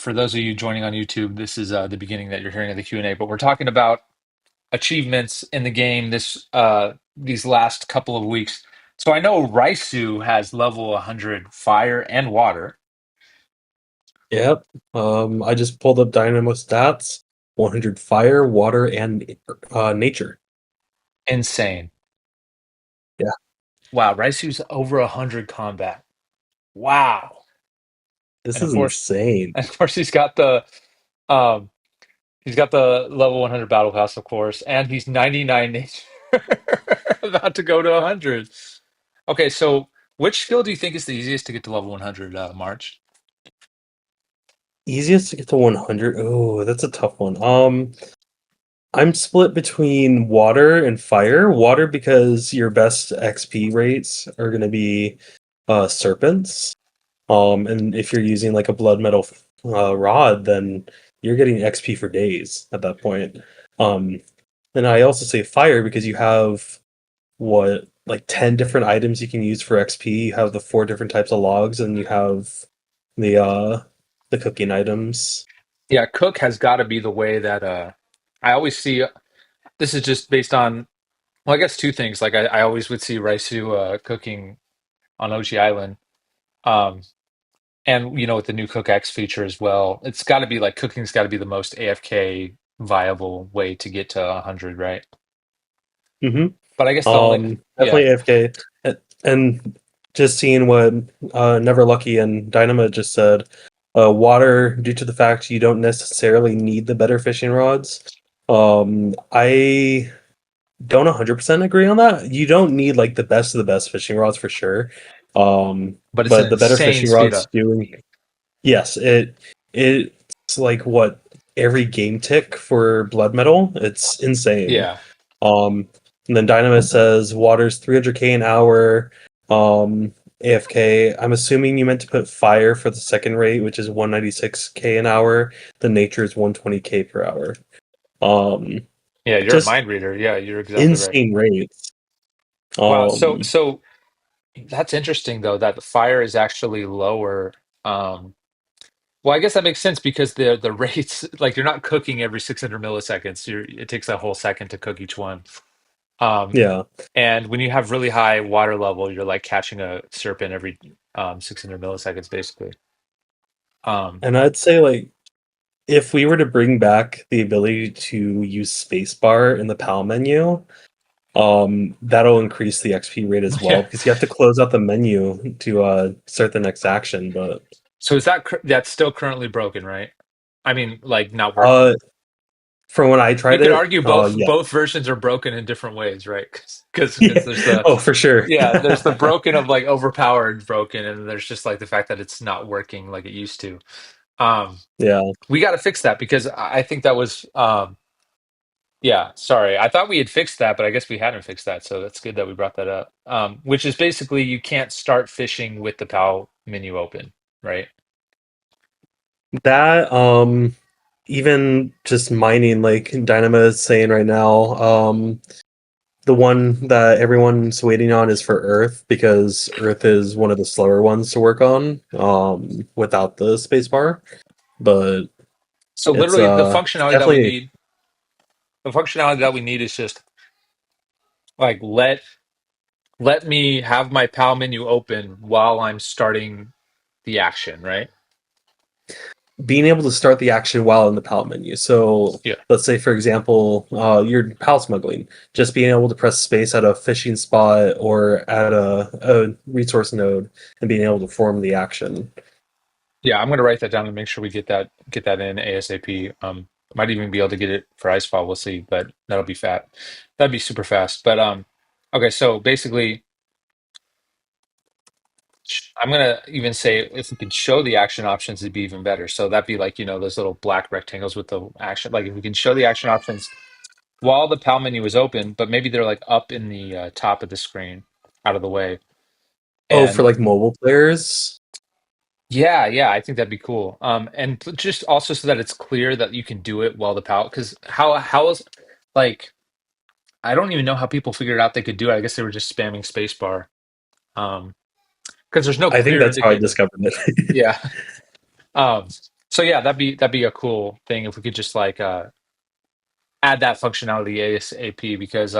for those of you joining on YouTube, this is the beginning that you're hearing of the Q&A, but we're talking about achievements in the game these last couple of weeks. So I know Raisu has level 100 fire and water. Yep. I just pulled up Dynamo stats. 100 fire, water, and nature. Insane. Yeah, Wow, Raisu's over 100 combat. Wow. this And of is course, insane. and of course um he's got the level 100 battle pass, of course, and he's 99 nature. About to go to 100. Okay, so which skill do you think is the easiest to get to level 100, March? Easiest to get to 100. Oh, that's a tough one. I'm split between water and fire. Water because your best XP rates are going to be serpents. And if you're using like a blood metal rod, then you're getting XP for days at that point. Um, and I also say fire because you have what like 10 different items you can use for XP. You have the four different types of logs, and you have the uh the cooking items. Yeah, cook has got to be the way that I always see. This is just based on, well, I guess two things. Like I always would see Raisu cooking on Ochi Island. Um, and with the new Cook X feature as well, it's got to be like cooking's got to be the most AFK viable way to get to 100, right? hmm But I guess the only, yeah, Definitely AFK. And just seeing what Never Lucky and Dynama just said, water, due to the fact you don't necessarily need the better fishing rods. I don't 100% agree on that. You don't need like the best of the best fishing rods for sure. but it's an But the better insane fishing speed rods up. do. Yes, it's like what every game tick for blood metal. It's insane. Yeah, Um, and then Dynamis says water's 300k an hour. AFK. I'm assuming you meant to put fire for the second rate, which is 196k an hour. The nature is 120k per hour. Um, yeah, you're a just mind reader. Yeah, you're exactly right. insane rates. Wow, so Um, so that's interesting though that the fire is actually lower. Um, well, I guess that makes sense because the rates, like you're not cooking every 600 milliseconds. It takes a whole second to cook each one. Um, yeah, and when you have really high water level, you're like catching a serpent every 600 milliseconds, basically. Um, and I'd say like if we were to bring back the ability to use spacebar in the PAL menu, that'll increase the XP rate as well yeah. because you have to close out the menu to start the next action. But So is that's still currently broken, right? I mean, like not uh, working. from when I You tried could it, argue both yeah, both versions are broken in different ways, right? Because yeah, there's the oh for sure, yeah, there's the broken of like overpowered broken, and there's just like the fact that it's not working like it used to. Um, yeah. we got to fix that because I think that was yeah, sorry. I thought we had fixed that, but I guess we hadn't fixed that. So that's good that we brought that up. Which is basically you can't start fishing with the PAL menu open, right? That even just mining like Dynamo is saying right now, the one that everyone's waiting on is for Earth because Earth is one of the slower ones to work on without the spacebar. But So it's literally it's definitely the functionality that we need is just like let me have my PAL menu open while I'm starting the action, right? being able to start the action while in the palette menu. So Yeah. let's say, for example, you're palette smuggling, just being able to press space at a fishing spot or at a resource node and being able to form the action. Yeah, I'm gonna write that down and make sure we get that in ASAP. Might even be able to get it for Icefall. We'll see, but that'll be fat. That'd be super fast. But okay. So basically, I'm gonna even say if we could show the action options, it'd be even better. So that'd be like those little black rectangles with the action. Like if we can show the action options while the PAL menu is open, but maybe they're like up in the top of the screen, out of the way. Oh, for And like mobile players, yeah, yeah, I think that'd be cool. And just also so that it's clear that you can do it while the PAL, because how is like I don't even know how people figured out they could do it. I guess they were just spamming spacebar. Because there's no I think clear that's how I indicator. discovered it. Yeah. Um, So yeah, that'd be a cool thing if we could just like add that functionality ASAP because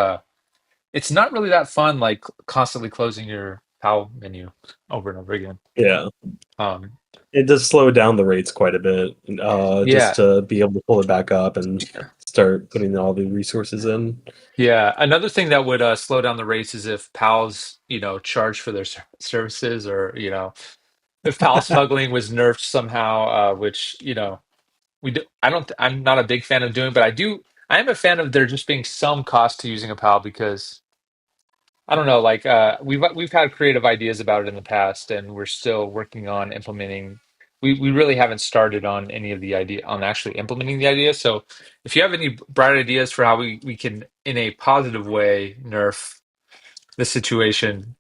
it's not really that fun like constantly closing your PAL menu over and over again. Yeah. Um, It does slow down the rates quite a bit, just yeah, to be able to pull it back up and start putting all the resources in. yeah. Another thing that would slow down the rates is if PALs, charge for their services, or if PAL smuggling was nerfed somehow, which we do. I don't. I'm not a big fan of doing, but I do. I am a fan of there just being some cost to using a PAL because I don't know, like we've had creative ideas about it in the past, and we're still working on implementing. We really haven't started on any of the idea on actually implementing the idea. So if you have any bright ideas for how we can, in a positive way, nerf the situation,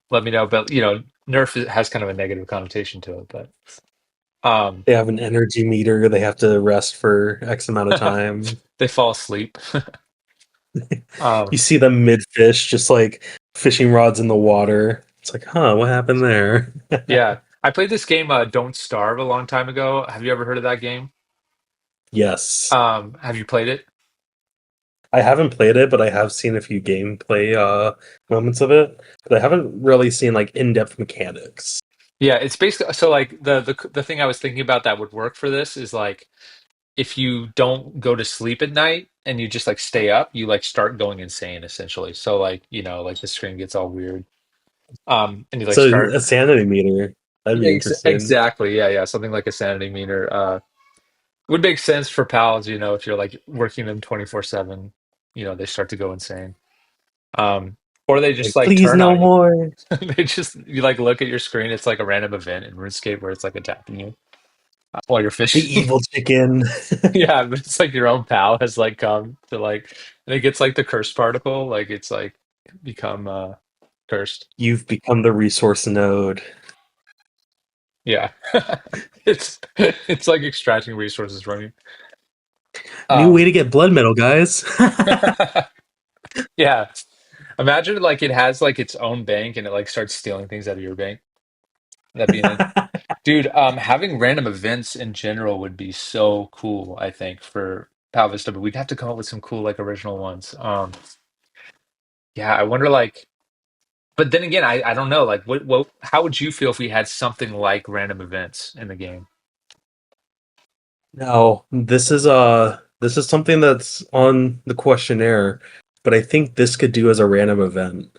let me know. But nerf has kind of a negative connotation to it, but um, They have an energy meter. They have to rest for X amount of time. they fall asleep. You Um, see them mid fish, just like fishing rods in the water. It's like, huh, what happened there? yeah, I played this game, Don't Starve, a long time ago. Have you ever heard of that game? Yes. Have you played it? I haven't played it, but I have seen a few gameplay moments of it. But I haven't really seen like in-depth mechanics. Yeah, it's basically so like the thing I was thinking about that would work for this is like if you don't go to sleep at night and you just like stay up, you like start going insane essentially. So like, like the screen gets all weird. And you like So start a sanity meter. That'd yeah, be interesting. exactly. Yeah, yeah, something like a sanity meter. Would make sense for pals, if you're like working them 24/7, they start to go insane. Um or they just Like, like please turn no on you. more. They just you like look at your screen, it's like a random event in RuneScape where it's like attacking you while you're The fishing. evil chicken. Yeah, but it's like your own pal has like come to like, and it gets like the curse particle, like it's like become cursed. You've become the resource node. Yeah, it's like extracting resources from you. New way Um, to get blood metal, guys. yeah, imagine like it has like its own bank and it like starts stealing things out of your bank. That'd be an dude. Having random events in general would be so cool. I think for Pow Vista, but we'd have to come up with some cool like original ones. Yeah, I wonder like. But then again, I don't know. Like, how would you feel if we had something like random events in the game? No, this is something that's on the questionnaire, but I think this could do as a random event.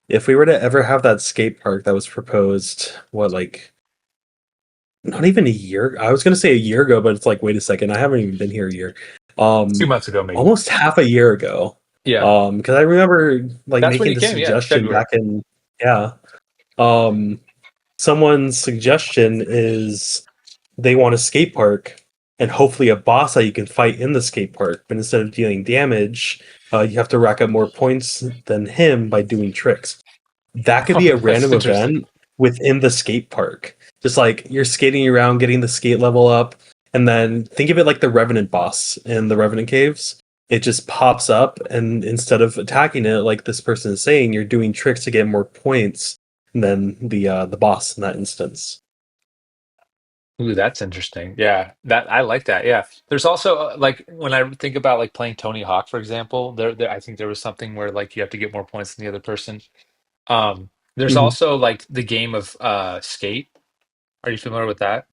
If we were to ever have that skate park that was proposed, what, like, not even a year? I was gonna say a year ago, but it's like, wait a second, I haven't even been here a year. 2 Um, months ago, maybe. Almost half a year ago. Yeah, Because I remember like that's when making you the came. Yeah, suggestion February. back in, yeah. Um, Someone's suggestion is they want a skate park and hopefully a boss that you can fight in the skate park. But instead of dealing damage, you have to rack up more points than him by doing tricks. That could Oh, be a that's random interesting. event within the skate park. Just like you're skating around, getting the skate level up, and then think of it like the Revenant boss in the Revenant caves. It just pops up, and instead of attacking it like this person is saying, you're doing tricks to get more points than the boss in that instance. Ooh, that's interesting. Yeah, that I like that. Yeah, there's also like when I think about like playing Tony Hawk, for example. There, I think there was something where like you have to get more points than the other person. There's Mhm. also like the game of Skate. Are you familiar with that?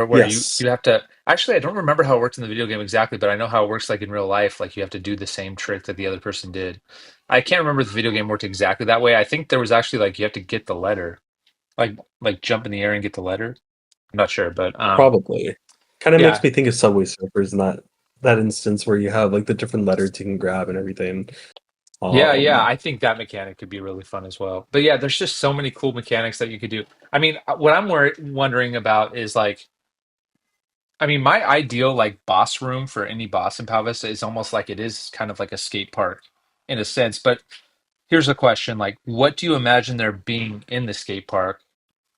Where you Yes, have to actually I don't remember how it works in the video game exactly, but I know how it works like in real life. Like you have to do the same trick that the other person did. I can't remember if the video game worked exactly that way. I think there was actually like you have to get the letter, like jump in the air and get the letter. I'm not sure, but probably. Kind of makes yeah, me think of Subway Surfers in that instance where you have like the different letters you can grab and everything. yeah. Um, I think that mechanic could be really fun as well. But yeah, there's just so many cool mechanics that you could do. I mean, what I'm wondering about is like, I mean, my ideal like boss room for any boss in Pal Vista is almost like it is kind of like a skate park in a sense. But here's a question: like, what do you imagine there being in the skate park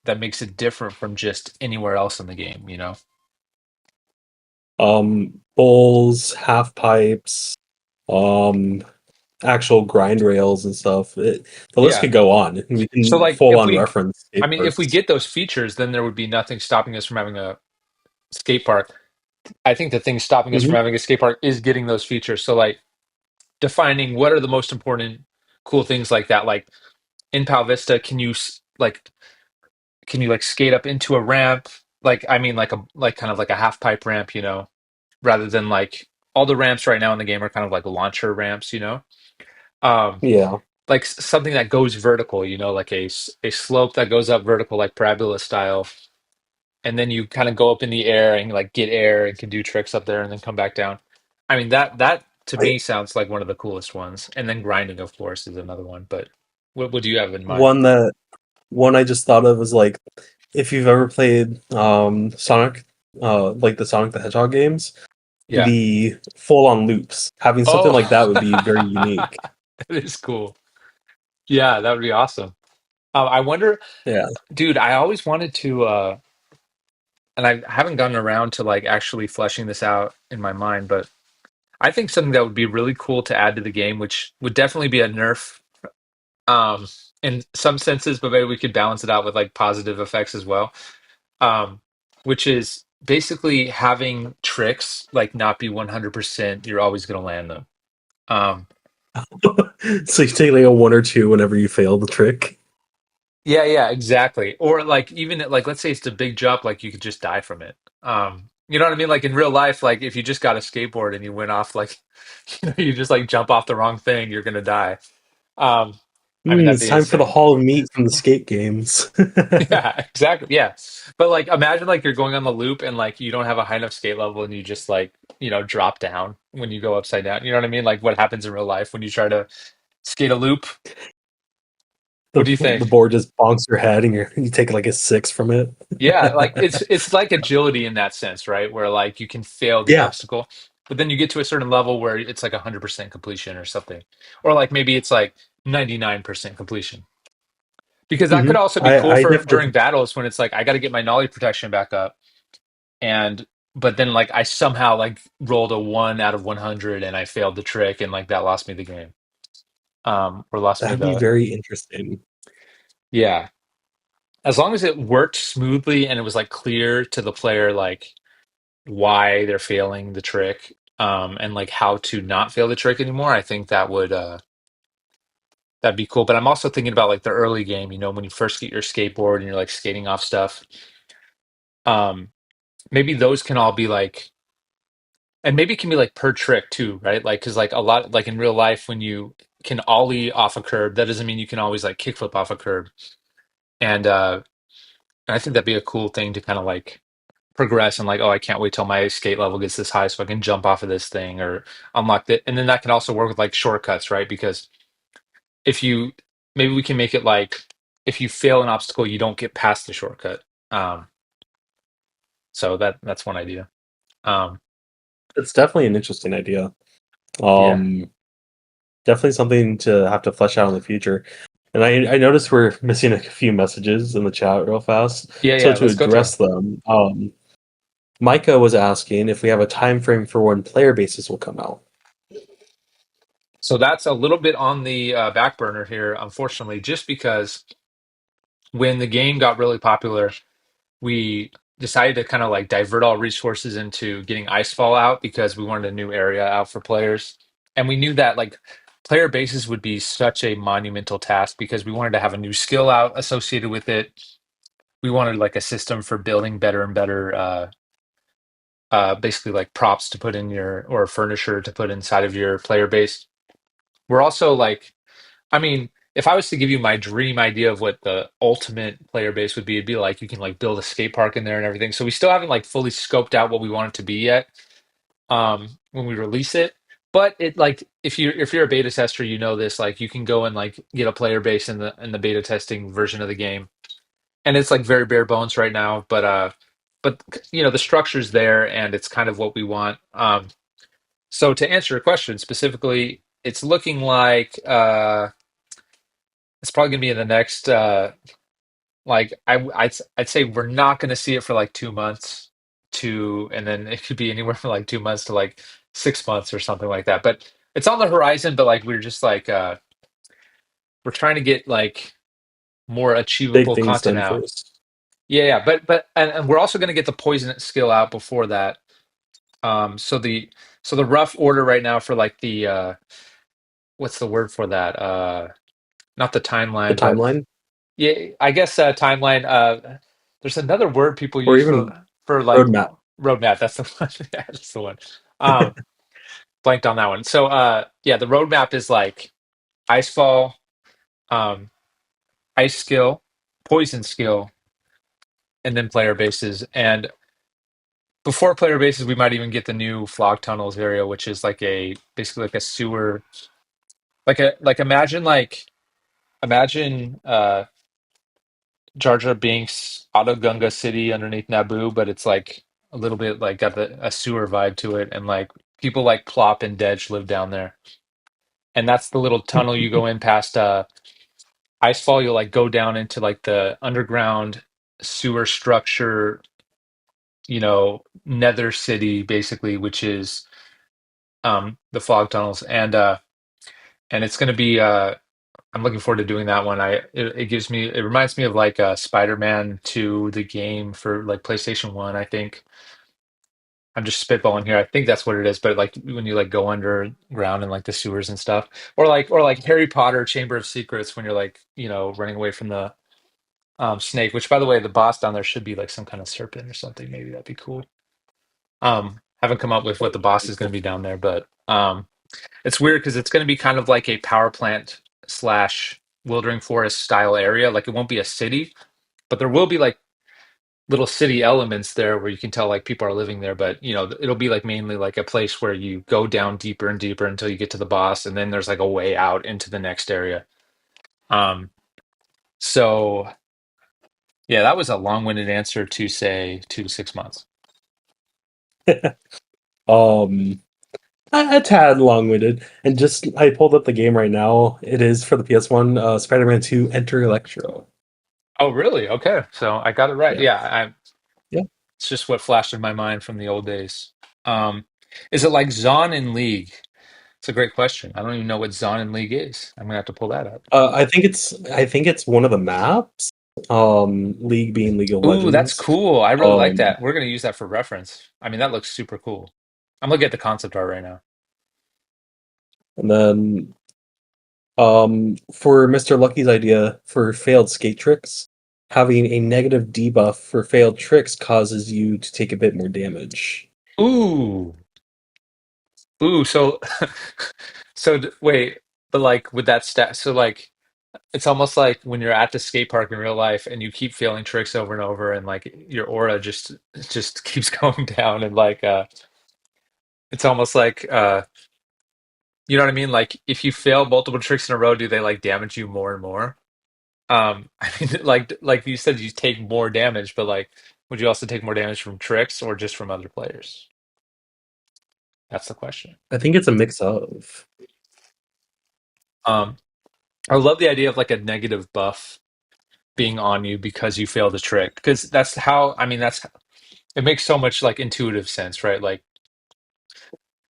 that makes it different from just anywhere else in the game? Bowls, half pipes, um, actual grind rails and stuff. The list Yeah. could go on. We So can like, full if on we, reference I skate mean, if we parks. get those features, then there would be nothing stopping us from having a skate park. I think the thing stopping us from Hmm. having a skate park is getting those features. So like defining what are the most important cool things like that. Like in Pow Vista, can you like skate up into a ramp? Like I mean like a like kind of like a half pipe ramp, rather than like all the ramps right now in the game are kind of like launcher ramps. Um Yeah. like something that goes vertical, like a slope that goes up vertical like parabola style, and then you kind of go up in the air and like get air and can do tricks up there and then come back down. I mean that to I, me sounds like one of the coolest ones. And then grinding, of course, is another one. But what do you have in mind? one that one I just thought of was like if you've ever played Sonic, like the Sonic the Hedgehog games, Yeah. the full on loops. Having something Oh, like that would be very unique. that is cool. Yeah, that would be awesome. I wonder, Yeah. dude. I always wanted to, and I haven't gotten around to like actually fleshing this out in my mind. But I think something that would be really cool to add to the game, which would definitely be a nerf um in some senses, but maybe we could balance it out with like positive effects as well, um which is basically having tricks like not be 100% you're always going to land them. um So you take like a one or two whenever you fail the trick. yeah, yeah, exactly. Or like even like let's say it's a big jump, like you could just die from it. You know what I mean? Like in real life, like if you just got a skateboard and you went off like you just like jump off the wrong thing, you're going to die. um I mean, that'd It's be time for the insane. Hall of Meat from the skate games. Yeah, exactly. Yeah. But like imagine like you're going on the loop and like you don't have a high enough skate level and you just like, drop down when you go upside down. You know what I mean? Like what happens in real life when you try to skate a loop? What do you The think? board just bonks your head and you take like a six from it. Yeah, like it's like agility in that sense, right? Where like you can fail the Yeah. obstacle, but then you get to a certain level where it's like 100% completion or something. Or like maybe it's like 99% completion. Because that Hmm. could also be cool I for during definitely. battles when it's like I got to get my nollie protection back up, and but then like I somehow like rolled a 1 out of 100 and I failed the trick and like that lost me the game. Or lost me That'd be the very interesting. Yeah. As long as it worked smoothly and it was like clear to the player like why they're failing the trick, and like how to not fail the trick anymore, I think that'd be cool. But I'm also thinking about like the early game, when you first get your skateboard and you're like skating off stuff. Um maybe those can all be like, and maybe it can be like per trick too, right? Like, because like a lot, like in real life, when you can ollie off a curb, that doesn't mean you can always like kickflip off a curb. And I think that'd be a cool thing to kind of like progress and like, oh, I can't wait till my skate level gets this high so I can jump off of this thing or unlock it. And then that can also work with like shortcuts, right? Because if you maybe we can make it like if you fail an obstacle, you don't get past the shortcut. Um, so that's one idea. Um, It's definitely an interesting idea. yeah, Um, Definitely something to have to flesh out in the future. And I noticed we're missing a few messages in the chat real fast. yeah, So yeah. to Let's go through 'em. address them, Micah was asking if we have a time frame for when player bases will come out. So that's a little bit on the back burner here, unfortunately, just because when the game got really popular, we decided to kind of like divert all resources into getting Icefall out because we wanted a new area out for players. And we knew that like player bases would be such a monumental task because we wanted to have a new skill out associated with it. We wanted like a system for building better and better, basically like props to put in your or furniture to put inside of your player base. We're also like, I mean, if I was to give you my dream idea of what the ultimate player base would be, it'd be like you can like build a skate park in there and everything. So we still haven't like fully scoped out what we want it to be yet, when we release it. But it like if you're a beta tester, you know this, like you can go and like get a player base in the beta testing version of the game. And it's like very bare bones right now, but the structure's there and it's kind of what we want. So to answer your question specifically, it's looking like it's probably gonna be in the next like I'd say we're not gonna see it for like 2 months and then it could be anywhere from like 2 months to like 6 months or something like that. But it's on the horizon, but like we're just like we're trying to get like more Big achievable things content done out. first. Yeah, yeah, and we're also going to get the poison skill out before that. So the rough order right now for like the what's the word for that? Not the The timeline, but timeline, yeah, I guess timeline. There's another word people or use even for like roadmap. roadmap. That's the one. Yeah, that's the one. Um, blanked on that one. So yeah, the roadmap is like icefall, um, ice skill, poison skill, and then player bases. And before player bases, we might even get the new fog tunnels area, which is like a basically like a sewer, like imagine Jar Jar Binks, Auto Gunga City underneath Naboo, but it's like a little bit like got a sewer vibe to it, and like people like Plop and Dedge live down there, and that's the little tunnel you go in past Icefall. You'll like go down into like the underground sewer structure, Nether City basically, which is the fog tunnels, and it's going to be I'm looking forward to doing that one. It reminds me of like Spider-Man 2, the game for like PlayStation 1, I think. I'm just spitballing here. I think that's what it is, but like when you like go underground and like the sewers and stuff. Or like Harry Potter Chamber of Secrets when you're like, running away from the snake, which by the way, the boss down there should be like some kind of serpent or something. Maybe that'd be cool. Haven't come up with what the boss is going to be down there, but it's weird because it's going to be kind of like a power plant slash wildering forest style area. Like it won't be a city, but there will be like little city elements there where you can tell like people are living there. But it'll be like mainly like a place where you go down deeper and deeper until you get to the boss, and then there's like a way out into the next area. Um, so yeah, that was a long-winded answer to say 2 to 6 months. um, a tad long-winded, and just I pulled up the game right now. It is for the PS1, Spider-Man 2: Enter Electro. Oh, really? Okay, so I got it right. Yeah, Yeah, yeah. it's just what flashed in my mind from the old days. Um, is it like Zon in League? It's a great question. I don't even know what Zon in League is. I'm gonna have to pull that up. I think it's one of the maps. League being League of Ooh, that's Legends. cool. I really like Um, that. We're gonna use that for reference. I mean, that looks super cool. I'm looking at the concept art right now. and then for Mr. Lucky's idea for failed skate tricks, having a negative debuff for failed tricks causes you to take a bit more damage. Ooh, ooh. So, wait, but like with that stat, so like it's almost like when you're at the skate park in real life and you keep failing tricks over and over, and like your aura just keeps going down, and like it's almost like you know what I mean? Like if you fail multiple tricks in a row, do they like damage you more and more? I mean, like you said, you take more damage, but like, would you also take more damage from tricks or just from other players? That's the question. I think it's a mix of. Um, I love the idea of like a negative buff being on you because you failed a trick, because that's how, I mean, that's it makes so much like intuitive sense, right? Like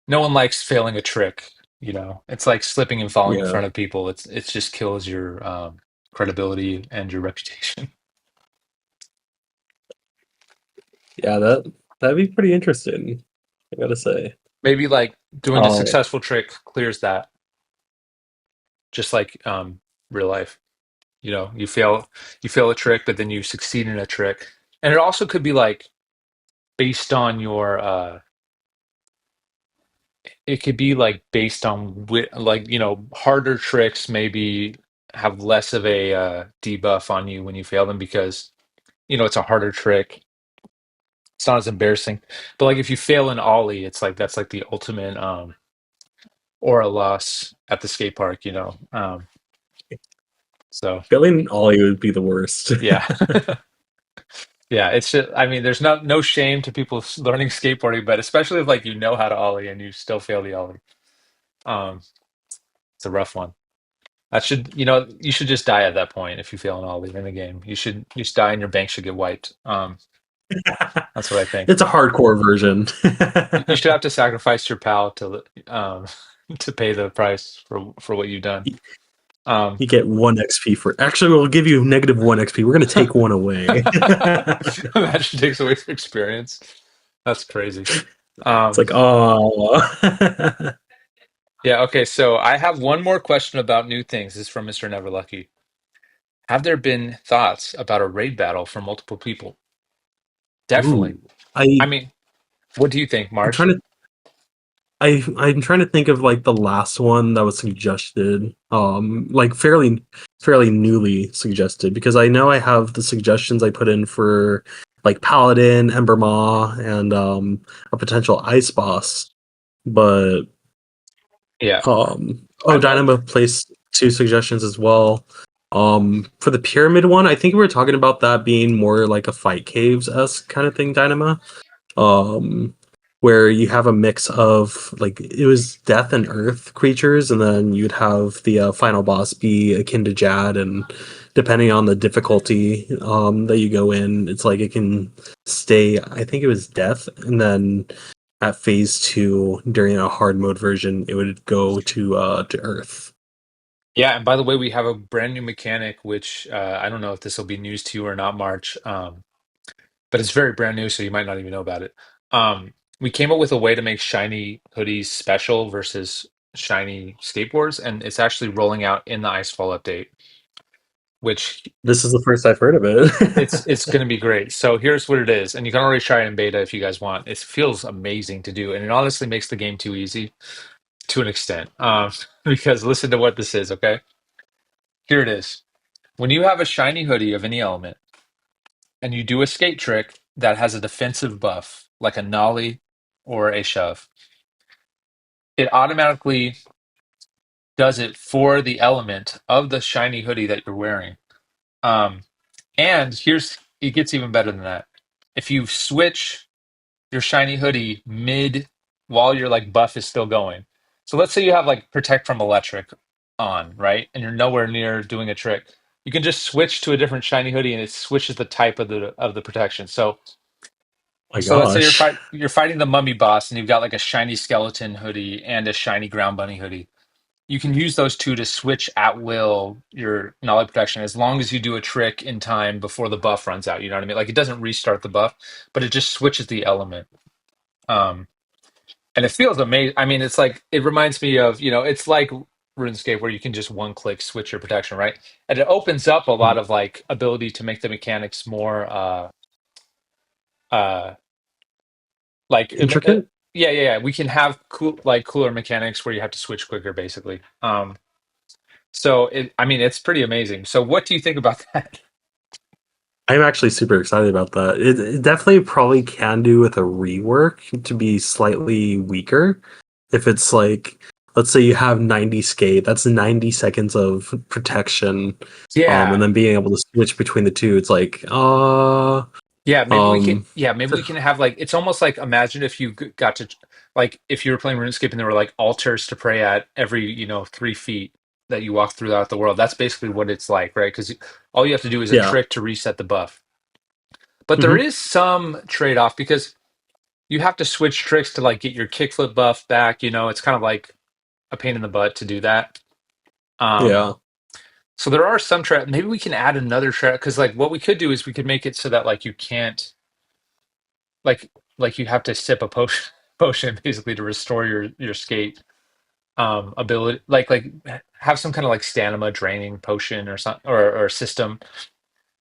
no one likes failing a trick, It's like slipping and falling in Yeah, front of people. It just kills your credibility and your reputation. yeah, that'd be pretty interesting, I gotta say. Maybe like doing a Uh, successful trick clears that, just like real life. You fail a trick, but then you succeed in a trick. And it also could be like based on your it could be like based on like harder tricks maybe have less of a debuff on you when you fail them, because it's a harder trick. It's not as embarrassing. But like if you fail an ollie, it's like that's like the ultimate aura loss at the skate park, so failing Ollie would be the worst. yeah. Yeah, it's just, I mean, there's no shame to people learning skateboarding, but especially if like you know how to ollie and you still fail the ollie. Um, it's a rough one. You should just die at that point if you fail an ollie in the game. You should die and your bank should get wiped. That's what I think. It's a hardcore version. You should have to sacrifice your pal to to pay the price for what you've done. Um, You get 1 XP for. Actually, we'll give you -1 XP. We're going to take one away. It's Imagine takes away your experience. That's crazy. Um, like, oh. yeah, okay, so I have one more question about new things. This is from Mr. Neverlucky. Have there been thoughts about a raid battle for multiple people? Definitely. Ooh. I I mean, what do you think, I'm trying March? to I'm trying to think of like the last one that was suggested, like fairly newly suggested because I know I have the suggestions I put in for like Paladin, Ember Maw, and a potential Ice Boss, but Yeah, oh, I know. Dynamo placed 2 suggestions as well. For the Pyramid one, I think we were talking about that being more like a Fight Caves esque kind of thing, Dynamo, um, where you have a mix of like it was death and earth creatures, and then you'd have the final boss be akin to Jad, and depending on the difficulty that you go in, it's like it can stay. I think it was death, and then at phase 2 during a hard mode version, it would go to earth. Yeah, and by the way, we have a brand new mechanic, which I don't know if this will be news to you or not, March, but it's very brand new, so you might not even know about it. We came up with a way to make shiny hoodies special versus shiny skateboards, and it's actually rolling out in the Icefall update, which This is the first I've heard of it. it's going to be great. So here's what it is, and you can already try it in beta if you guys want. It feels amazing to do, and it honestly makes the game too easy to an extent. Because listen to what this is, okay? Here it is. When you have a shiny hoodie of any element and you do a skate trick that has a defensive buff, like a nollie or a shove, it automatically does it for the element of the shiny hoodie that you're wearing. Um, and here's it gets even better than that. If you switch your shiny hoodie mid while your like buff is still going. So let's say you have like protect from electric on, right? And you're nowhere near doing a trick. You can just switch to a different shiny hoodie and it switches the type of the protection. So My so let's say gosh. you're fighting the mummy boss and you've got like a shiny skeleton hoodie and a shiny ground bunny hoodie. You can use those two to switch at will your knowledge protection as long as you do a trick in time before the buff runs out. You know what I mean? Like it doesn't restart the buff, but it just switches the element. Um, and it feels amazing. I mean, it's like it reminds me of, it's like RuneScape where you can just one click switch your protection, right? And it opens up a lot Mhm. of like ability to make the mechanics more uh like Intricate? yeah, yeah, yeah. We can have cooler mechanics where you have to switch quicker basically. So I mean it's pretty amazing. So what do you think about that? I'm actually super excited about that. It definitely probably can do with a rework to be slightly weaker. If it's like, let's say you have 90 skate, that's 90 seconds of protection, and Yeah. then being able to switch between the two, it's like, Yeah, maybe we can. um, Yeah, maybe we can have like it's almost like imagine if you got to like if you were playing RuneScape and there were like altars to pray at every 3 feet that you walk throughout the world. That's basically what it's like, right? Because all you have to do is a yeah, trick to reset the buff. But there hmm is some trade-off because you have to switch tricks to like get your kickflip buff back. It's kind of like a pain in the butt to do that. Um, yeah, so there are some trade. Maybe we can add another trade because like what we could do is we could make it so that like you can't like you have to sip a potion potion basically to restore your skate ability like have some kind of like stamina draining potion or something or system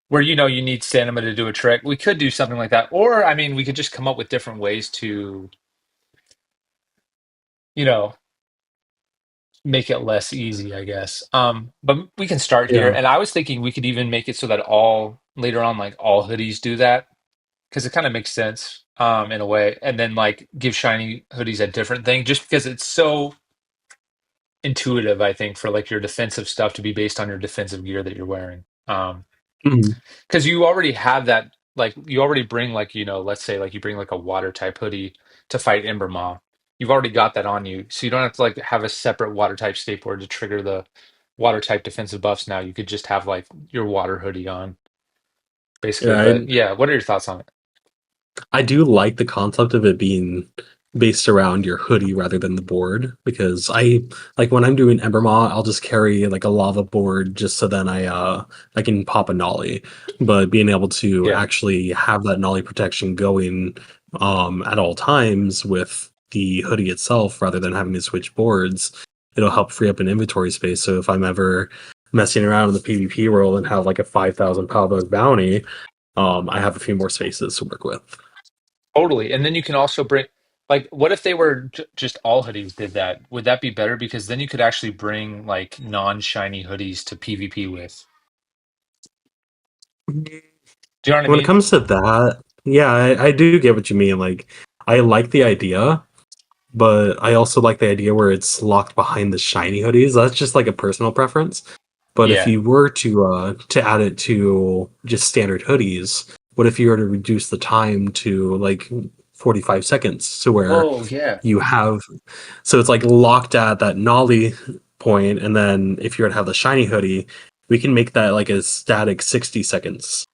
where you need stamina to do a trick. We could do something like that, or I mean we could just come up with different ways to you know make it less easy, I guess. But we can start here, yeah. and I was thinking we could even make it so that all later on like all hoodies do that because it kind of makes sense in a way, and then like give shiny hoodies a different thing just because it's so intuitive, I think, for like your defensive stuff to be based on your defensive gear that you're wearing. Mhm. Because you already have that, like you already bring like let's say like you bring like a water type hoodie to fight Ember Maw. You've already got that on you, so you don't have to like have a separate water type skateboard to trigger the water type defensive buffs. Now you could just have like your water hoodie on, basically. Yeah, But yeah, what are your thoughts on it? I do like the concept of it being based around your hoodie rather than the board because I like when I'm doing Embermaw, I'll just carry like a lava board just so then I can pop a nollie. But being able to Yeah, actually have that nollie protection going at all times with the hoodie itself rather than having to switch boards, it'll help free up an inventory space. So if I'm ever messing around in the PvP world and have like a 5,000 power bug bounty, I have a few more spaces to work with. totally. And then you can also bring, like, what if they were just all hoodies did that? Would that be better? Because then you could actually bring like non-shiny hoodies to PvP with. Do you know what I When it mean? comes to that, yeah, I do get what you mean. Like, I like the idea, but I also like the idea where it's locked behind the shiny hoodies. That's just like a personal preference. But if Yeah. you were to add it to just standard hoodies, what if you were to reduce the time to like 45 seconds to where Oh, yeah. you have so it's like locked at that nollie point, and then if you were to have the shiny hoodie, we can make that like a static 60 seconds.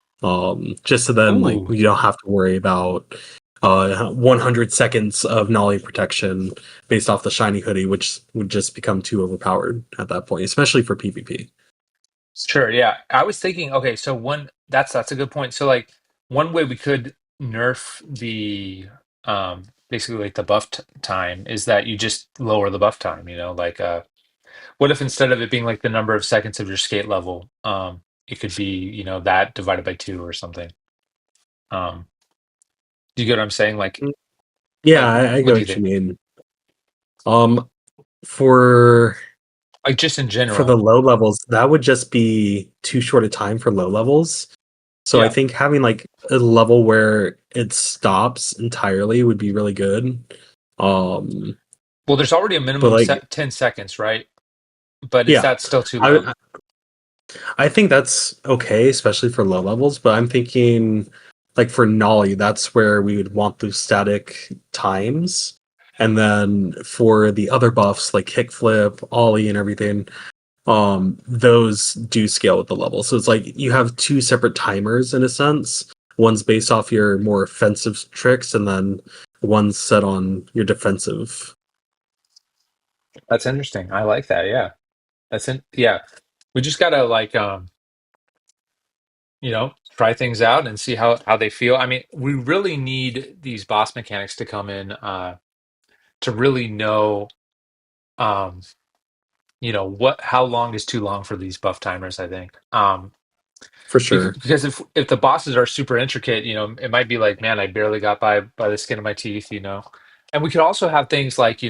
Just so then like Ooh. you don't have to worry about 100 seconds of nollie protection based off the shiny hoodie, which would just become too overpowered at that point, especially for PvP. Sure, yeah. I was thinking, okay, so one that's a good point. So like one way we could nerf the basically like the buff time is that you just lower the buff time, like what if instead of it being like the number of seconds of your skate level, it could be, that divided by two or something. Um do you get what I'm saying? Like Mm, Yeah, like I what get do you what you think? mean. Um, for Like just in for the general. low levels, that would just be too short a time for low levels. So I Yeah. think having like a level where it stops entirely would be really good. Um, Well, there's already a but minimum like, set 10 seconds, right? But is yeah, that still too low? I I think that's okay, especially for low levels. But I'm thinking like for Nolly, that's where we would want those static times. And then for the other buffs like kickflip, ollie, and everything, those do scale with the level. So it's like you have two separate timers in a sense. One's based off your more offensive tricks, and then one's set on your defensive. That's interesting. I like that. Yeah. Yeah. We just gotta like try things out and see how they feel. I mean, we really need these boss mechanics to come in to really know um what how long is too long for these buff timers, I think. For sure. Because if the bosses are super intricate, it might be like, man, I barely got by the skin of my teeth. And we could also have things like,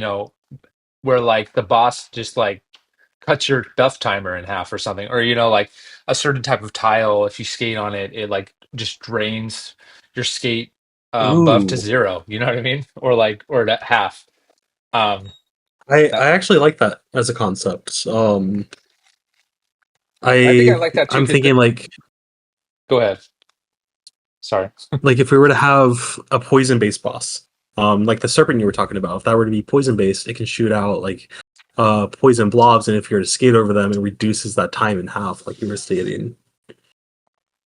where like the boss just like cuts your buff timer in half or something, or like a certain type of tile, if you skate on it, it like just drains your skate buff to Ooh, zero. You know what I mean? Or like or to half. I That actually like that as a concept. I think I like that too. I'm Because thinking go ahead. Sorry. like if we were to have a poison based boss, like the serpent you were talking about, if that were to be poison based, it can shoot out like poison blobs, and if you're to skate over them, it reduces that time in half, like you were stating.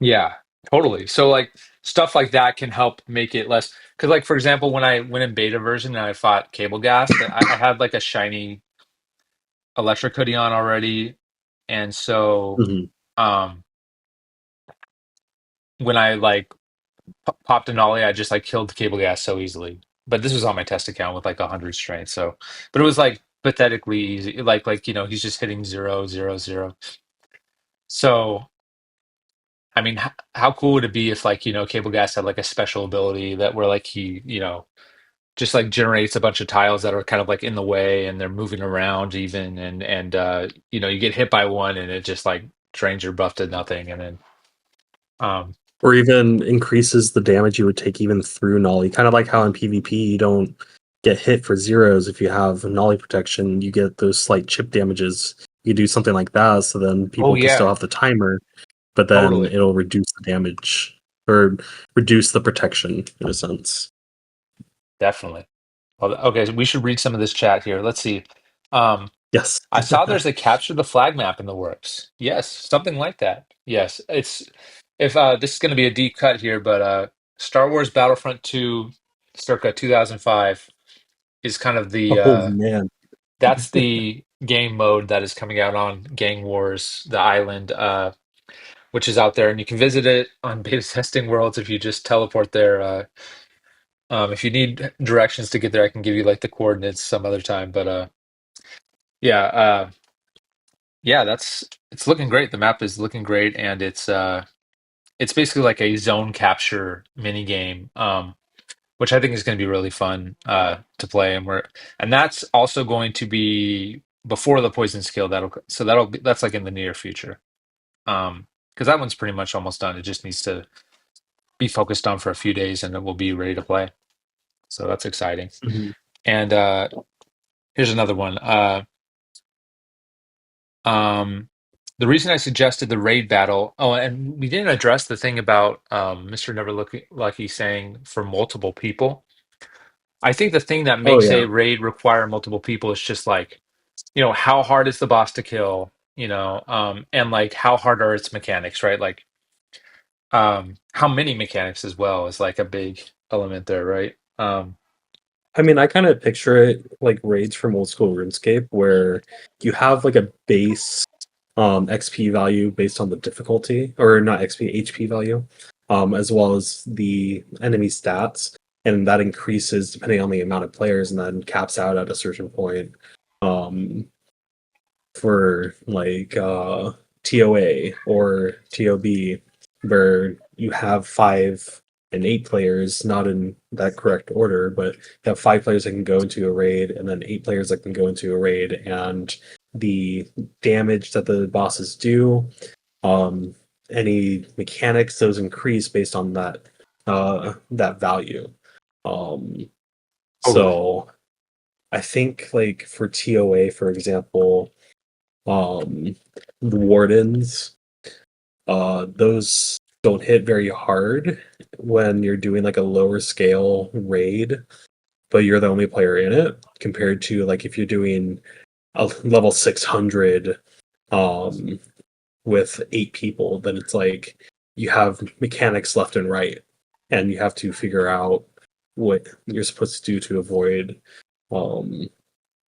Yeah, totally. So like stuff like that can help make it less. Because like for example, when I went in beta version and I fought Cable Gas, I had like a shiny electric hoodie on already, and so Hmm. um when I like popped an ollie, I just like killed Cable Gas so easily. But this was on my test account with like 100 strength, so but it was like pathetically easy. Like he's just hitting 0 0 0. So I mean, how cool would it be if like Cable Gas had like a special ability that where like he just like generates a bunch of tiles that are kind of like in the way and they're moving around even, and you get hit by one and it just like drains your buff to nothing, and then um Or even increases the damage you would take even through Nolly. Kind of like how in PvP you don't get hit for zeros if you have Nolly protection, you get those slight chip damages. You do something like that, so then oh people can still yeah, have the timer, but then totally, it'll reduce the damage or reduce the protection in a sense. definitely. Well, okay, so we should read some of this chat here. Let's see. um Yes. I saw there's a capture the flag map in the works. Yes, something like that. Yes, it's if this is going to be a deep cut here, but Star Wars Battlefront 2 circa 2005. is kind of Oh man. that's the game mode that is coming out on Gang Wars, the island, which is out there, and you can visit it on beta testing worlds if you just teleport there. If you need directions to get there, I can give you like the coordinates some other time. But yeah, yeah, that's it's looking great. The map is looking great, and it's basically like a zone capture mini game, which I think is going to be really fun to play. And that's also going to be before the poison skill. That's like in the near future. Because that one's pretty much almost done. It just needs to be focused on for a few days, and it will be ready to play. So that's exciting. Mhm. And here's another one. Um, the reason I suggested the raid battle. Oh, and we didn't address the thing about Mr. Never Lucky saying for multiple people. I think the thing that Oh makes yeah. a raid require multiple people is just like, how hard is the boss to kill, and like how hard are its mechanics, right? Like, how many mechanics as well is like a big element there, right? I mean, I kind of picture it like raids from old school RuneScape, where you have like a base XP value based on the difficulty, or not XP, HP value, as well as the enemy stats, and that increases depending on the amount of players, and then caps out at a certain point. Um, for like TOA or TOB, where you have 5 and 8 players, not in that correct order, but you have 5 players that can go into a raid, and then 8 players that can go into a raid, and the damage that the bosses do, um, any mechanics, those increase based on that value. Um, Totally. so I think like for TOA, for example, um the wardens, those don't hit very hard when you're doing like a lower scale raid, but you're the only player in it, compared to like if you're doing a level 600 um with 8 people, then it's like you have mechanics left and right, and you have to figure out what you're supposed to do to avoid um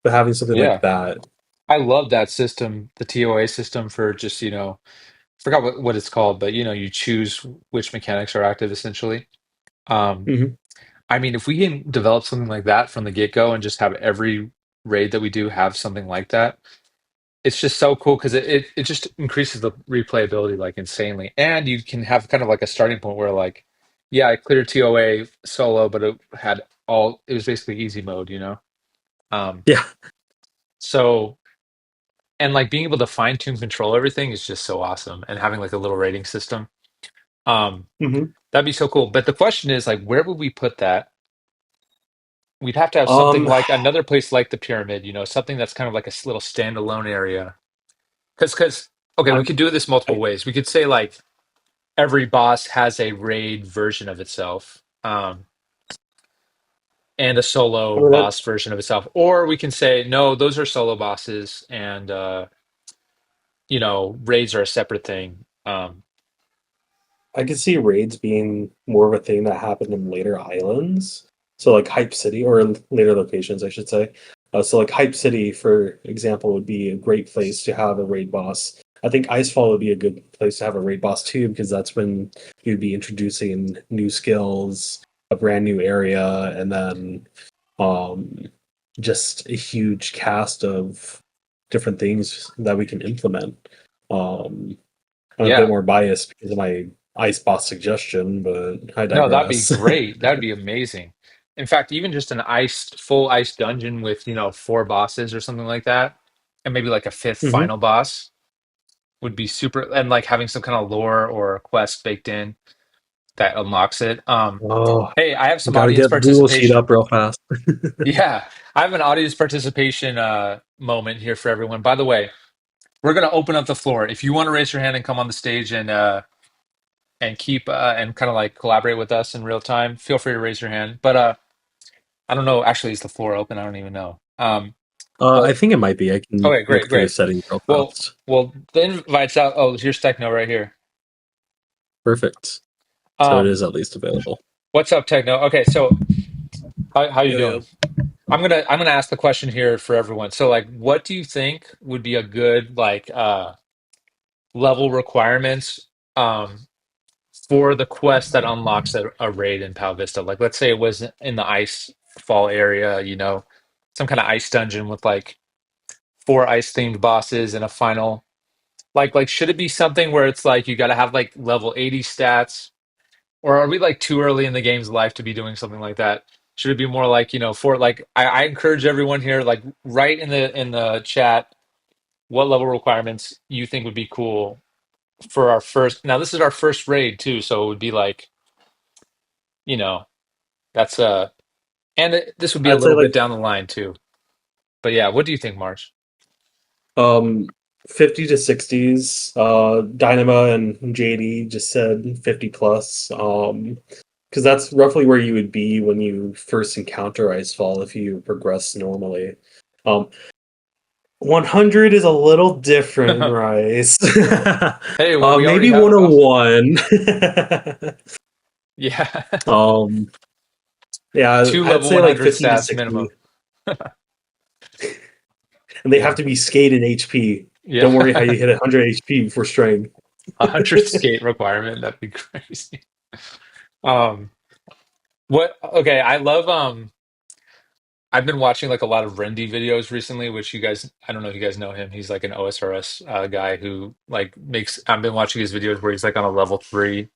but having something like Yeah. that. I love that system, the TOA system for just, forgot what it's called, but you choose which mechanics are active essentially. Um, Mhm. I mean, if we can develop something like that from the get-go and just have every raid that we do have something like that, it's just so cool because it just increases the replayability like insanely. And you can have kind of like a starting point where like, yeah, I cleared TOA solo, but it was basically easy mode. Um, Yeah. so and like being able to fine-tune control everything is just so awesome. And having like a little rating system. Um, Mhm. that'd be so cool. But the question is like, where would we put that? We'd have to have something Um, like another place like the pyramid, something that's kind of like a little standalone area. Because okay, we I'm could do this multiple I, ways. We could say like every boss has a raid version of itself, and a I solo mean, boss version of itself. Or we can say, no, those are solo bosses, and raids are a separate thing. I could see raids being more of a thing that happened in later islands. So like Hype City, or in later locations, I should say. So like Hype City, for example, would be a great place to have a raid boss. I think Icefall would be a good place to have a raid boss too, because that's when you'd be introducing new skills, a brand new area, and then um, just a huge cast of different things that we can implement. Um, I'm a bit Yeah, more biased because of my ice boss suggestion, but I no, that'd be digress. great. That'd be amazing. In fact, even just an full ice dungeon with, four bosses or something like that, and maybe like a fifth Hmm. final boss would be super, and like having some kind of lore or quest baked in that unlocks it. Oh, Hey, I have some gotta audience get the Google sheet participation. up real fast. Yeah, I have an audience participation moment here for everyone. By the way, we're gonna open up the floor. If you want to raise your hand and come on the stage and keep and kind of like collaborate with us in real time, feel free to raise your hand. But I don't know. Actually, is the floor open? I don't even know. I Well, think it might be. I can okay, look great, through great. settings real Well, fast. well, the invite's out. Oh, here's Techno right here. Perfect. So it Um, is at least available. what's up, Techno? Okay, so how you Yo, doing? yo. I'm gonna ask the question here for everyone. So like what do you think would be a good like level requirements um for the quest that unlocks a raid in Pow Vista? Like let's say it was in the ice fall area, some kind of ice dungeon with like four ice themed bosses and a final like should it be something where it's like you got to have like level 80 stats, or are we like too early in the game's life to be doing something like that? Should it be more like, for like I encourage everyone here, like write in the chat what level requirements you think would be cool for our first. Now this is our first raid too, so it would be like, you know, that's and this would be a I'd say little bit like down the line too. But yeah, what do you think, Marsh? um 50 to 60s. Dynama and JD just said 50 plus. Because that's roughly where you would be when you first encounter Icefall if you progress normally. 100 is a little different, Rice. Hey, we already Maybe have a boss fight. 101. Yeah. um, yeah, Two I'd level say like 100 50 to stats 60. minimum. And they have Yeah. to be skated HP. Yeah. Don't worry how you hit 100 HP before straying. 100 skate requirement. That'd be crazy. Um, okay, I love I've been watching like a lot of Rendy videos recently, which I don't know if you guys know him. He's like an OSRS guy who like I've been watching his videos where he's like on a level three,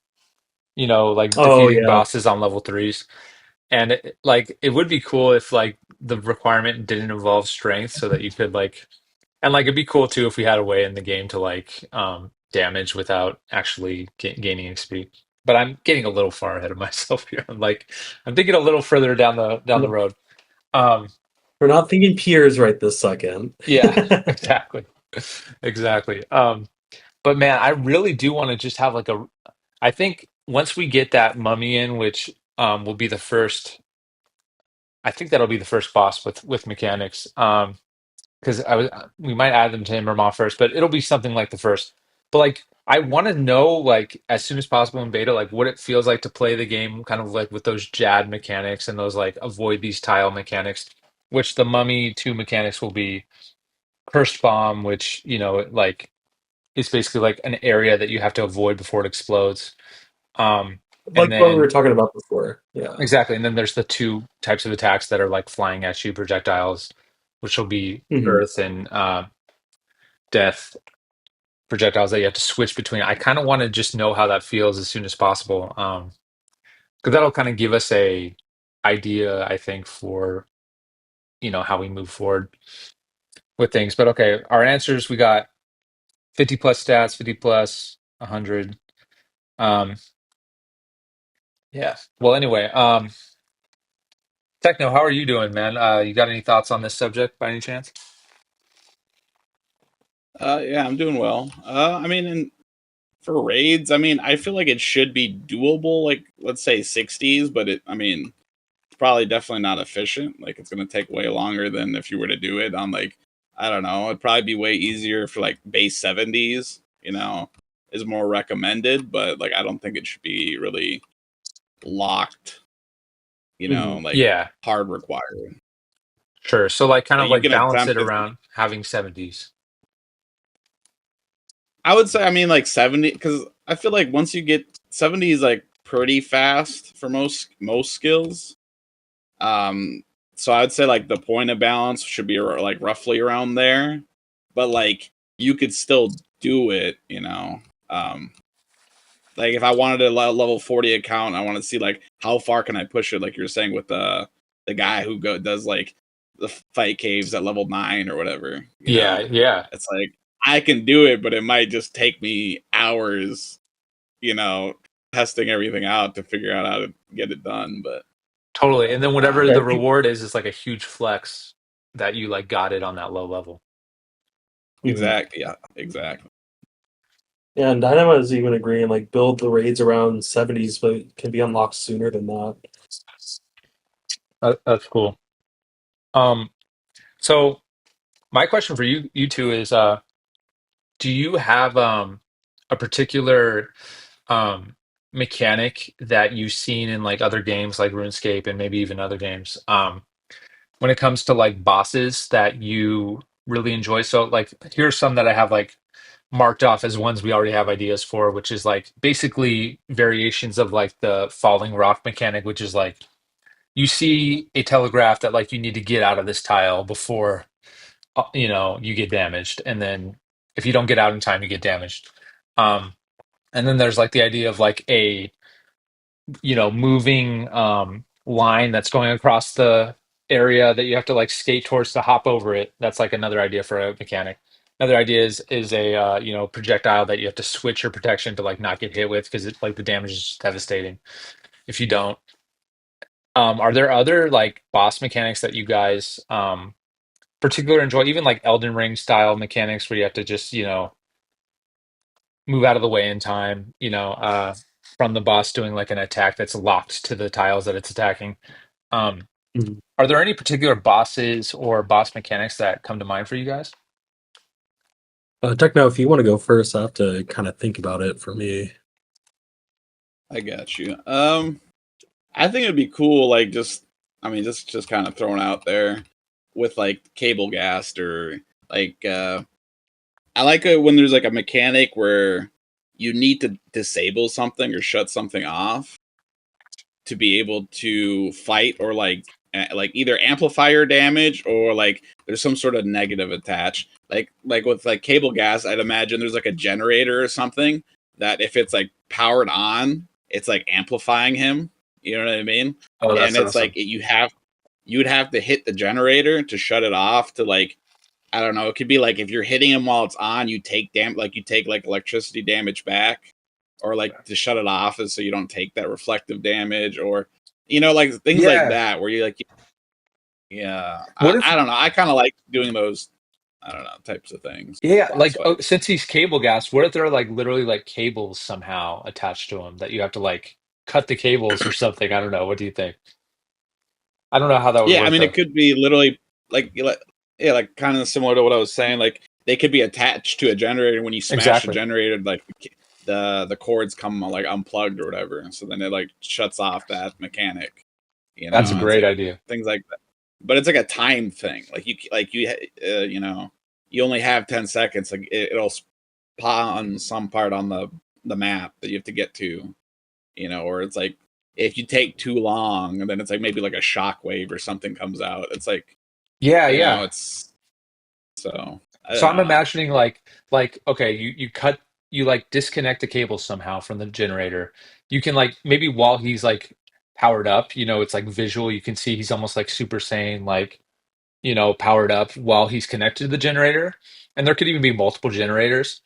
like Oh, defeating yeah. bosses on level threes. And like it would be cool if like the requirement didn't involve strength so that you could like, and like it'd be cool too if we had a way in the game to like damage without actually gaining XP. But I'm getting a little far ahead of myself here. I'm thinking a little further down the road. Um, We're not thinking peers right this second. yeah, exactly. Exactly. But man, I really do want to just have like I think once we get that mummy in, which will be the first, I think that'll be the first boss with mechanics. Because we might add them to Immerma first, but it'll be something like the first. But like I want to know like as soon as possible in beta, like what it feels like to play the game kind of like with those JAD mechanics and those like avoid these tile mechanics, which the Mummy 2 mechanics will be Cursed Bomb, which, like it's basically like an area that you have to avoid before it explodes. Um, and Like what we were then talking about before. Yeah. exactly, and then there's the two types of attacks that are like flying at you projectiles, which will be Hmm. Earth and Death projectiles that you have to switch between. I kind of want to just know how that feels as soon as possible, because that'll kind of give us a idea, I think, for how we move forward with things. But okay, our answers, we got 50 plus stats, 50 plus 100. Um, yeah. Well, anyway, Techno, how are you doing, man? You got any thoughts on this subject by any chance? Yeah, I'm doing well. I mean, and for raids, I mean, I feel like it should be doable. Like, let's say 60s, but I mean, it's probably definitely not efficient. Like, it's gonna take way longer than if you were to do it on like, I don't know. It'd probably be way easier for like base 70s. Is more recommended, but like, I don't think it should be really locked. Hmm. Like Yeah, hard required. sure. So like kind of Like you like can balance it attempt it. around having 70s. I would say, I mean, like 70, because I feel like once you get 70 is like pretty fast for most skills. Um, so I'd say like the point of balance should be like roughly around there, but like you could still do it. Like if I wanted a level 40 account, I want to see like how far can I push it, like you're saying with the guy who does like the fight caves at level 9 or whatever. Yeah, yeah. It's like I can do it, but it might just take me hours, you know, testing everything out to figure out how to get it done. But Totally. And then whatever um, the I think. reward is like a huge flex that you like got it on that low level. Mhm. yeah, exactly. Yeah, and Dynamo is even agreeing, like, build the raids around 70s, but it can be unlocked sooner than that. That's cool. Um, so my question for you two is, do you have a particular um mechanic that you've seen in like other games like RuneScape and maybe even other games? when it comes to like bosses that you really enjoy. So like here's some that I have like marked off as ones we already have ideas for, which is like basically variations of like the falling rock mechanic, which is like you see a telegraph that like you need to get out of this tile before you get damaged, and then if you don't get out in time, you get damaged. Um, and then there's like the idea of like a moving line that's going across the area that you have to like skate towards to hop over it. That's like another idea for a mechanic. Another idea is a projectile that you have to switch your protection to like not get hit with because it's like the damage is just devastating if you don't. Are there other like boss mechanics that you guys particularly enjoy, even like Elden Ring style mechanics where you have to just move out of the way in time, from the boss doing like an attack that's locked to the tiles that it's attacking? Um, Mhm. are there any particular bosses or boss mechanics that come to mind for you guys? Techno, if you want to go first, I have to kind of think about it for me. I got you. I think it'd be cool, like just kind of thrown out there with like cable gast or like I like it when there's like a mechanic where you need to disable something or shut something off to be able to fight or like either amplify your damage or like there's some sort of negative attach. Like with like cable gas, I'd imagine there's like a generator or something that if it's like powered on, it's like amplifying him. You know what I mean? Oh, And that's it's like awesome. you would have to hit the generator to shut it off to like I don't know. It could be like if you're hitting him while it's on, you take like electricity damage back, or like to shut it off is so you don't take that reflective damage, or like things like Yeah. that where you like yeah. What if, I don't know. I kind of like doing those. I don't know types of things. yeah, Boss like fights. since he's cable gas, what if there are like literally like cables somehow attached to him that you have to like cut the cables or something? I don't know. What do you think? I don't know how that would Yeah, I work mean though. it could be literally like yeah, like kind of similar to what I was saying. Like they could be attached to a generator. When you smash a Exactly. generator, like the cords come like unplugged or whatever, so then it like shuts off that mechanic. That's a It's great like idea. things like that. But it's like a time thing. You only have 10 seconds. Like it'll spawn some part on the map that you have to get to. Or it's like if you take too long, and then it's like maybe like a shock wave or something comes out. It's like Yeah, yeah. it's so I So don't I'm know. imagining like okay, you like disconnect the cable somehow from the generator. You can like maybe while he's like powered up, it's like visual. You can see he's almost like Super Saiyan, like powered up while he's connected to the generator. And there could even be multiple generators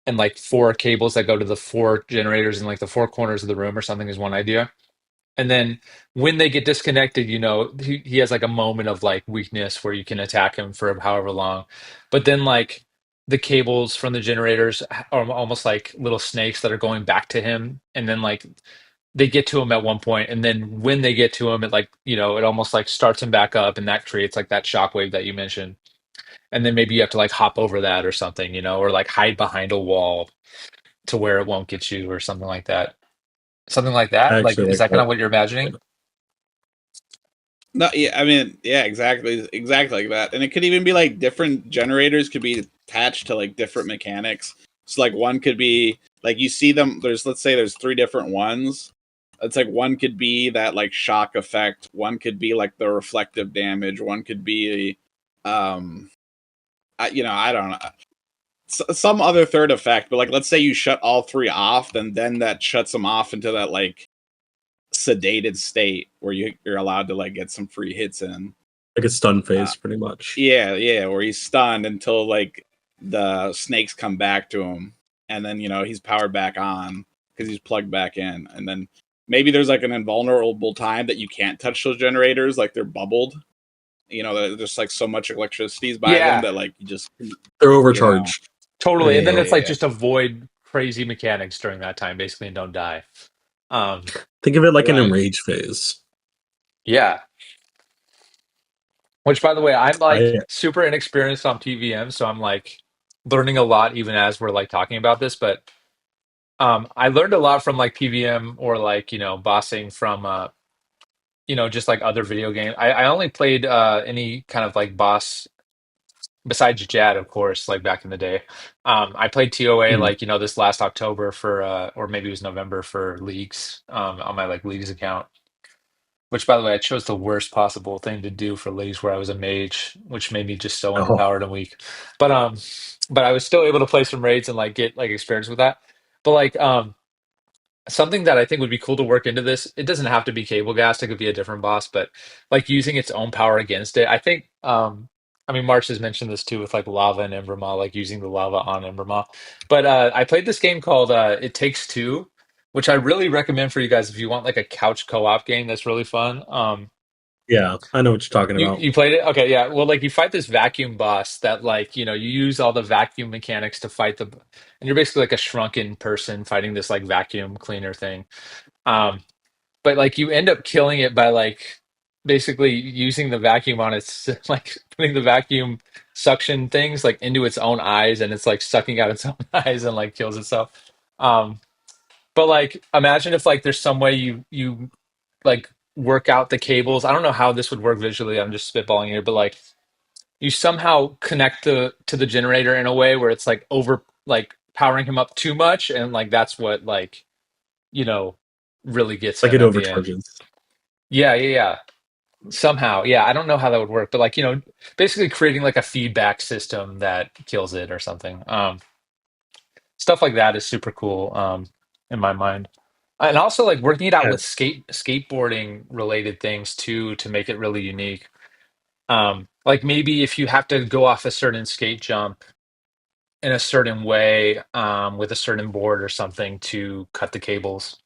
and like four cables that go to the four generators in like the four corners of the room or something is one idea. And then when they get disconnected, he has like a moment of like weakness where you can attack him for however long. But then like the cables from the generators are almost like little snakes that are going back to him. And then like they get to him at one point, and then when they get to him, it like, it almost like starts him back up, and that creates like that shockwave that you mentioned. And then maybe you have to like hop over that or something, or like hide behind a wall to where it won't get you or something like that. Something like I that. Like, actually is like that kind of that. what you're imagining? No, yeah, I mean, yeah, exactly like that. And it could even be like different generators could be attached to like different mechanics. So like one could be like you see them. Let's say there's three different ones. It's like one could be that like shock effect. One could be like the reflective damage. One could be, I don't know, some other third effect. But like, let's say you shut all three off, then that shuts them off into that like sedated state where you're allowed to like get some free hits in. Like a stun Uh, phase, pretty much. yeah, where he's stunned until like the snakes come back to him, and then he's powered back on because he's plugged back in, and then maybe there's like an invulnerable time that you can't touch those generators, like they're bubbled. That there's like so much electricity's by them Yeah, that like you just They're you know overcharged. totally. And then Yeah. it's like yeah. just avoid crazy mechanics during that time, basically, and don't die. Um, Think of it like an Right. enrage phase. yeah. Which, by the way, I'm like I super inexperienced on PVM, so I'm like learning a lot even as we're like talking about this. But I learned a lot from like PVM or like bossing from just like other video games. I only played any kind of like boss besides Jad, of course, like back in the day. I played TOA Mhm. like, this last October for or maybe it was November for leagues on my like leagues account. Which, by the way, I chose the worst possible thing to do for leagues where I was a mage, which made me just so Oh, underpowered and weak. But I was still able to play some raids and like get like experience with that. But like something that I think would be cool to work into this, it doesn't have to be cable gas, it could be a different boss, but like using its own power against it. I think I mean March has mentioned this too with like lava and Embrama, like using the lava on Embrama. But I played this game called It Takes Two, which I really recommend for you guys if you want like a couch co-op game that's really fun. yeah, I know what you're talking about. You played it? Okay, yeah. Well, like you fight this vacuum boss that like, you use all the vacuum mechanics to fight and you're basically like a shrunken person fighting this like vacuum cleaner thing. Um, but like you end up killing it by like basically using the vacuum on its like putting the vacuum suction things like into its own eyes and it's like sucking out its own eyes and like kills itself. Um, but like imagine if like there's some way you like work out the cables. I don't know how this would work visually. I'm just spitballing here, but like you somehow connect to the generator in a way where it's like over like powering him up too much and like that's what like, you know, really gets Like him it at the end. overcharges. Yeah, yeah, yeah. Somehow. Yeah, I don't know how that would work, but like, basically creating like a feedback system that kills it or something. Stuff like that is super cool in my mind. And also like working it out Yeah, with skateboarding related things too to make it really unique. Like maybe if you have to go off a certain skate jump in a certain way with a certain board or something to cut the cables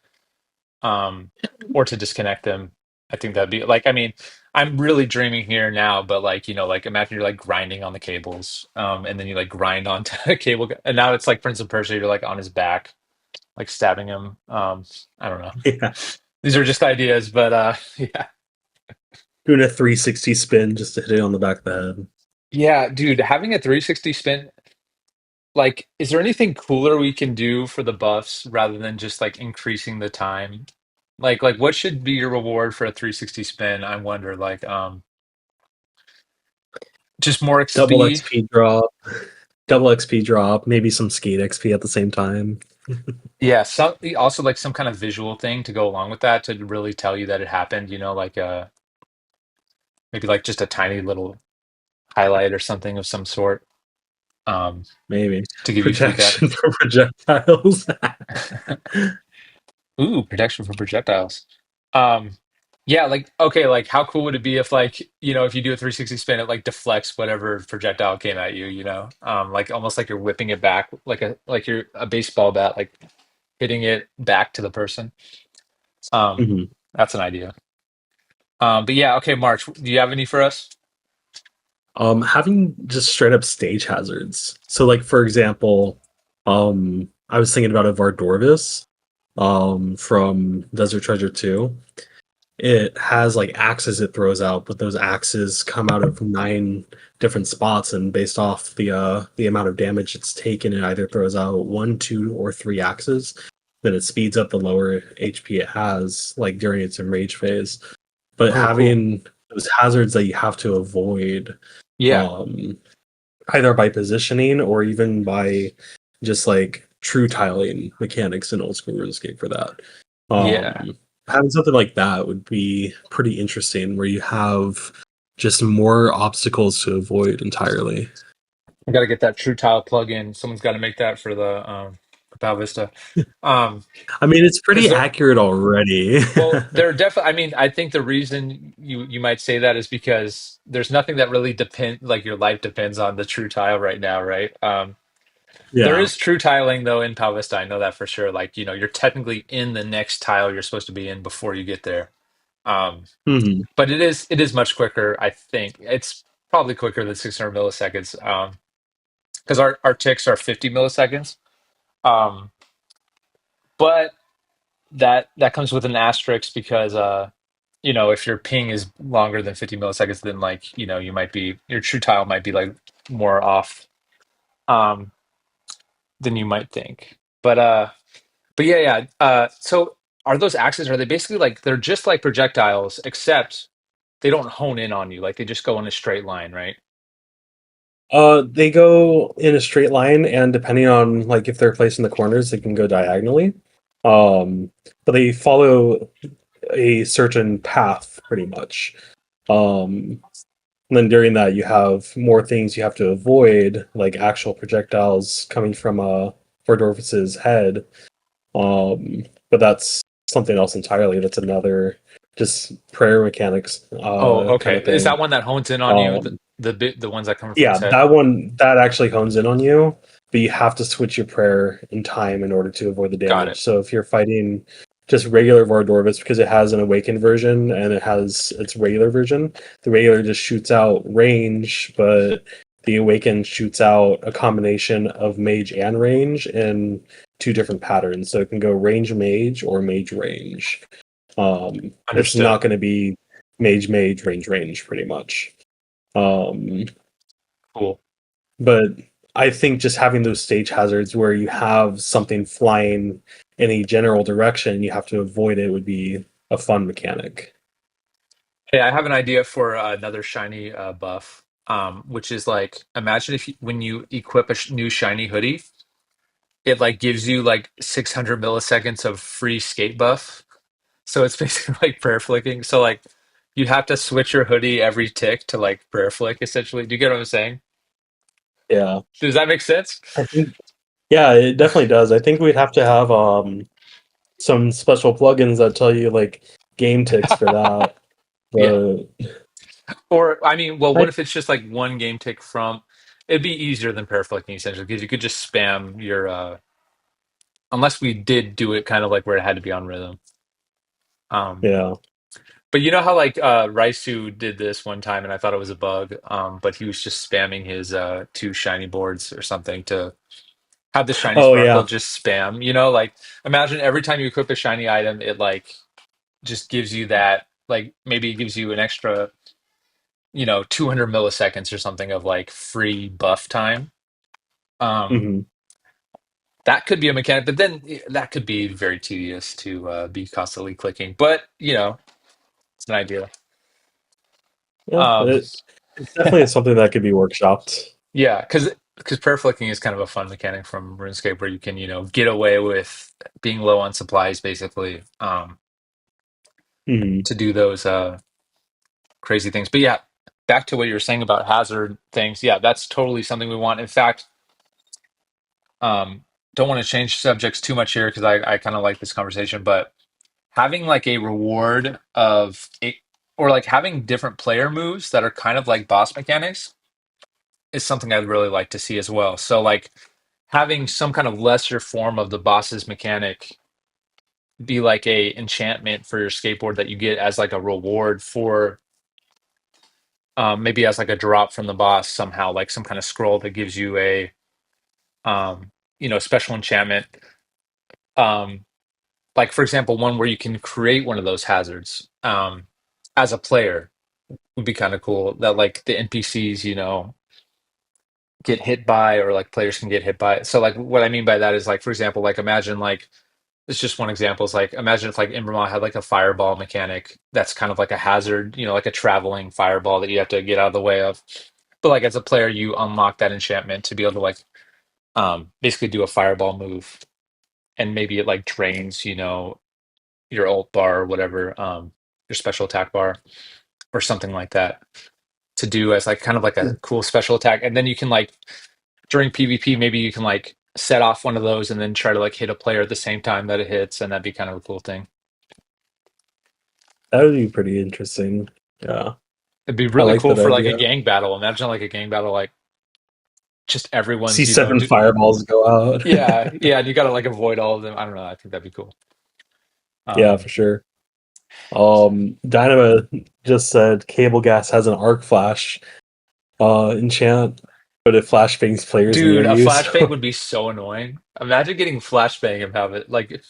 or to disconnect them. I think that'd be like, I mean, I'm really dreaming here now, but like, like imagine you're like grinding on the cables, and then you like grind onto a cable, and now it's like Prince of Persia, you're like on his back, like stabbing him. I don't know. yeah. These are just ideas, but yeah. Doing a 360 spin just to hit it on the back of the head. Yeah, dude, having a 360 spin, like, is there anything cooler we can do for the buffs rather than just like increasing the time? Like what should be your reward for a 360 spin? I wonder, like, just more Double XP. XP drop, double XP drop, maybe some skate XP at the same time. Yeah, also like some kind of visual thing to go along with that to really tell you that it happened, like maybe like just a tiny little highlight or something of some sort, um, Maybe to give you feedback. protection from projectiles. Ooh, protection from projectiles. Um, yeah, like okay, like how cool would it be if like, if you do a 360 spin, it like deflects whatever projectile came at you. Like almost like you're whipping it back like you're a baseball bat, like hitting it back to the person. Um, Mhm. that's an idea. But yeah, okay, March, do you have any for us? Having just straight up stage hazards. So, like for example, I was thinking about a Vardorvis, from Desert Treasure 2. It has like axes it throws out, but those axes come out of 9 different spots, and based off the amount of damage it's taken, it either throws out 1, 2, or 3 axes. Then it speeds up the lower HP it has, like during its enrage phase. But Oh, cool. having those hazards that you have to avoid, Yeah, um, either by positioning or even by just like true tiling mechanics in old school RuneScape for that. yeah. Having something like that would be pretty interesting, where you have just more obstacles to avoid entirely. I got to get that True Tile plugin. Someone's got to make that for Pow Vista. Um, I mean, it's because pretty accurate already. well, they're definitely. I mean, I think the reason you might say that is because there's nothing that really like your life depends on the True Tile right now, right? There Yeah. is True Tiling though in Pow Vista. I know that for sure. Like, you're technically in the next tile you're supposed to be in before you get there. Um, Hmm. but it is much quicker. I think it's probably quicker than 600 milliseconds. Because our ticks are 50 milliseconds. Um, but that comes with an asterisk because if your ping is longer than 50 milliseconds, then like, you might be your true tile might be like more off than you might think. But yeah, yeah. So are those axes? Are they basically like they're just like projectiles, except they don't hone in on you. Like they just go in a straight line, right? They go in a straight line, and depending on like if they're placed in the corners, they can go diagonally. Um, but they follow a certain path pretty much. Um, and then during that, you have more things you have to avoid, like actual projectiles coming from Fordorfus's head. But that's something else entirely. That's another just prayer mechanics Oh, kind okay. of Is that thing. one that hones in on you? Um, The ones that come from his yeah, head? that one that actually hones in on you, but you have to switch your prayer in time in order to avoid the Got it. damage. So if you're fighting just regular Vardorvis, because it has an awakened version and it has its regular version, the regular just shoots out range, but the awakened shoots out a combination of mage and range in two different patterns. So it can go range mage or mage range. It's Understood. not going to be mage mage range range pretty much. Um, Cool. but I think just having those stage hazards where you have something flying in a general direction, you have to avoid it would be a fun mechanic. Hey, I have an idea for another shiny buff, which is like imagine if you, when you equip a new shiny hoodie, it like gives you like 600 milliseconds of free skate buff. So it's basically like prayer flicking. So like you have to switch your hoodie every tick to like prayer flick essentially. Do you get what I'm saying? Yeah, Does that make sense? I think yeah, it definitely does. I think we'd have to have some special plugins that tell you like game ticks for that. Yeah. But Or I mean, well, what I, if it's just like one game tick from? It'd be easier than prayer flicking essentially because you could just spam your unless we did do it kind of like where it had to be on rhythm. Um, yeah. but you know how like Raisu did this one time and I thought it was a bug, but he was just spamming his two shiny boards or something to have the shiny Oh sparkle yeah. just spam, you know, like imagine every time you equip a shiny item, it like just gives you that, like maybe it gives you an extra, 200 milliseconds or something of like free buff time. Um, Hmm. that could be a mechanic, but then that could be very tedious to be constantly clicking. But it's an idea. Yeah, Um, it's definitely something that could be workshopped. yeah, because prayer flicking is kind of a fun mechanic from RuneScape where you can get away with being low on supplies basically Hmm. to do those crazy things. But yeah, back to what you were saying about hazard things. Yeah, that's totally something we want. In fact, um, don't want to change subjects too much here because I kind of like this conversation, but having like a reward of a, or like having different player moves that are kind of like boss mechanics is something I'd really like to see as well. So like having some kind of lesser form of the boss's mechanic be like a enchantment for your skateboard that you get as like a reward for maybe as like a drop from the boss somehow, like some kind of scroll that gives you a special enchantment. Um, like for example, one where you can create one of those hazards as a player would be kind of cool. That like the NPCs, get hit by, or like players can get hit by. So like what I mean by that is like for example, like imagine like it's just one example. Is like imagine if like Imbermaw had like a fireball mechanic that's kind of like a hazard, like a traveling fireball that you have to get out of the way of. But like as a player, you unlock that enchantment to be able to like basically do a fireball move, and maybe it like drains, your ult bar or whatever, your special attack bar or something like that to do as like kind of like a cool special attack. And then you can like during PvP, maybe you can like set off one of those and then try to like hit a player at the same time that it hits, and that'd be kind of a cool thing. That would be pretty interesting. Yeah, It'd be I really like cool that for like a idea. gang battle. Imagine like a gang battle, like just See everyone's, seven fireballs go out. yeah, yeah, and you gotta like avoid all of them. I don't know. I think that'd be cool. Yeah, Um, for sure. Dynamo just said Cable Gas has an arc flash enchant, but it flashbangs players near dude, a you. flashbang So would be so annoying. Imagine getting flashbang and have it like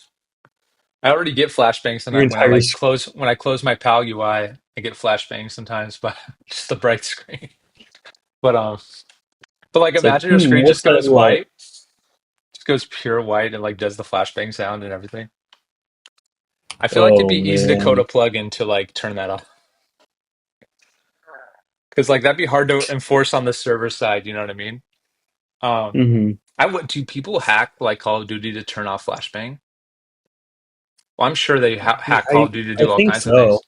I already get flashbang your sometimes when I entire like close my PAL UI. I get flashbang sometimes, but just the bright screen. But like it's like, imagine your screen what just should I goes like? white, just goes pure white and like does the flashbang sound and everything. I feel like it'd Oh be easy to code a man. plugin to like turn that off. Because like that'd be hard to enforce on the server side, you know what I mean? Um, Hmm. I would do people hack like Call of Duty to turn off flashbang? Well, I'm sure they hack Call I of Duty to I do all think kinds of so. things.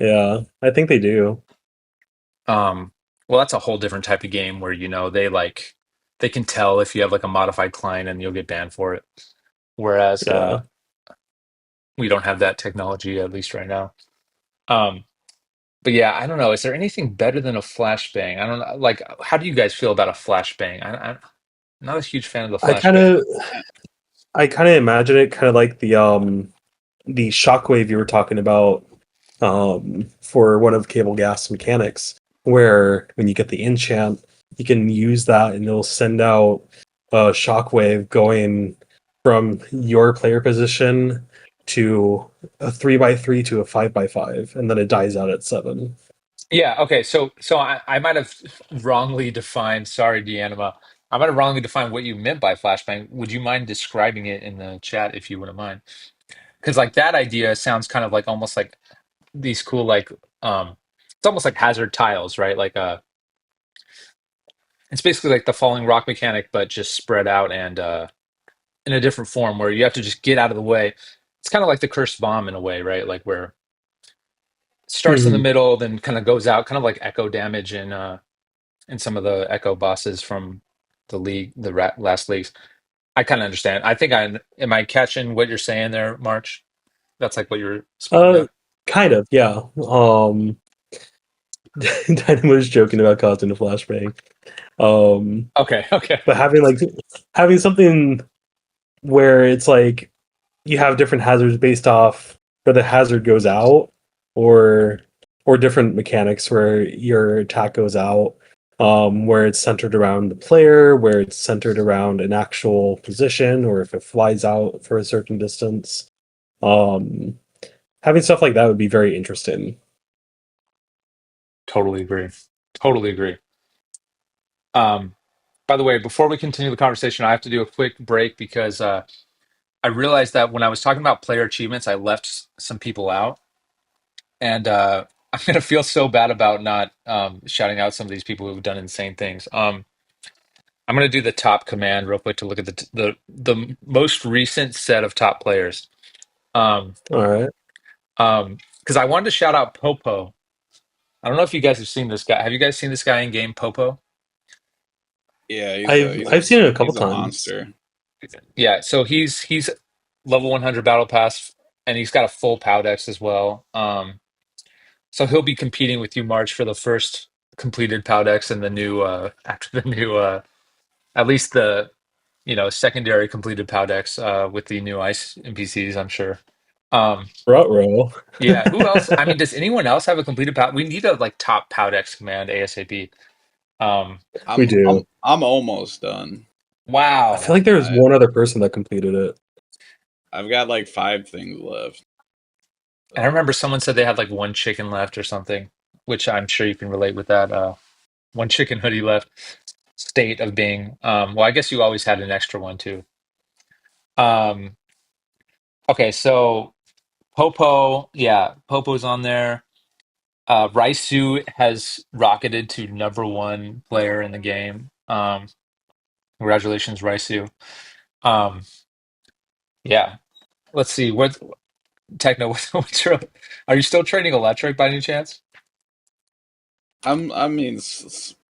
Yeah, I think they do. Um, well, that's a whole different type of game where you know they can tell if you have like a modified client and you'll get banned for it. Whereas Yeah. we don't have that technology at least right now. Um, but yeah, I don't know. Is there anything better than a flashbang? I don't know. Like, how do you guys feel about a flashbang? I'm not a huge fan of the I kind flashbang. of I kind of imagine it kind of like the shockwave you were talking about for one of Cable Gas mechanics, where when you get the enchant, you can use that and it'll send out a shockwave going from your player position to a 3 by 3 to a 5 by 5, and then it dies out at 7. Yeah, okay. So I might have wrongly defined, sorry, Deanima. I might have wrongly defined what you meant by flashbang. Would you mind describing it in the chat if you wouldn't mind? Because like that idea sounds kind of like almost like these cool like it's almost like hazard tiles, right? Like it's basically like the falling rock mechanic, but just spread out and in a different form where you have to just get out of the way. It's kind of like the cursed bomb in a way, right? Like where it starts in the Hmm. middle, then kind of goes out, kind of like echo damage in some of the echo bosses from the league, last leagues. I kind of understand. I think I am I catching what you're saying there, March? That's like what you're speaking Uh, of. kind of, yeah. Dynamo's joking about causing a flashbang. Um, Okay, okay. but having something where it's like you have different hazards based off where the hazard goes out, or different mechanics where your attack goes out, where it's centered around the player, where it's centered around an actual position, or if it flies out for a certain distance. Um, Having stuff like that would be very interesting. Totally agree. Totally agree. Um, by the way, before we continue the conversation, I have to do a quick break because I realized that when I was talking about player achievements, I left some people out, and I'm gonna feel so bad about not shouting out some of these people who've done insane things. I'm gonna do the top command real quick to look at the most recent set of top players. Um, All right, because I wanted to shout out Popo. I don't know if you guys have seen this guy. Have you guys seen this guy in game, Popo? Yeah, I've seen it a couple he's a times. monster. Yeah, so he's level 100 battle pass, and he's got a full Powdex as well. So he'll be competing with you, March, for the first completed Powdex and the new after the new at least the secondary completed Powdex with the new ice NPCs, I'm sure. Um, Rutro. yeah, who else? I mean, does anyone else have a completed Pow? We need a like top Powdex command ASAP. Um, We do. I'm almost done. I feel wow. like there was I one other person that completed it. I've got like 5 things left. And I So remember someone said they had like one chicken left or something, which I'm sure you can relate with that. One chicken hoodie left state of being. Well, I guess you always had an extra one too. Um, okay, so Popo, yeah, Popo's on there. Raisu has rocketed to number one player in the game. Congratulations, Raisu. Um, yeah, let's see. What Techno? What's your, are you still trading electric by any chance? I mean,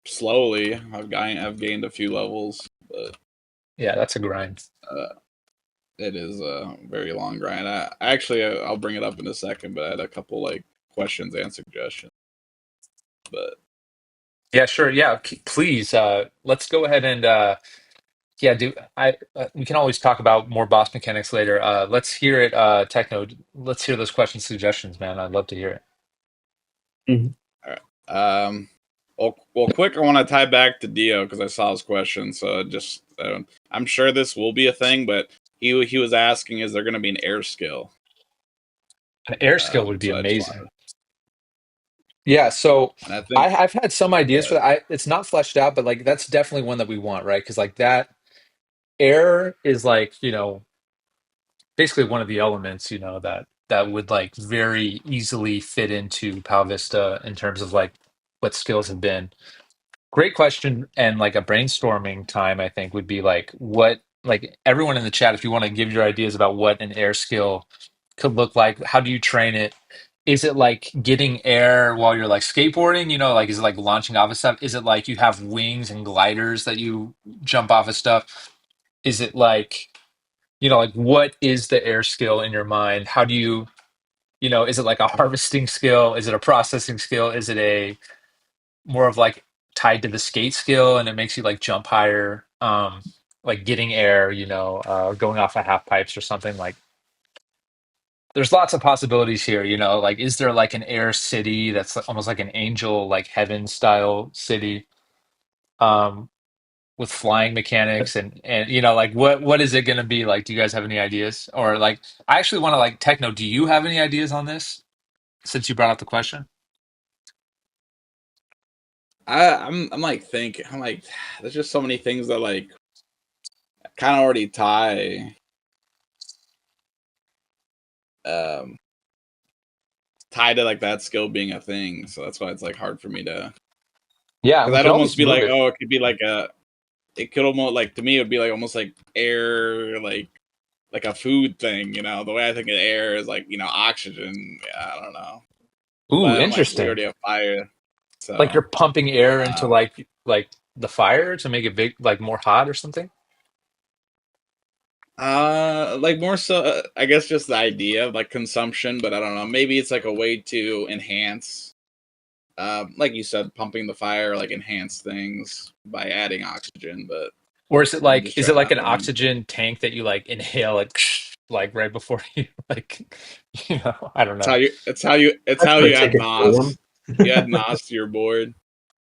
slowly. I've gained a few levels, but Yeah, that's a grind. uh, it is a very long grind. Actually, I'll bring it up in a second, but I had a couple like questions and suggestions. But Yeah, sure. Yeah, please. Let's go ahead and yeah, do I? We can always talk about more boss mechanics later. Let's hear it, Techno. Let's hear those question suggestions, man. I'd love to hear it. Mhm. all right. Quick. I want to tie back to Dio because I saw his question. So just I'm sure this will be a thing, but he was asking, is there going to be an air skill? An air skill would be So I just wanted, amazing. Yeah, so and I think I've had some ideas for uh, that. It's not fleshed out, but like that's definitely one that we want, right? Because like that air is like basically one of the elements, that would like very easily fit into Pow Vista in terms of like what skills have been. Great question, and like a brainstorming time, I think would be like what like everyone in the chat, if you want to give your ideas about what an air skill could look like, how do you train it? Is it like getting air while you're like skateboarding? Like is it like launching off of stuff? Is it like you have wings and gliders that you jump off of stuff? Is it like, like what is the air skill in your mind? How do you, is it like a harvesting skill? Is it a processing skill? Is it a more of like tied to the skate skill and it makes you like jump higher? Like getting air, going off of half pipes or something like there's lots of possibilities here, like is there like an air city that's almost like an angel, like heaven style city, um, with flying mechanics and like what is it going to be like? Do you guys have any ideas? Or like I actually want to like Techno, do you have any ideas on this since you brought up the question? I'm like thinking, I'm like, there's just so many things that like kind of already um tie to like that skill being a thing. So that's why it's like hard for me to, Yeah, because we I'd could almost always be move like, it. oh, it could be like it could almost like to me it would be like almost like air, like a food thing. The way I think of air is like oxygen. Yeah, I don't know, Ooh, but I'm like we interesting. already have fire, Like you're so pumping air into um, like the fire to make it big, like more hot or something. like more so, I guess just the idea of like consumption, but I don't know. Maybe it's like a way to enhance, like you said, pumping the fire, like enhance things by adding oxygen. But Or is it I'm like just is it trying like not an to run. oxygen tank that you like inhale like like right before you like I don't It's know. how you. It's That's how the you add ticket form. NOS. You add NOS to your board.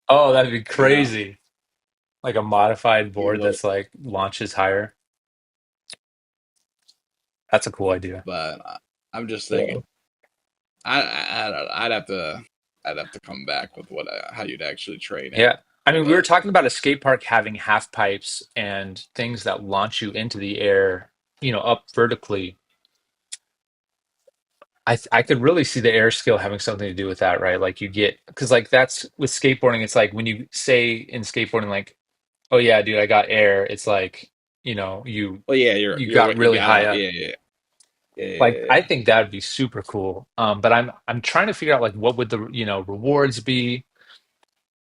Oh, that'd be You know, crazy. Like a modified your board little. that's like launches higher. That's a cool idea. But I'm just thinking. So, I'd have to. I'd have to come back with how you'd actually train it. Yeah. I mean, we were But talking about a skate park having half pipes and things that launch you into the air, up vertically. I could really see the air skill having something to do with that, right? Like you get, because like that's with skateboarding, it's like when you say in skateboarding, like, oh yeah, dude, I got air. It's like, you well, yeah, you got you really got high it. up. Yeah, yeah, yeah, Like yeah, I yeah. think that would be super cool. But I'm trying to figure out like what would the rewards be?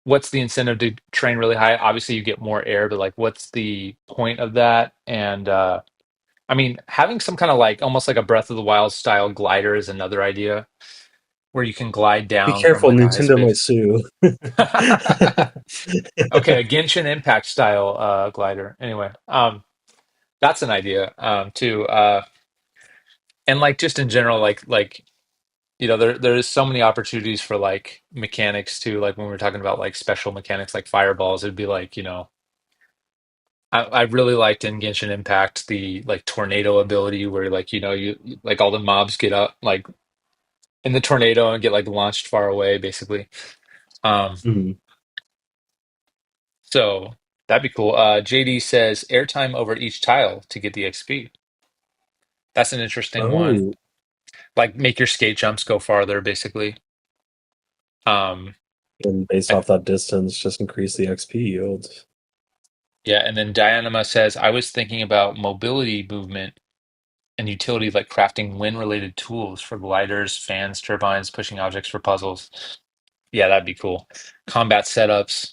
What's the incentive to train really high? Obviously, you get more air, but like, what's the point of that? And I mean, having some kind of like almost like a Breath of the Wild style glider is another idea where you can glide be down from careful, like a high Nintendo speed. might sue. Okay, a Genshin Impact style glider. Anyway, that's an idea too. And like just in general, like there is so many opportunities for like mechanics too. Like when we're talking about like special mechanics like fireballs, it'd be like I really liked in Genshin Impact the like tornado ability where like like all the mobs get up like in the tornado and get like launched far away basically. Um, Mhm. so that'd be cool. JD says airtime over each tile to get the XP. That's an interesting one. Oh, Like make your skate jumps go farther basically. Um, and based I, off that distance, just increase the XP yield. yeah, and then Dianima says I was thinking about mobility movement and utility like crafting wind related tools for gliders, fans, turbines, pushing objects for puzzles. Yeah, that'd be cool. Combat setups,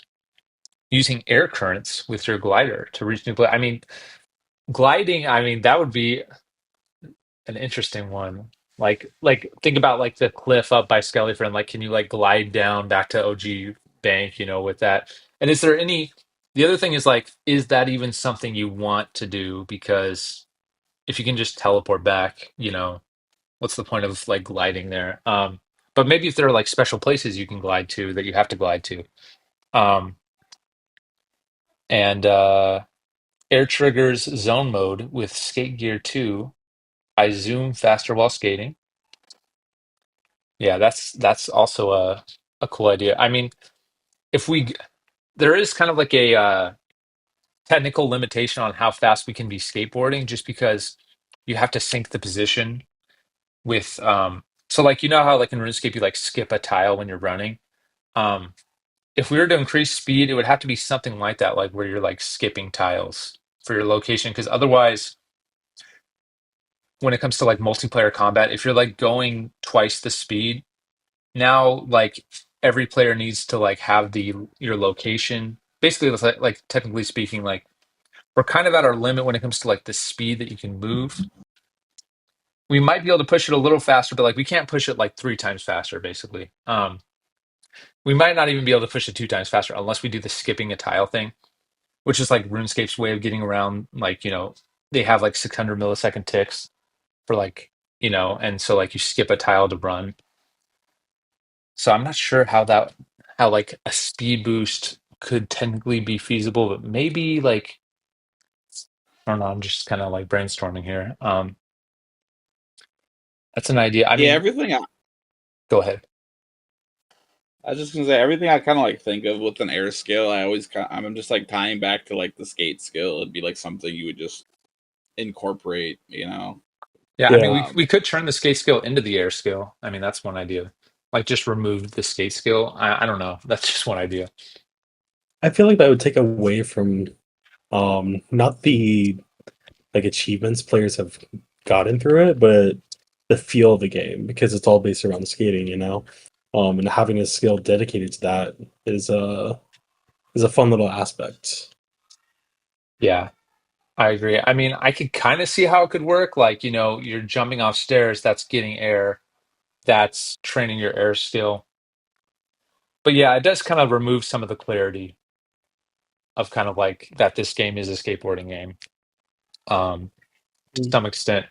using air currents with your glider to reach new. I mean, gliding. I mean, that would be an interesting one. Like think about like the cliff up by Skelly Friend. Like, can you like glide down back to OG Bank? With that. And is there any? The other thing is like, is that even something you want to do? Because if you can just teleport back, what's the point of like gliding there? But maybe if there are like special places you can glide to that you have to glide to. Um, and Air triggers zone mode with Skate Gear 2. I zoom faster while skating. Yeah, that's also a cool idea. I mean, if we there is kind of like a technical limitation on how fast we can be skateboarding, just because you have to sync the position with so like you know how like in RuneScape you like skip a tile when you're running. Um, if we were to increase speed, it would have to be something like that, like where you're like skipping tiles for your location, because otherwise, when it comes to like multiplayer combat, if you're like going twice the speed, now like every player needs to like have the your location. Basically, it's like technically speaking, like we're kind of at our limit when it comes to like the speed that you can move. We might be able to push it a little faster, but like we can't push it like 3 times faster, basically. We might not even be able to push it 2 times faster unless we do the skipping a tile thing, which is like RuneScape's way of getting around, like, they have like 600 millisecond ticks for like, and so like you skip a tile to run. So I'm not sure how like a speed boost could technically be feasible, but maybe like, I don't know, I'm just kind of like brainstorming here. That's an idea. I Yeah, mean, everything. go ahead. I was just gonna say everything I kind of like think of with an air skill. I'm just like tying back to like the skate skill. It'd be like something you would just incorporate, you know. Yeah, I mean, Yeah, we Um, could turn the skate skill into the air skill. I mean, that's one idea. Like just remove the skate skill. I don't know. That's just one idea. I feel like that would take away from not the like achievements players have gotten through it, but the feel of the game because it's all based around skating, you know. And having a skill dedicated to that is a fun little aspect. Yeah, I agree. I mean, I could kind of see how it could work. Like, you're jumping off stairs, that's getting air, that's training your air skill. But yeah, it does kind of remove some of the clarity of kind of like that this game is a skateboarding game, to some extent.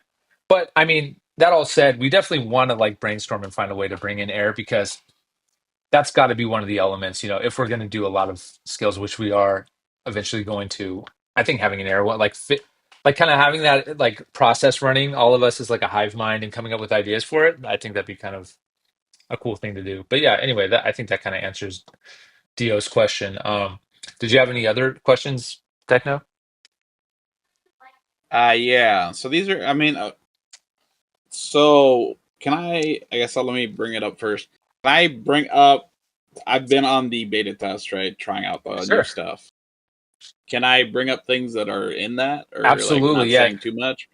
But I mean, that all said, we definitely want to like brainstorm and find a way to bring in air because that's got to be one of the elements, if we're going to do a lot of skills, which we are eventually going to. I think having an air, what like fit, like kind of having that like process running, all of us as like a hive mind and coming up with ideas for it. I think that'd be kind of a cool thing to do. But yeah, anyway, that I think that kind of answers Dio's question. Did you have any other questions, Techno? yeah. So these are. I mean, so can I? I guess let me bring it up first. Can I bring up? I've been on the beta test, right? Trying out the new Sure. stuff. Can I bring up things that are in that, or like Absolutely. not Yeah. saying too much?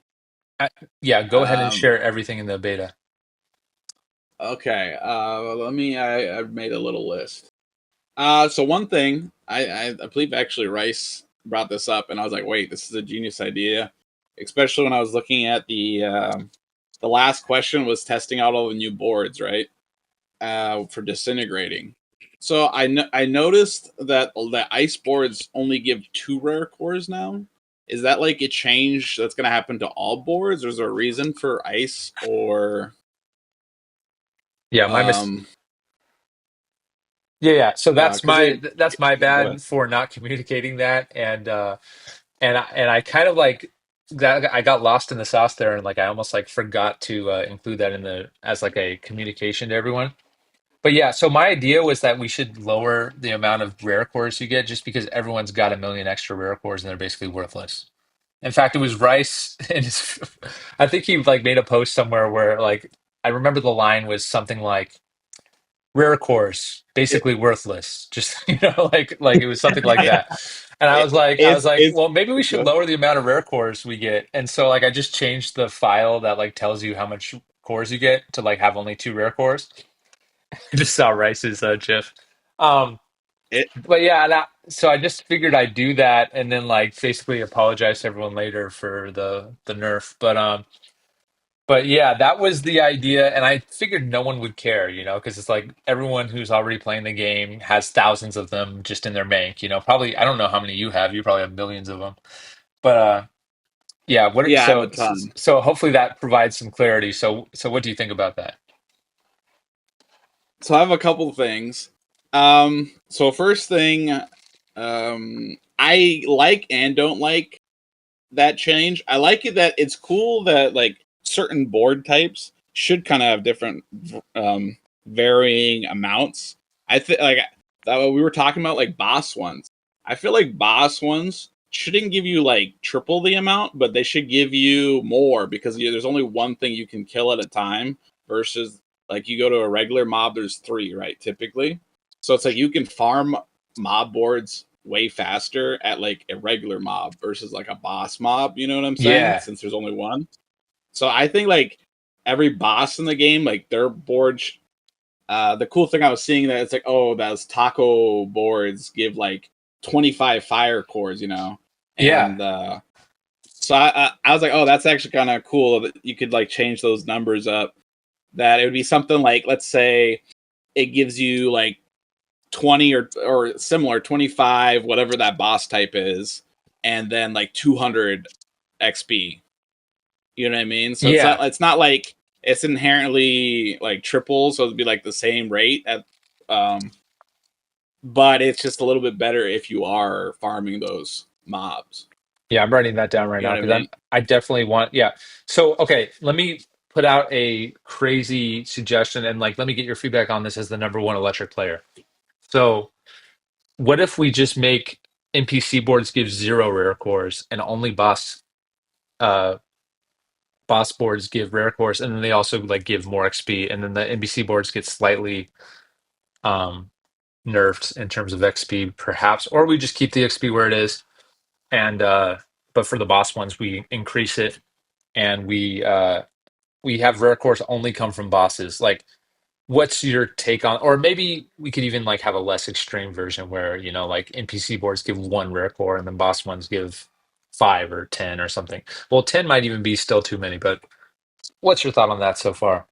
I, yeah. Go ahead and Um, share everything in the beta. okay. Let me. I've made a little list. So one thing I believe actually Rice brought this up, and I was like, wait, this is a genius idea. Especially when I was looking at the last question was testing out all the new boards, right? For disintegrating. So I noticed that the ice boards only give 2 rare cores now. Is that like a change that's going to happen to all boards, or is there a reason for ice or Yeah. um Yeah. So that's because my it that's my yeah, go ahead. bad for not communicating that, and I kind of like that I got lost in the sauce there, and like I almost like forgot to include that in the as like a communication to everyone. But yeah, so my idea was that we should lower the amount of rare cores you get just because everyone's got a million extra rare cores and they're basically worthless. In fact, it was Rice and his, I think he like made a post somewhere where like I remember the line was something like rare cores It, basically worthless, just like it was something like it, that. And I it was like I was like it's well, maybe we should good. lower the amount of rare cores we get. And so like I just changed the file that like tells you how much cores you get to like have only 2 rare cores. I just saw Rice's gif. um It but yeah, so I just figured I'd do that and then like basically apologize to everyone later for the nerf. But yeah, that was the idea, and I figured no one would care, because it's like everyone who's already playing the game has thousands of them just in their bank. Probably I don't know how many you have. You probably have millions of them. But yeah, yeah, I have a ton. so hopefully that provides some clarity. So what do you think about that? So I have a couple things. So first thing, I like and don't like that change. I like it that it's cool that like certain board types should kind of have different varying amounts. I think like we were talking about like boss ones. I feel like boss ones shouldn't give you like triple the amount, but they should give you more because there's only one thing you can kill at a time versus like you go to a regular mob, there's three, right? Typically. So it's like you can farm mob boards way faster at like a regular mob versus like a boss mob, you know what I'm saying? Yeah, Since there's only one. So I think like every boss in the game, like their board the cool thing I was seeing that it's like, oh, those taco boards give like 25 fire cores, you know, yeah, and so I was like, oh, that's actually kind of cool that you could like change those numbers up. That it would be something like, let's say, it gives you like 20 or similar 25, whatever that boss type is, and then like 200 XP. You know what I mean? So yeah, it's not like it's inherently like triple, so it'd be like the same rate at um but it's just a little bit better if you are farming those mobs. yeah. I'm writing that down right You know now what I because mean? I definitely want. Yeah. So okay, let me put out a crazy suggestion and like let me get your feedback on this as the number one electric player. So what if we just make NPC boards give zero rare cores and only uh boss boards give rare cores and then they also like give more XP and then the NPC boards get slightly um nerfed in terms of XP perhaps, or we just keep the XP where it is and but for the boss ones we increase it and we have rare cores only come from bosses. Like what's your take on, or maybe we could even like have a less extreme version where, you know, like NPC boards give one rare core and then boss ones give 5 or 10 or something. Well, 10 might even be still too many, but what's your thought on that so far?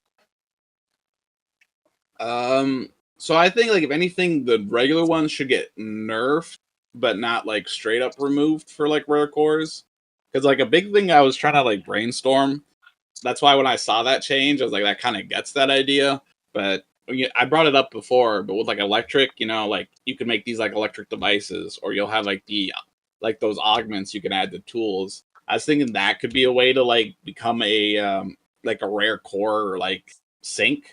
So I think like if anything, the regular ones should get nerfed, but not like straight up removed for like rare cores. Because like a big thing I was trying to like brainstorm. That's why when I saw that change, I was like, that kind of gets that idea. But I brought it up before, but with like electric, you know, like you can make these like electric devices, or you'll have like the like those augments you can add to tools. I was thinking that could be a way to like become a like a rare core or like sync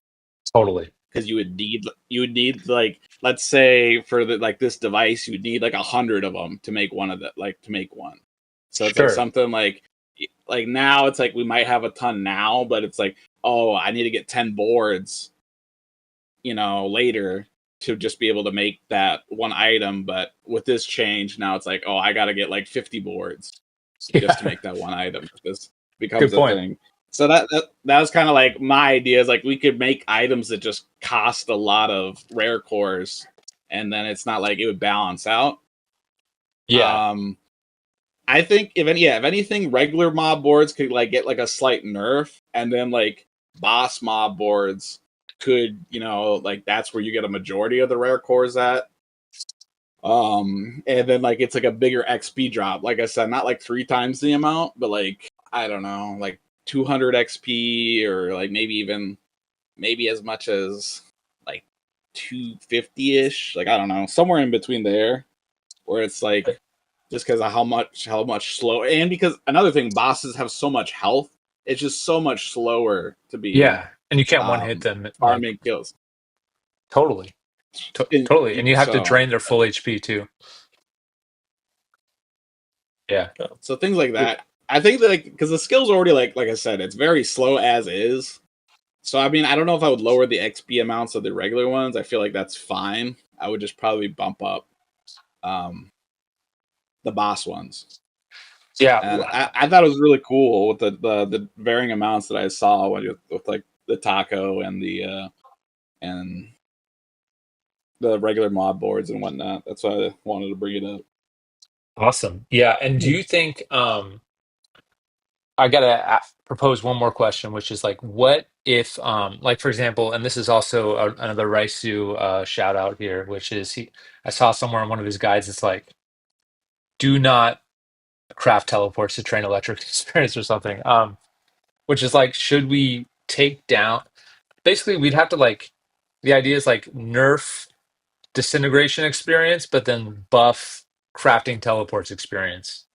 Totally. because you would need like let's say for the like this device you would need like 100 of them to make one of the like to make one. So it's like Sure. something like now it's like we might have a ton now, but it's like, oh, I need to get 10 boards, you know, later to just be able to make that one item. But with this change now, it's like, oh, I got to get like 50 boards just to Yeah. make that one item. This Good becomes a point. thing. So that was kind of like my idea is like we could make items that just cost a lot of rare cores, and then it's not like it would balance out. Yeah. Um, I think if anything, regular mob boards could like get like a slight nerf, and then like boss mob boards could, you know, like that's where you get a majority of the rare cores at. And then like it's like a bigger XP drop. Like I said, not like three times the amount, but like I don't know, like 200 XP or like maybe as much as like 250 ish. Like I don't know, somewhere in between there, where it's like just because of how much slow and because another thing, bosses have so much health. It's just so much slower to be Yeah. And you can't one hit them like farming kills. totally. Totally. And you have to So drain their full HP too. Yeah. so things like that. I think that because the skill's already like I said, it's very slow as is. So I mean, I don't know if I would lower the XP amounts of the regular ones. I feel like that's fine. I would just probably bump up um, the boss ones. Yeah. And I thought it was really cool with the varying amounts that I saw with like the taco and the regular mod boards and whatnot. That's why I wanted to bring it up. Awesome. Yeah. And do you think I gotta propose one more question, which is like, what if, like for example, and this is also another Raisu shout out here, which is I saw somewhere in one of his guides, it's like, do not craft teleports to train electric experience or something. Which is like, should we take down? Basically, we'd have to like, the idea is like nerf disintegration experience, but then buff crafting teleports experience.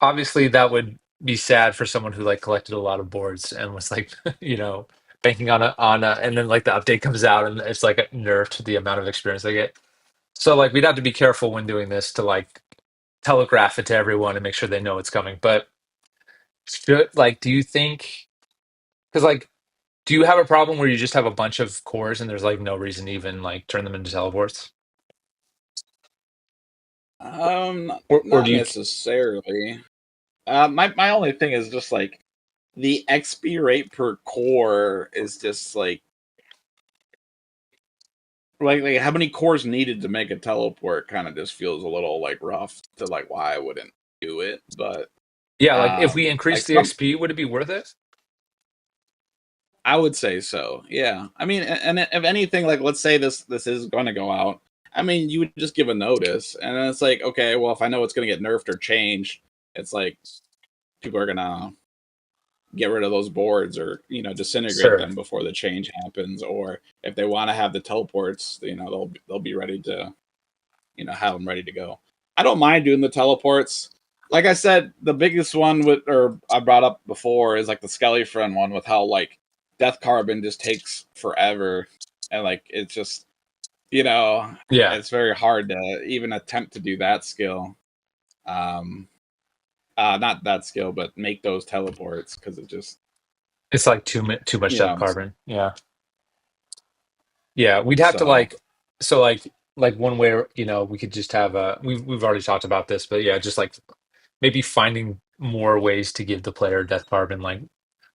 Obviously that would be sad for someone who like collected a lot of boards and was like you know banking on a and then like the update comes out and it's like a nerf to the amount of experience they get, so like we'd have to be careful when doing this to like telegraph it to everyone and make sure they know it's coming. But should like, do you think? Because like, do you have a problem where you just have a bunch of cores and there's like no reason to even like turn them into teleports? Or Not do you? necessarily. My only thing is just like the XP rate per core is just like how many cores needed to make a teleport kind of just feels a little like rough to like why I wouldn't do it. But Yeah, like if we like increase the some XP, would it be worth it? I would say so. Yeah. I mean, and if anything, like let's say this is going to go out. I mean, you would just give a notice, and then it's like, okay, well, if I know it's going to get nerfed or changed, it's like people are gonna get rid of those boards or disintegrate Sure. them before the change happens. Or if they want to have the teleports, they'll be ready to have them ready to go. I don't mind doing the teleports. Like I said, the biggest one with or I brought up before is like the Skelly friend one with how like Death Carbon just takes forever, and like it's just you know Yeah, it's very hard to even attempt to do that skill. Um, not that skill, but make those teleports because it just it's like too much you depth know carbon. Yeah, yeah. We'd have to so so like one way, we could just have we've already talked about this, but yeah, just like maybe finding more ways to give the player death carbon, like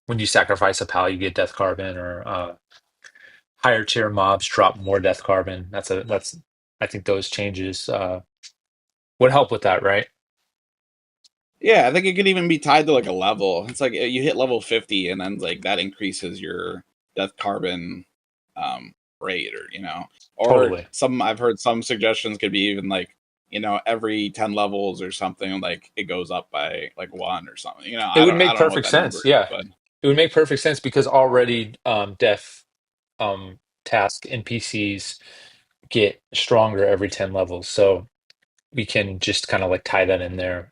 when you sacrifice a pal, you get death carbon, or higher tier mobs drop more death carbon. That's I think those changes would help with that, right? yeah, I think it could even be tied to like a level. It's like you hit level 50 and then like that increases your death carbon rate or or Totally. some I've heard some suggestions could be even like every 10 levels or something like it goes up by like one or something. It would I make don't know what perfect that number sense. is, Yeah, but it would make perfect sense because already death task NPCs get stronger every 10 levels. So we can just kind of like tie that in there,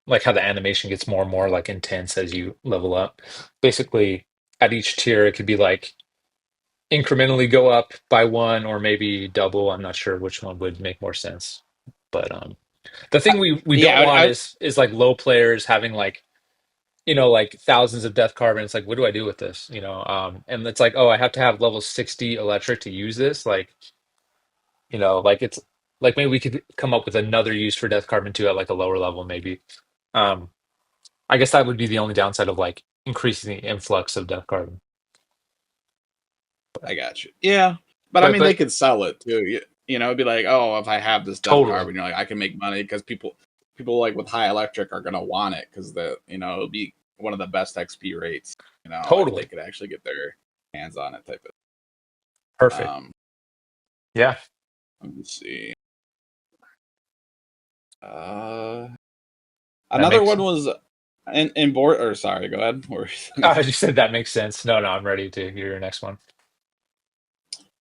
like how the animation gets more and more like intense as you level up. Basically, at each tier, it could be like incrementally go up by one or maybe double. I'm not sure which one would make more sense. But the thing we don't yeah, want is like low players having like like thousands of death carbon. It's like, what do I do with this? And it's like, oh, I have to have level 60 electric to use this. Like, like it's like maybe we could come up with another use for death carbon 2 at like a lower level, maybe. Um, I guess that would be the only downside of like increasing the influx of death carbon. I got you. Yeah, but I But mean they but could sell it too. It'd be like, oh, if I have this death totally, carbon, like I can make money because people like with high electric are gonna want it because it'll be one of the best XP rates. If they totally could actually get their hands on it, type of. perfect. Um, Yeah, let me see. Uh, that Another makes. one was in board. Or sorry, go ahead. I just said that makes sense. No, no, I'm ready to hear your next one.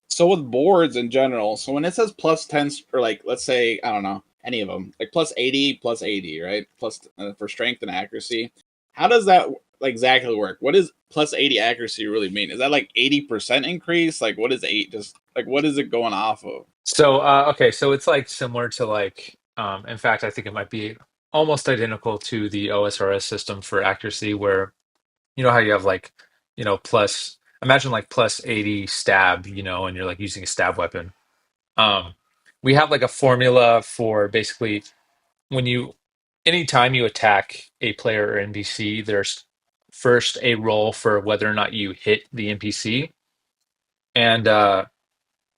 So with boards in general, so when it says plus 10 or like let's say I don't know any of them like plus 80, right? Plus for strength and accuracy. How does that like exactly work? What does plus 80 accuracy really mean? Is that like 80% increase? Like what is eight just like what is it going off of? So okay, so it's like similar to like in fact, I think it might be almost identical to the OSRS system for accuracy, where how you have like plus, imagine like plus 80 stab, and you're like using a stab weapon. Um, we have like a formula for basically when you anytime you attack a player or NPC, there's first a roll for whether or not you hit the NPC,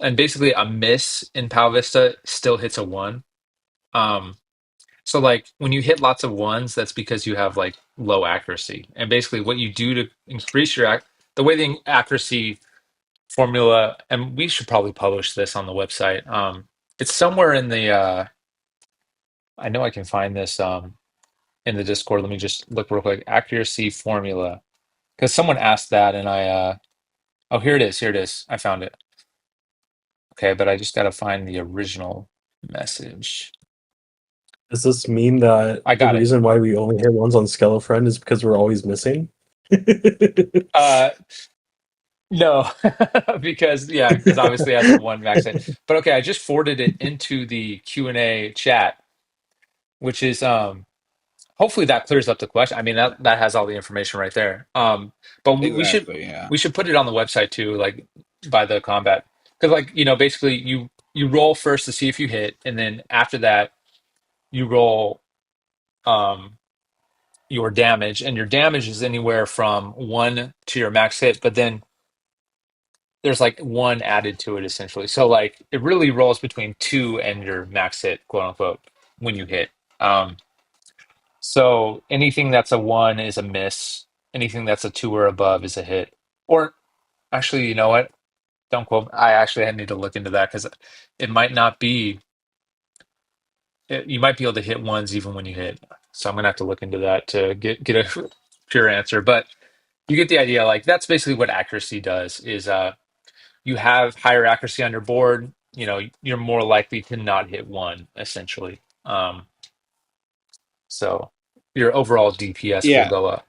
and basically a miss in Pow Vista still hits a one. Um, so like when you hit lots of ones, that's because you have like low accuracy. And basically what you do to increase your the way the accuracy formula, and we should probably publish this on the website. It's somewhere in the I know I can find this in the Discord. Let me just look real quick. Accuracy formula. Because someone asked that and I oh, here it is. Here it is. I found it. Okay, but I just gotta find the original message. Does this mean that I the got it. reason why we only hit ones on Skellefriend is because we're always missing? Uh no, because obviously it has a one max hit. But okay, I just forwarded it into the Q&A chat. which is hopefully that clears up the question. I mean that has all the information right there. But we should Exactly. Yeah. put it on the website too, like by the combat, because like basically you roll first to see if you hit, and then after that you roll um your damage, and your damage is anywhere from one to your max hit, but then there's like one added to it essentially. So like it really rolls between two and your max hit, quote unquote, when you hit. Um, so anything that's a one is a miss. Anything that's a two or above is a hit. Or actually, you know what? Don't quote. I actually need to look into that because it might not be. You might be able to hit ones even when you hit. So I'm gonna have to look into that to get a pure answer. But you get the idea. Like that's basically what accuracy does. Is you have higher accuracy on your board, you're more likely to not hit one, essentially. So your overall DPS will Yeah. go up.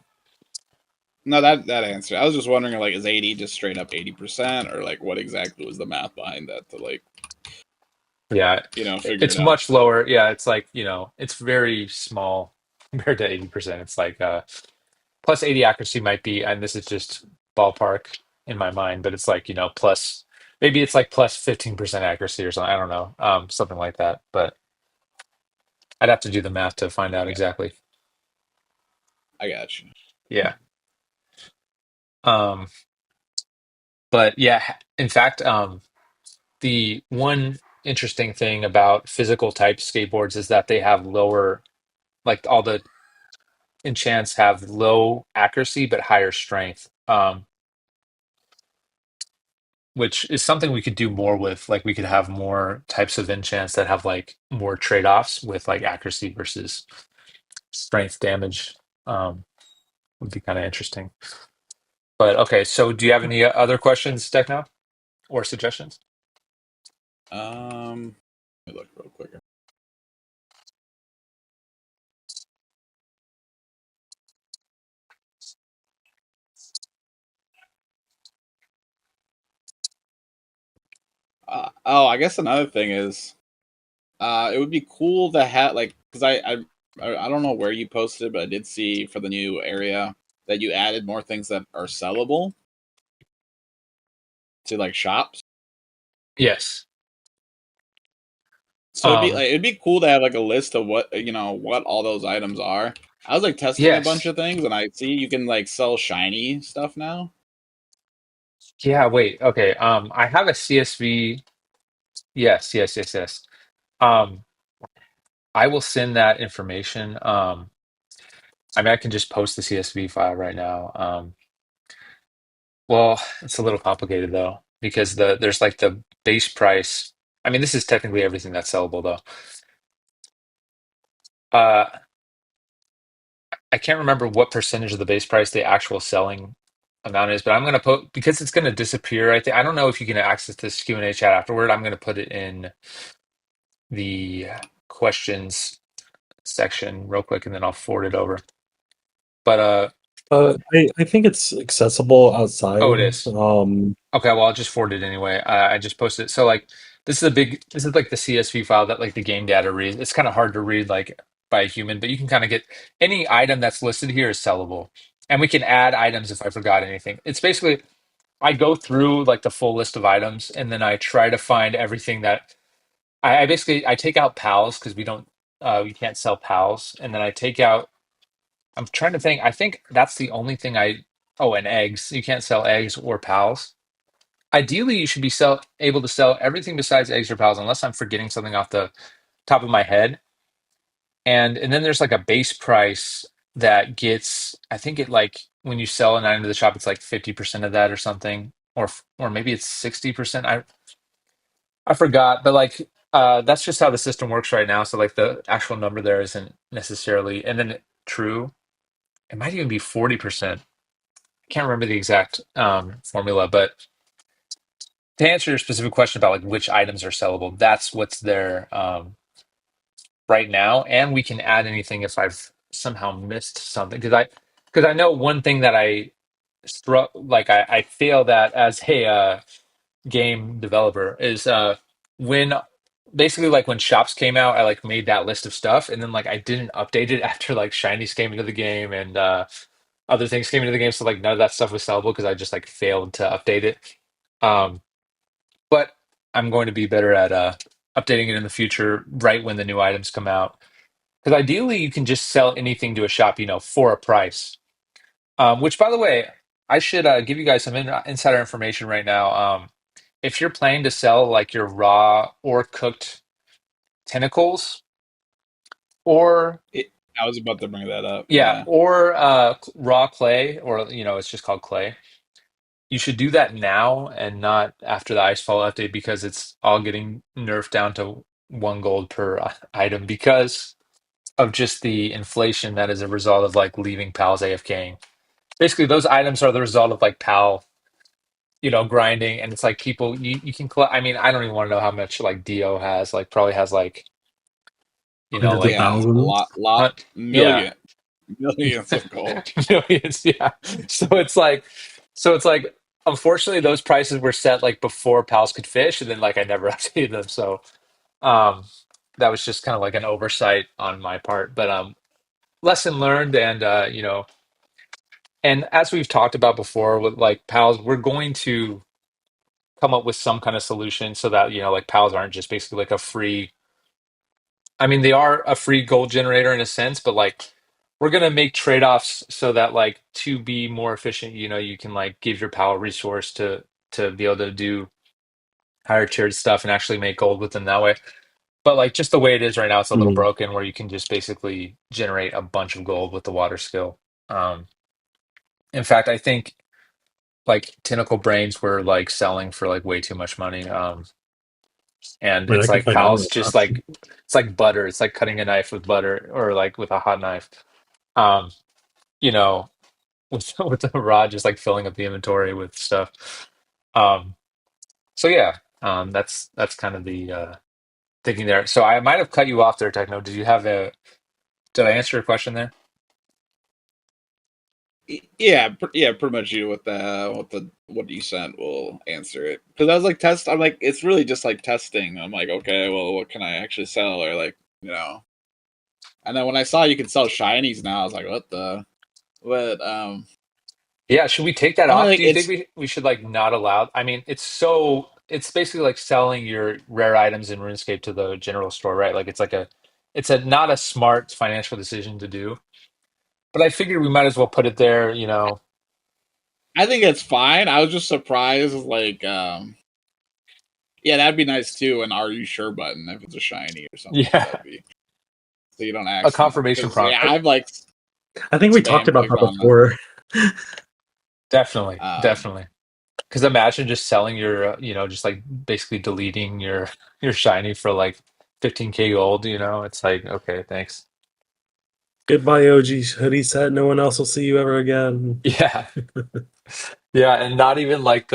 No, that answer. I was just wondering, like, is 80 just straight up 80%, or like what exactly was the math behind that to like Yeah, figure it's it out? much lower. Yeah, it's like, it's very small compared to 80%. It's like plus 80 accuracy might be, and this is just ballpark in my mind, but it's like, plus maybe it's like plus 15% accuracy or something. I don't know. Something like that. But I'd have to do the math to find out I got, exactly. I got you. Yeah. Um, But yeah, in fact, the one interesting thing about physical type skateboards is that they have lower, like all the enchants have low accuracy but higher strength, which is something we could do more with. Like we could have more types of enchants that have like more trade-offs with like accuracy versus strength damage. Would be kind of interesting. But okay, so do you have any other questions, Techno, or suggestions? Let me look real quick. Oh, I guess another thing is, it would be cool to have like because I don't know where you posted, but I did see for the new area that you added more things that are sellable to like shops. Yes. So Um, it'd be cool to have like a list of what what all those items are. I was like testing a bunch yes. of things, and I see you can like sell shiny stuff now. Yeah, wait. Okay. I have a CSV. Yes, yes, yes, yes. Um, I will send that information. I mean, I can just post the CSV file right now. Well, it's a little complicated though, because there's like the base price. I mean, this is technically everything that's sellable though. Uh, I can't remember what percentage of the base price the actual selling amount is, but I'm gonna put because it's gonna disappear. I don't know if you can access this Q&A chat afterward. I'm gonna put it in the questions section real quick, and then I'll forward it over. But I think it's accessible oh, it outside. is. Okay, well, I'll just forward it anyway. I just posted it. So like this is like the CSV file that like the game data reads. It's kind of hard to read like by a human, but you can kind of get any item that's listed here is sellable. And we can add items if I forgot anything. It's basically I go through like the full list of items and then I try to find everything that I basically I take out pals because we can't sell pals. And then I take out I'm trying to think. I think that's the only thing oh, and eggs. You can't sell eggs or pals. Ideally, you should be able to sell everything besides eggs or pals, unless I'm forgetting something off the top of my head. And then there's like a base price that gets. I think it like when you sell an item to the shop, it's like 50% of that or something, or maybe it's 60%. I forgot, but like that's just how the system works right now. So like the actual number there isn't necessarily, and then true. It might even be 40%. Can't remember the exact formula, but to answer your specific question about like which items are sellable, that's what's there right now, and we can add anything if I've somehow missed something because I know one thing that like I failed at as a game developer is when basically like when shops came out, I like made that list of stuff, and then like I didn't update it after like shinies came into the game and other things came into the game. So like none of that stuff was sellable because I just like failed to update it. Um, but I'm going to be better at updating it in the future, right when the new items come out. Because ideally, you can just sell anything to a shop, for a price. Which, by the way, I should give you guys some insider information right now. If you're planning to sell like your raw or cooked tentacles, or It, I was about to bring that up. yeah, Yeah. or raw clay, or it's just called clay. You should do that now and not after the Icefall update because it's all getting nerfed down to 1 gold per item because of just the inflation that is a result of like leaving pals AFKing. Basically, those items are the result of like pal, grinding, and it's like people you can collect. I mean, I don't even want to know how much like Dio has. Like, probably has like Hundreds of like Yeah. A thousands. lot, yeah. millions of gold. Millions, yeah. So it's like, unfortunately, those prices were set like before pals could fish, and then like I never updated them. So um, that was just kind of like an oversight on my part. But lesson learned, and and as we've talked about before with like pals, we're going to come up with some kind of solution so that like pals aren't just basically like a free. I mean, they are a free gold generator in a sense, but like we're gonna make trade-offs so that like to be more efficient, you can like give your power resource to be able to do higher tiered stuff and actually make gold with them that way. But like just the way it is right now, it's a little Mhm. broken where you can just basically generate a bunch of gold with the water skill. Um, in fact, I think like tentacle brains were like selling for like way too much money. And I mean, I it's can like find out pals more just options. like it's like butter. It's like cutting a knife with butter or like with a hot knife. Um, you know, with the rod just like filling up the inventory with stuff. Um, so yeah, that's kind of the thinking there. So I might have cut you off there, Techno. Did I answer your question there? Yeah, yeah, pretty much you with the what you sent will answer it because I was like test. I'm like it's really just like testing. I'm like okay, well, what can I actually sell or like And then when I saw you could sell shinies now, I was like, what the? But Yeah, should we take that I mean off? like Do you think it's we should like not allow? I mean, it's basically like selling your rare items in RuneScape to the general store, right? Like it's a not a smart financial decision to do. But I figured we might as well put it there. I think it's fine. I was just surprised like yeah, that'd be nice too. An "Are you sure?" button if it's a shiny or something. Yeah, That'd be so you don't a accident confirmation because yeah, prompt. I've like I think we talked spam about that clicked on the before. Definitely, um definitely. Because imagine just selling your, just like basically deleting your your shiny for like 15K gold. It's like okay, thanks. Goodbye, OG hoodie set. No one else will see you ever again. Yeah, yeah, and not even like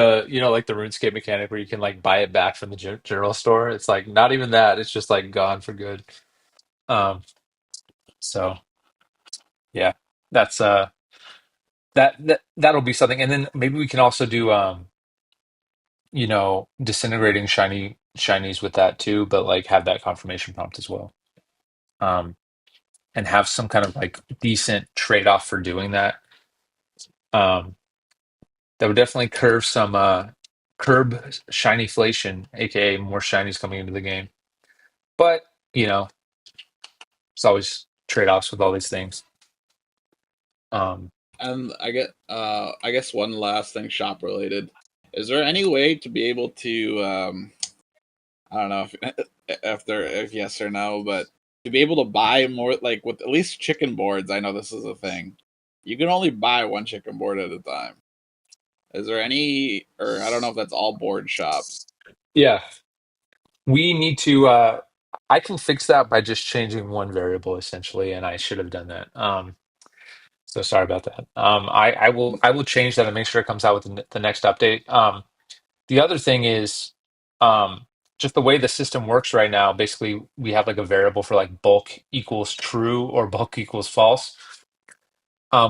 like the RuneScape mechanic where you can like buy it back from the general store. It's like not even that. It's just like gone for good. Um, so yeah, that's that'll be something. And then maybe we can also do disintegrating shinies with that too, but like have that confirmation prompt as well. Um, and have some kind of like decent trade-off for doing that. Um, that would definitely curb shinyflation, aka more shinies coming into the game. But you know, it's always trade-offs with all these things. Um, and I guess one last thing shop related. Is there any way to be able to I don't know if yes or no, but to be able to buy more like with at least chicken boards, I know this is a thing. You can only buy one chicken board at a time. Is there any or I don't know if that's all board shops. yeah, we need to. I can fix that by just changing one variable essentially, and I should have done that. So sorry about that. I will change that and make sure it comes out with the next update. The other thing is just the way the system works right now. Basically, we have like a variable for like bulk equals true or bulk equals false,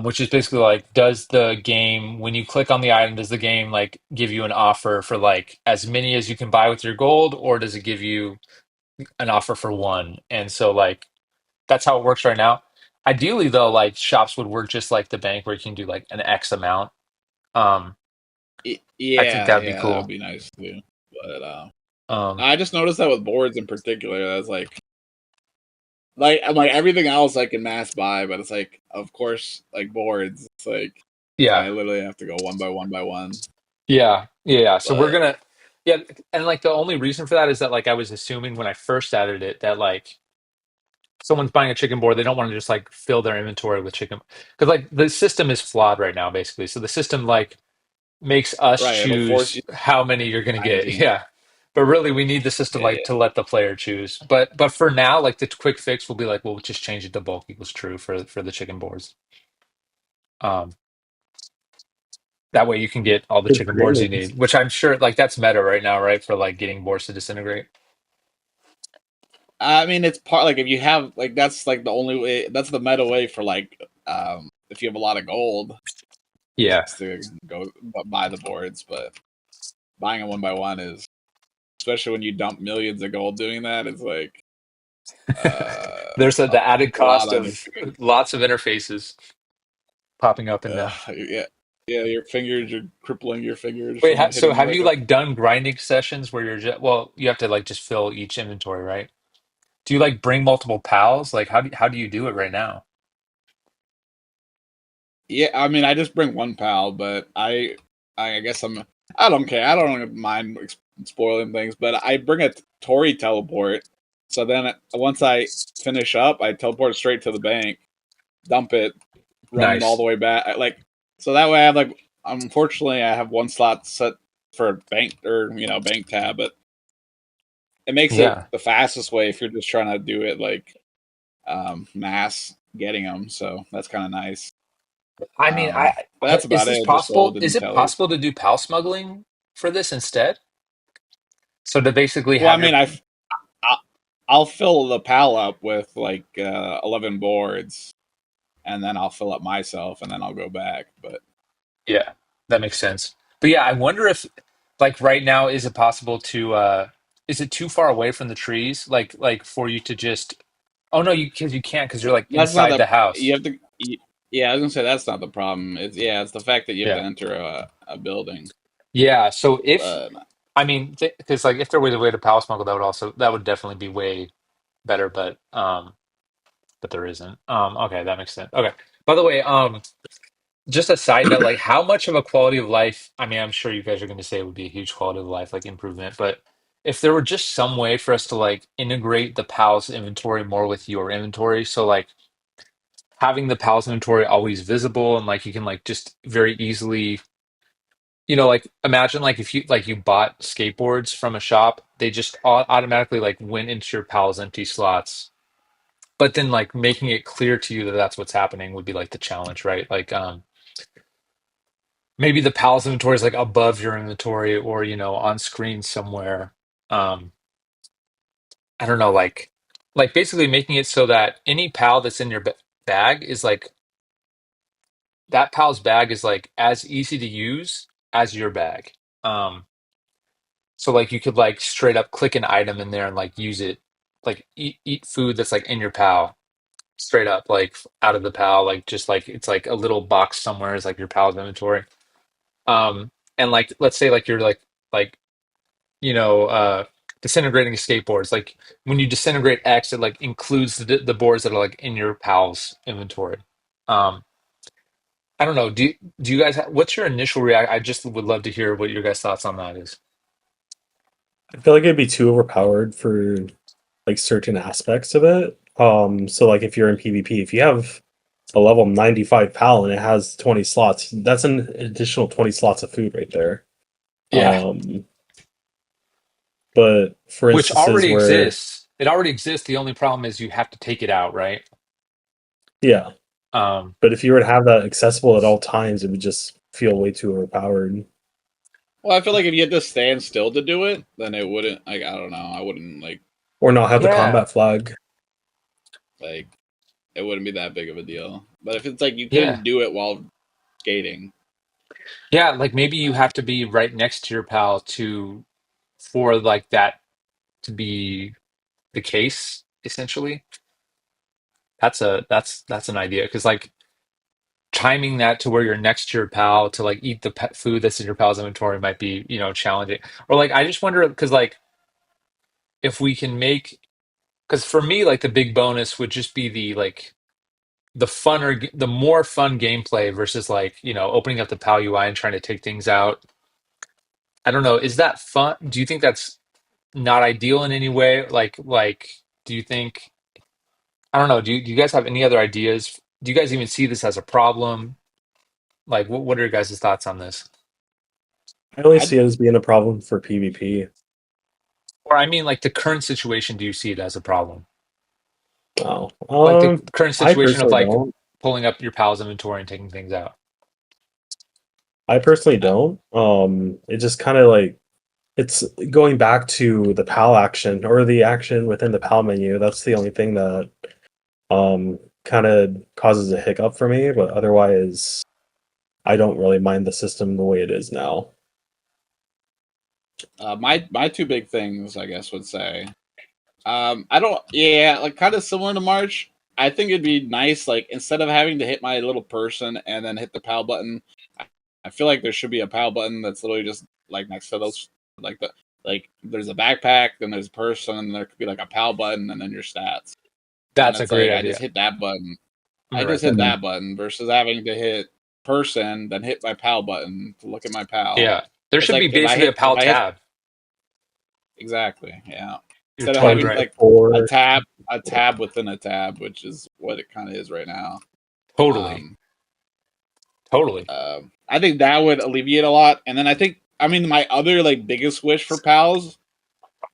which is basically like, does the game, when you click on the item, does the game like give you an offer for like as many as you can buy with your gold, or does it give you an offer for one, and so like that's how it works right now. Ideally, though, like shops would work just like the bank, where you can do like an X amount. Um, I think Yeah, that would be yeah, that would cool. be nice too. But Um, I just noticed that with boards in particular, that's like I'm like everything else I can mass buy, but it's like of course like boards. It's like yeah, I literally have to go one by one by one. yeah. So we're But gonna, yeah, and like the only reason for that is that like I was assuming when I first added it that like someone's buying a chicken board, they don't want to just like fill their inventory with chicken because like the system is flawed right now, basically. So the system like makes us right, it'll force choose you how many you're gonna to get. change. Yeah. But really we need the system Yeah, like yeah. to let the player choose. But for now, like the quick fix will be like, we'll just change it to bulk equals true for the chicken boards. Um that way you can get all the Good chicken boards you planning. need, which I'm sure like that's meta right now, right? For like getting boards to disintegrate. I mean, it's part like if you have like that's like the only way. That's the meta way for like if you have a lot of gold, is Yeah. to go buy the boards. But buying it one by one is, especially when you dump millions of gold doing that, it's like There's a the added lot cost on your of lots of interfaces popping up and down. yeah, yeah. Your fingers, you're crippling your fingers Wait, from so hitting have like you a. like done grinding sessions where you're just, well, you have to like just fill each inventory, right? Do you like bring multiple pals? Like how do you do it right now? Yeah, I mean, I just bring one pal, but I guess I don't care. I don't mind spoiling things, but I bring a Tori teleport. So then once I finish up, I teleport straight to the bank, dump it, run all the Nice. way back. Like so that way I have like unfortunately I have one slot set for bank or bank tab, but it makes it Yeah. the fastest way if you're just trying to do it like mass getting them. So that's kind of nice. I mean, But that's is about this it. Just all possible? the Is it tellies. possible to do pal smuggling for this instead? So to basically Well, I have your mean, I- I'll fill the pal up with like 11 boards, and then I'll fill up myself, and then I'll go back. But yeah, that makes sense. But yeah, I wonder if like right now is it possible to is it too far away from the trees like for you to just oh no, you can't because you're like that's not inside the the house. you have to. Yeah, I was gonna say that's not the problem. It's the fact that you have to Yeah. enter a building. Yeah, so if But I mean because like if there was a way to power smuggle that would definitely be way better but there isn't. Okay, that makes sense. Okay. By the way, just a side note, like how much of a quality of life, I mean, I'm sure you guys are going to say it would be a huge quality of life like improvement, but if there were just some way for us to like integrate the PALS inventory more with your inventory, so like having the PALS inventory always visible and like you can like just very easily, like imagine like if you bought skateboards from a shop, they just automatically like went into your PALS empty slots. But then like making it clear to you that that's what's happening would be like the challenge, right? Like maybe the pals inventory is like above your inventory or on screen somewhere. um I don't know, like basically making it so that any pal that's in your bag is like that pal's bag is like as easy to use as your bag. So like you could like straight up click an item in there and like use it, like eat food that's like in your pal straight up like out of the pal, like just like it's like a little box somewhere is like your pal's inventory. And like let's say like you're like you know, uh, disintegrating skateboards. Like when you disintegrate X, it like includes the boards that are like in your pal's inventory. Um, I don't know. Do you guys what's your initial react? I just would love to hear what your guys' thoughts on that is. I feel like it'd be too overpowered for like certain aspects of it. So like if you're in PvP, if you have a level 95 pal and it has 20 slots, that's an additional 20 slots of food right there. Yeah, Um, but for which instances already where, exists. It already exists. The only problem is you have to take it out, right? yeah, Um, but if you were to have that accessible at all times, it would just feel way too overpowered. well, I feel like if you had to stand still to do it, then it wouldn't. Like I don't know. I wouldn't Or not have the yeah, combat flag. like it wouldn't be that big of a deal. But if it's like you yeah, couldn't do it while skating, yeah. Like maybe you uh, have to be right next to your pal to for like that to be the case essentially. That's an idea because like timing that to where you're next to your pal to like eat the pet food that's in your pal's inventory might be, challenging. Or like I just wonder because like if we can make because for me like the big bonus would just be the like the more fun gameplay versus like opening up the pal UI and trying to take things out. I don't know, is that fun? Do you think that's not ideal in any way? Like do you think I don't know, do you guys have any other ideas? Do you guys even see this as a problem? Like what are your guys' thoughts on this? I only I see it as being a problem for PvP. Or I mean like the current situation, do you see it as a problem? Oh, Like the current I situation of personally like don't. pulling up your pal's inventory and taking things out. I personally uh, don't. It just kind of like it's going back to the PAL action or the action within the PAL menu. That's the only thing that kind of causes a hiccup for me. But otherwise, I don't really mind the system the way it is now. my two big things, I guess, would say. I don't. Yeah, like kind of similar to March. I think it'd be nice, like instead of having to hit my little person and then hit the PAL button, I feel like there should be a PAL button that's literally just like next to those, like the like there's a backpack, then there's a person, and there could be like a PAL button, and then your stats. And That's a it's great like I just idea. hit that button. I'm I gonna just write hit that down. Mhm. that button versus having to hit person, then hit my PAL button to look at my PAL. Yeah. There It's should be like basically a if pal I hit tab. exactly, yeah. You're Instead of totally Like having right. like a or tab, a tab within a tab, which is what it kind of is right now. Totally. Um, Totally. I think that would alleviate a lot. And then I think, I mean, my other like biggest wish for pals,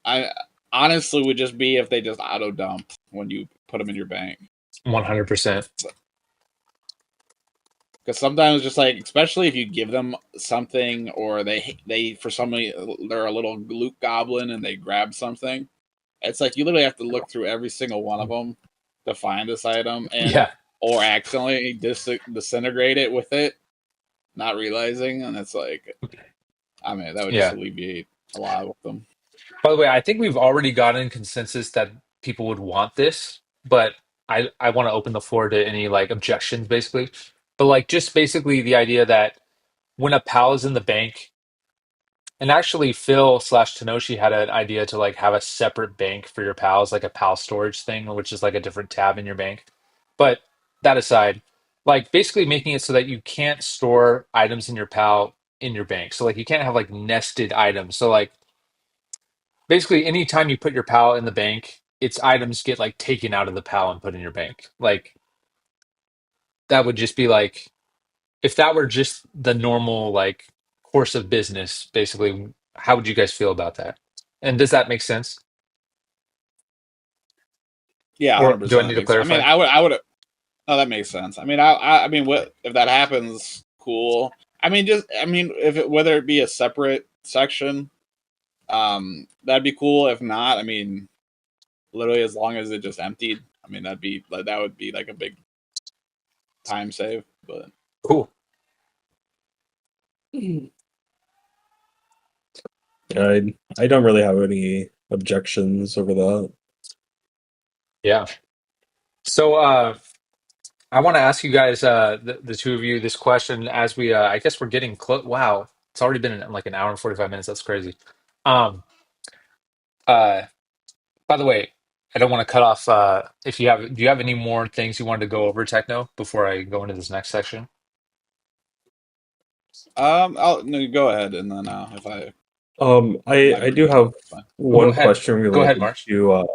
I honestly would just be if they just auto dump when you put them in your bank. 100%. Because sometimes just like, especially if you give them something or they for some reason they're a little loot goblin and they grab something, it's like you literally have to look through every single one of them to find this item and Yeah. or accidentally disintegrate it with it, not realizing, and it's like, I mean, that would just Yeah. alleviate a lot with them. By the way, I think we've already gotten consensus that people would want this, but I want to open the floor to any like objections basically. But like just basically the idea that when a pal is in the bank, and actually Phil slash Tenoshi had an idea to like have a separate bank for your pals, like a pal storage thing, which is like a different tab in your bank. But that aside, like basically making it so that you can't store items in your pal in your bank. So like you can't have like nested items. So like basically anytime you put your pal in the bank, its items get like taken out of the pal and put in your bank. Like that would just be like if that were just the normal like course of business, basically, how would you guys feel about that? And does that make sense? Yeah, Or do I 100%. need That to makes. I mean, clarify? I would. Oh, that makes sense. I mean, I mean, what if that happens? Cool. I mean, just, I mean, if it, whether it be a separate section, that'd be cool. If not, I mean, literally as long as it just emptied. I mean, that'd be like that would be like a big time save. But Cool. I don't really have any objections over that. Yeah. So I want to ask you guys, the two of you, this question as we, I guess we're getting close. Wow, it's already been like an hour and 45 minutes. That's crazy. Um, uh, by the way, I don't want to cut off. If you have, do you have any more things you wanted to go over, Techno, before I go into this next section? I'll no, go ahead, and then if I'm not I gonna do remember, have it's fine. Go one ahead. question Go ahead, related March. to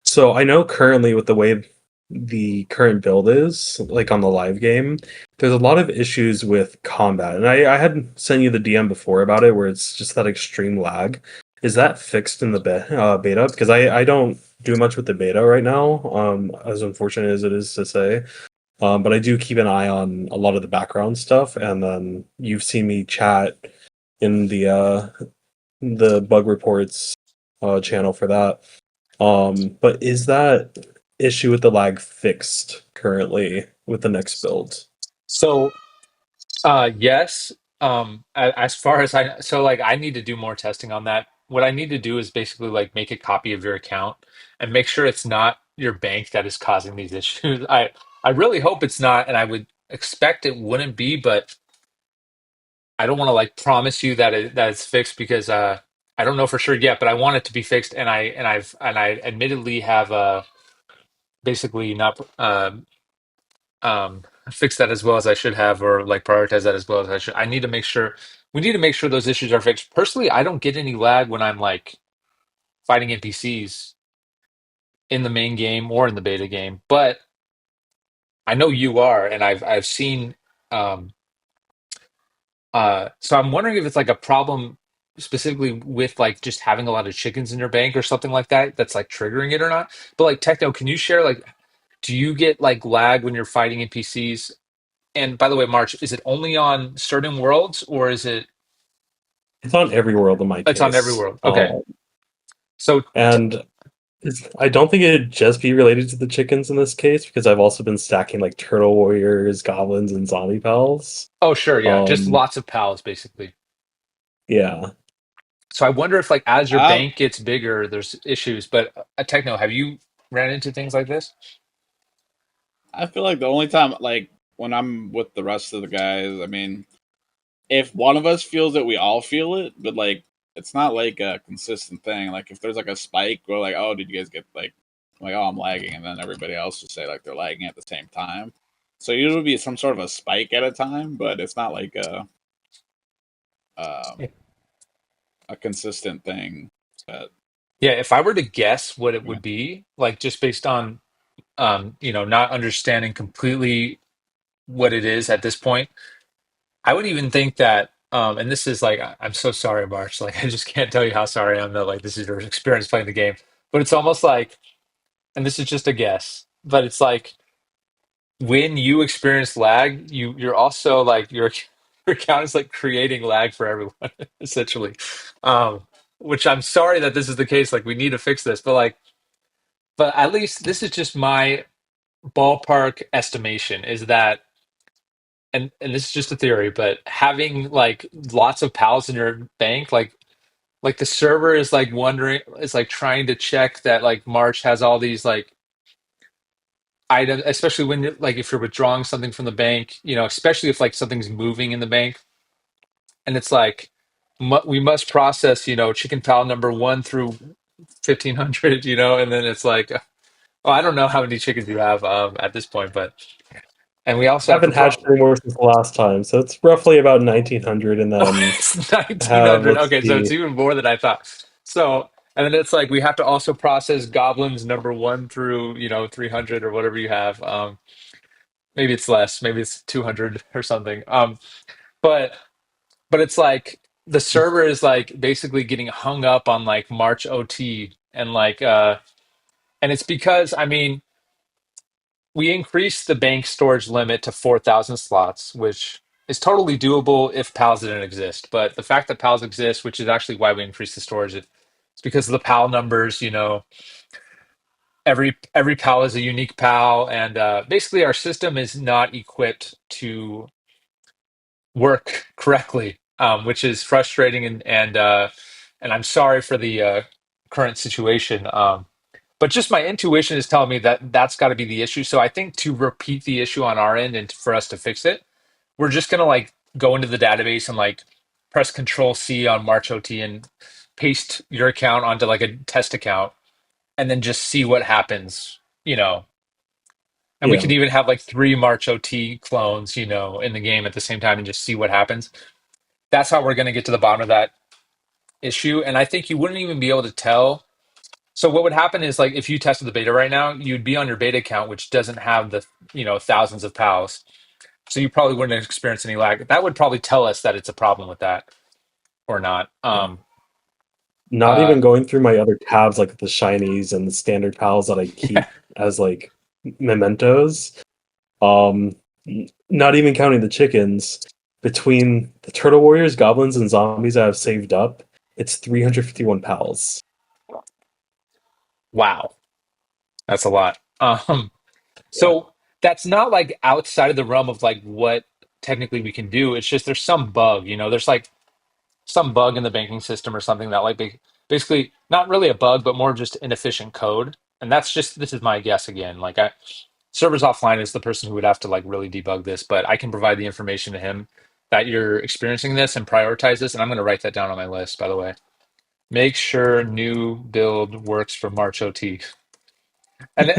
so I know currently with the way the current build is, like on the live game, there's a lot of issues with combat. And I had sent you the DM before about it where it's just that extreme lag. Is that fixed in the beta? Because I don't do much with the beta right now, as unfortunate as it is to say. But I do keep an eye on a lot of the background stuff, and then you've seen me chat in the bug reports channel for that. But is that issue with the lag fixed currently with the next build? So, yes. As far as I, so like I need to do more testing on that. what I need to do is basically like make a copy of your account and make sure it's not your bank that is causing these issues. I really hope it's not, and I would expect it wouldn't be, but I don't want to like promise you that it's fixed because I don't know for sure yet, but I want it to be fixed, and I admittedly have basically not fixed that as well as I should have, or like prioritize that as well as I should. I need to make sure we need to make sure those issues are fixed. Personally, I don't get any lag when I'm like fighting NPCs in the main game or in the beta game, but I know you are, and I've seen. Um, so I'm wondering if it's like a problem specifically with like just having a lot of chickens in your bank or something like that that's like triggering it or not. But like Techno, can you share like do you get like lag when you're fighting NPCs? And by the way, March, is it only on certain worlds or is it It's on every world in my it's on every case. world? Okay. So And I don't think it'd just be related to the chickens in this case because I've also been stacking like turtle warriors, goblins, and zombie pals. oh sure, yeah, just Um, lots of pals basically. yeah, So I wonder if like as your I bank gets bigger, there's issues. But Techno, have you ran into things like this? I feel like the only time like when I'm with the rest of the guys, I mean, if one of us feels it, we all feel it, but like it's not like a consistent thing. Like if there's like a spike, we're like, oh, did you guys get like, oh, I'm lagging, and then everybody else will say like they're lagging at the same time. So usually be some sort of a spike at a time, but it's not like Yeah. a consistent thing. But Yeah, if I were to guess what it yeah, would be, like just based on not understanding completely what it is at this point, I would even think that and this is like I'm so sorry, March. Like I just can't tell you how sorry I am that like this is your experience playing the game. But it's almost like, and this is just a guess, but it's like when you experience lag, you're also like your account is like creating lag for everyone, essentially. Um, which I'm sorry that this is the case. Like we need to fix this, but at least this is just my ballpark estimation is that and this is just a theory, but having like lots of pals in your bank, like the server is like wondering, is like trying to check that like March has all these like items, especially when like if you're withdrawing something from the bank, especially if like something's moving in the bank, and it's like we must process, chicken pal number 1 through 1500, and then it's like, oh, I don't know how many chickens you have at this point, but and we I also have to haven't hatched any more since the last time, so it's roughly about 1900, and oh, then it's have 1900. let's Okay, so it's see, even more than I thought. So, and then it's like we have to also process goblins number 1 through, 300 or whatever you have. Maybe it's less, maybe it's 200 or something. But it's like the server is like basically getting hung up on like March OT and like and it's because I mean we increased the bank storage limit to 4,000 slots, which is totally doable if PALs didn't exist. But the fact that PALs exist, which is actually why we increased the storage, it's because of the PAL numbers. Every PAL is a unique PAL, and basically our system is not equipped to work correctly, which is frustrating and I'm sorry for the current situation. But just my intuition is telling me that that's got to be the issue. So I think to repeat the issue on our end and for us to fix it, we're just gonna like go into the database and like press Control C on March OT and paste your account onto like a test account, and then just see what happens. And we yeah, could even have like 3 March OT clones, in the game at the same time and just see what happens. That's how we're gonna get to the bottom of that issue. And I think you wouldn't even be able to tell. So what would happen is like if you tested the beta right now, you'd be on your beta account, which doesn't have the thousands of pals. So you probably wouldn't experience any lag. That would probably tell us that it's a problem with that or not. yeah. Not Uh, even going through my other tabs like the shinies and the standard pals that I keep as like mementos. Not even counting the chickens, between the turtle warriors, goblins, and zombies I have saved up, it's 351 pals. wow, that's a lot. Yeah, So that's not like outside of the realm of like what technically we can do. It's just there's some bug. There's like some bug in the banking system or something that like basically not really a bug, but more just inefficient code. And that's just this is my guess again. Servers offline is the person who would have to like really debug this, but I can provide the information to him that you're experiencing this and prioritize this. And I'm going to write that down on my list, by the way. Make sure new build works for March OT. And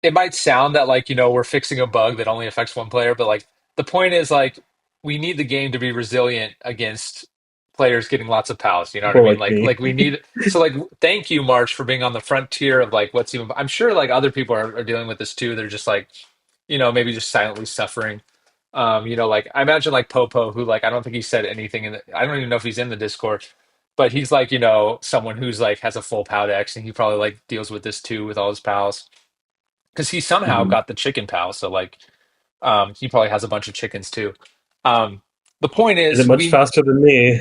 it might sound that like we're fixing a bug that only affects one player, but like the point is like we need the game to be resilient against players getting lots of pals. You know what I People mean? like Like me. like we need so like thank you March for being on the frontier of like what's even. I'm sure like other people are dealing with this too. They're just like maybe just silently suffering. Like I imagine like Popo, who like I don't think he said anything I don't even know if he's in the Discord, but he's like someone who's like has a full Powdex, and he probably like deals with this too with all his pals because he somehow Mhm. got the chicken pal. So like, he probably has a bunch of chickens too. Um, the point Is it is, much faster than me?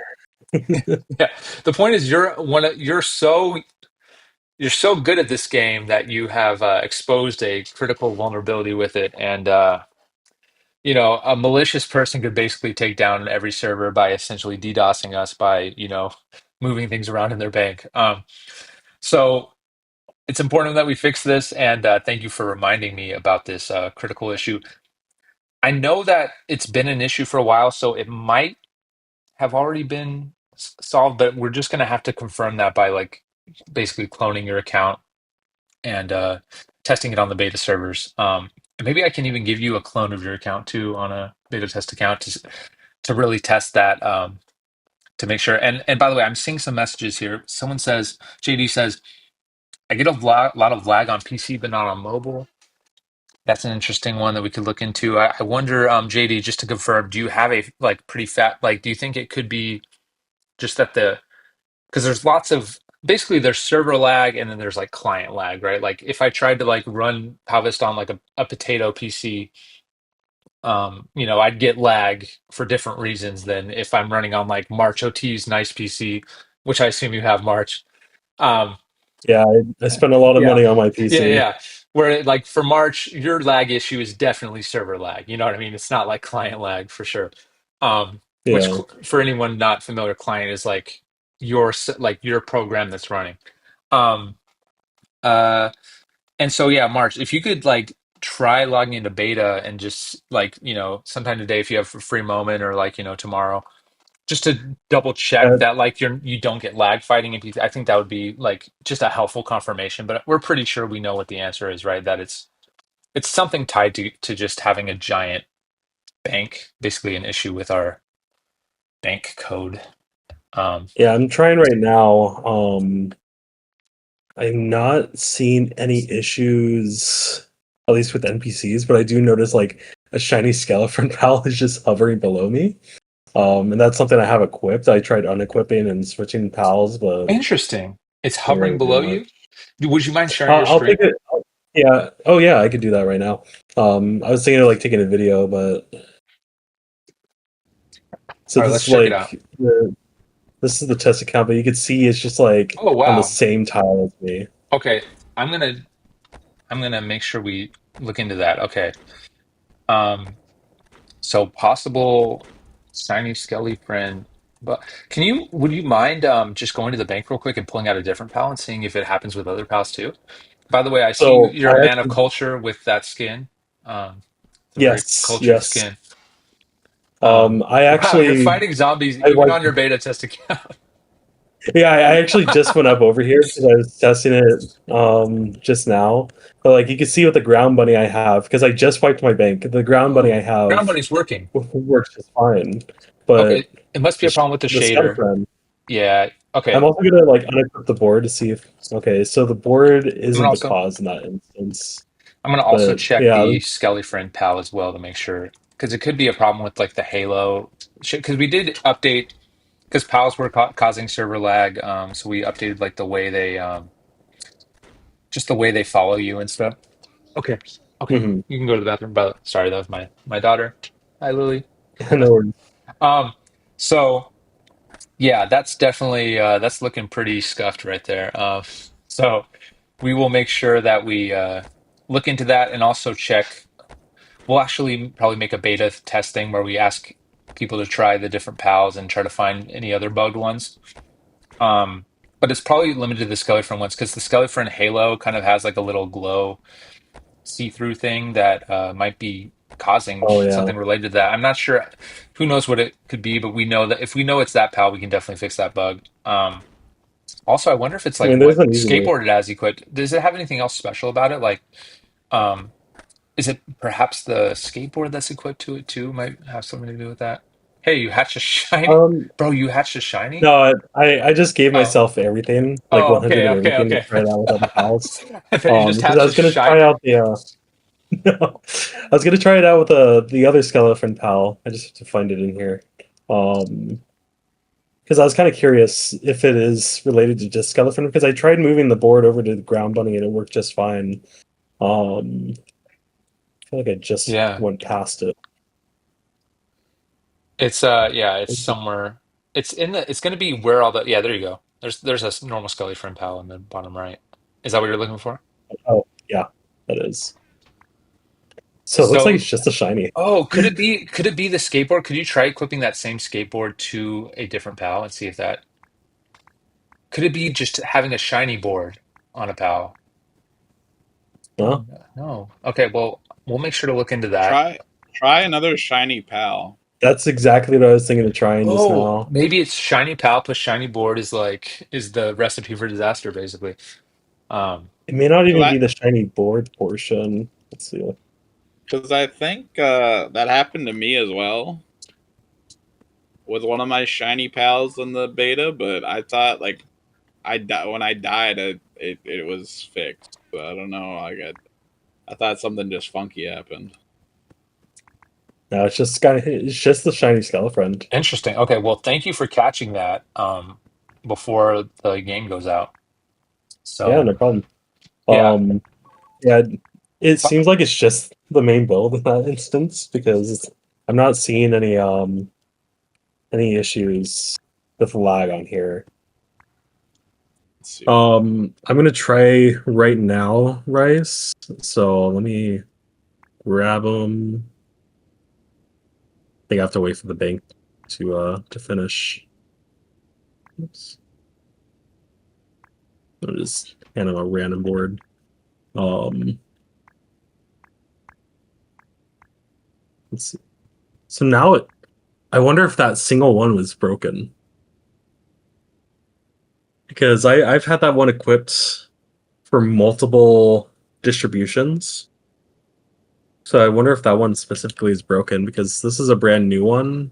yeah, the point is, you're so good at this game that you have exposed a critical vulnerability with it, and a malicious person could basically take down every server by essentially DDoSing us by moving things around in their bank. So it's important that we fix this, and thank you for reminding me about this critical issue. I know that it's been an issue for a while, so it might have already been solved, but we're just going to have to confirm that by like basically cloning your account and testing it on the beta servers. And maybe I can even give you a clone of your account too on a beta test account to really test that to make sure. And by the way, I'm seeing some messages here. Someone says, JD says, I get a lot of lag on PC, but not on mobile. That's an interesting one that we could look into. I wonder, JD, just to confirm, do you have a like pretty fat like do you think it could be just that because there's lots of basically there's server lag and then there's like client lag, right? Like if I tried to like run Pow Vista on like a potato PC, I'd get lag for different reasons than if I'm running on like March OT's nice PC, which I assume you have March. Um, Yeah, I spent a lot of yeah. money on my Yeah, PC. yeah. Where like for March, your lag issue is definitely server lag. You know what I mean? It's not like client lag for sure. Which Yeah, for anyone not familiar, client is like your program that's running. Um, uh, and so yeah, March, if you could like try logging into beta and just like sometime today if you have a free moment or like tomorrow just to double check uh, that like you don't get lag fighting in PC. I think that would be like just a helpful confirmation, but we're pretty sure we know what the answer is, right? That it's something tied to just having a giant bank, basically an issue with our bank code. Um, yeah. I'm trying right now. I'm not seeing any issues, at least with NPCs, but I do notice like a shiny skeleton pal is just hovering below me. And that's something I have equipped. I tried unequipping and switching pals, but Interesting. It's didn't hovering really do below much. you. Would you mind sharing your I'll take screen? it. Yeah. Oh, yeah. I could do that right now. I was thinking of like taking a video, but so All right, this let's is check it out. like this is the test account, but you can see it's just like Oh on the wow. same tile as me. Okay, I'm gonna I'm gonna make sure we look into that. Okay. Um, So possible shiny skelly friend. But would you mind just going to the bank real quick and pulling out a different pal and seeing if it happens with other pals too? By the way, I see So you're I a man of actually culture with that skin. It's a very yes, cultured yes. skin. Um, I wow, you're actually fighting zombies I even like on your beta test account. yeah, I actually just went up over here because I was testing it just now. But like you can see with the ground bunny I have, because I just wiped my bank, the ground bunny I Oh, ground have bunny's working. works just fine. But Okay, it must be a problem with the the scout shader. friend, Yeah. I'm Okay, also gonna like unequip the board to see if okay, so the board I'm gonna isn't the also cause in that instance. I'm gonna also But check yeah, the Skelly friend pal as well to make sure because it could be a problem with like the Halo shit. Because we did update because pals were causing server lag, so we updated like the way they just the way they follow you and stuff. Okay, okay, mhm. you can go to the bathroom. But sorry, that was my daughter. Hi, Lily. No worries. Um, so yeah, that's definitely that's looking pretty scuffed right there. So we will make sure that we look into that and also check. We'll actually probably make a beta testing where we ask. people to try the different pals and try to find any other bugged ones. Um, but it's probably limited to the Skelly Friend ones because the Skelly Friend Halo kind of has like a little glow see-through thing that might be causing Oh yeah. something related to that. I'm not sure. Who knows what it could be, but we know that if we know it's that pal, we can definitely fix that bug. Also, I wonder if it's I like mean, there's what an easy way. skateboard it has equipped. Does it have anything else special about it? Like, um, is it perhaps the skateboard that's equipped to it too? Might have something to do with that. Hey, you hatched a shiny, Um, bro. You hatched a shiny. no, I just gave Oh, myself everything, like oh, 100 okay, of okay, everything to okay. try it out with other pals. I thought you just Because I hatched a was gonna try shiny. out the no, I was gonna try it out with the other skeleton pal. I just have to find it in here. Um, because I was kind of curious if it is related to just skeleton. Because I tried moving the board over to the ground bunny and it worked just fine. I feel like I just Yeah, went past it. it's yeah, it's somewhere. It's in the. It's gonna be where all the. Yeah, there you go. There's a normal Skelly friend pal in the bottom right. Is that what you're looking for? Oh yeah, that is. So it looks like So, it's just a shiny. oh, could it be the skateboard? Could you try equipping that same skateboard to a different pal and see if that could it be just having a shiny board on a pal? Oh No, no. No. Okay, well, we'll make sure to look into that. Try another shiny pal. that's exactly what I was thinking of trying just Oh, now. maybe it's shiny pal plus shiny board is the recipe for disaster, basically. Um, It may not Cause even I be the shiny board portion. Let's see. because I think that happened to me as well with one of my shiny pals in the beta, but I thought like when I died, it was fixed. But I don't know. I thought something just funky happened. No, it's just the shiny skeleton. Interesting. Okay, well, thank you for catching that before the game goes out. Yeah, So, no problem. yeah. Um, yeah, it But- seems like it's just the main build in that instance because I'm not seeing any issues with lag on here. Let's see. I'm gonna try right now, Rice. So let me grab them. I think I have to wait for the bank to finish. Oops. I'm just kind of a random board. Um, let's see. So now I wonder if that single one was broken because I've had that one equipped for multiple distributions. So I wonder if that one specifically is broken because this is a brand new one.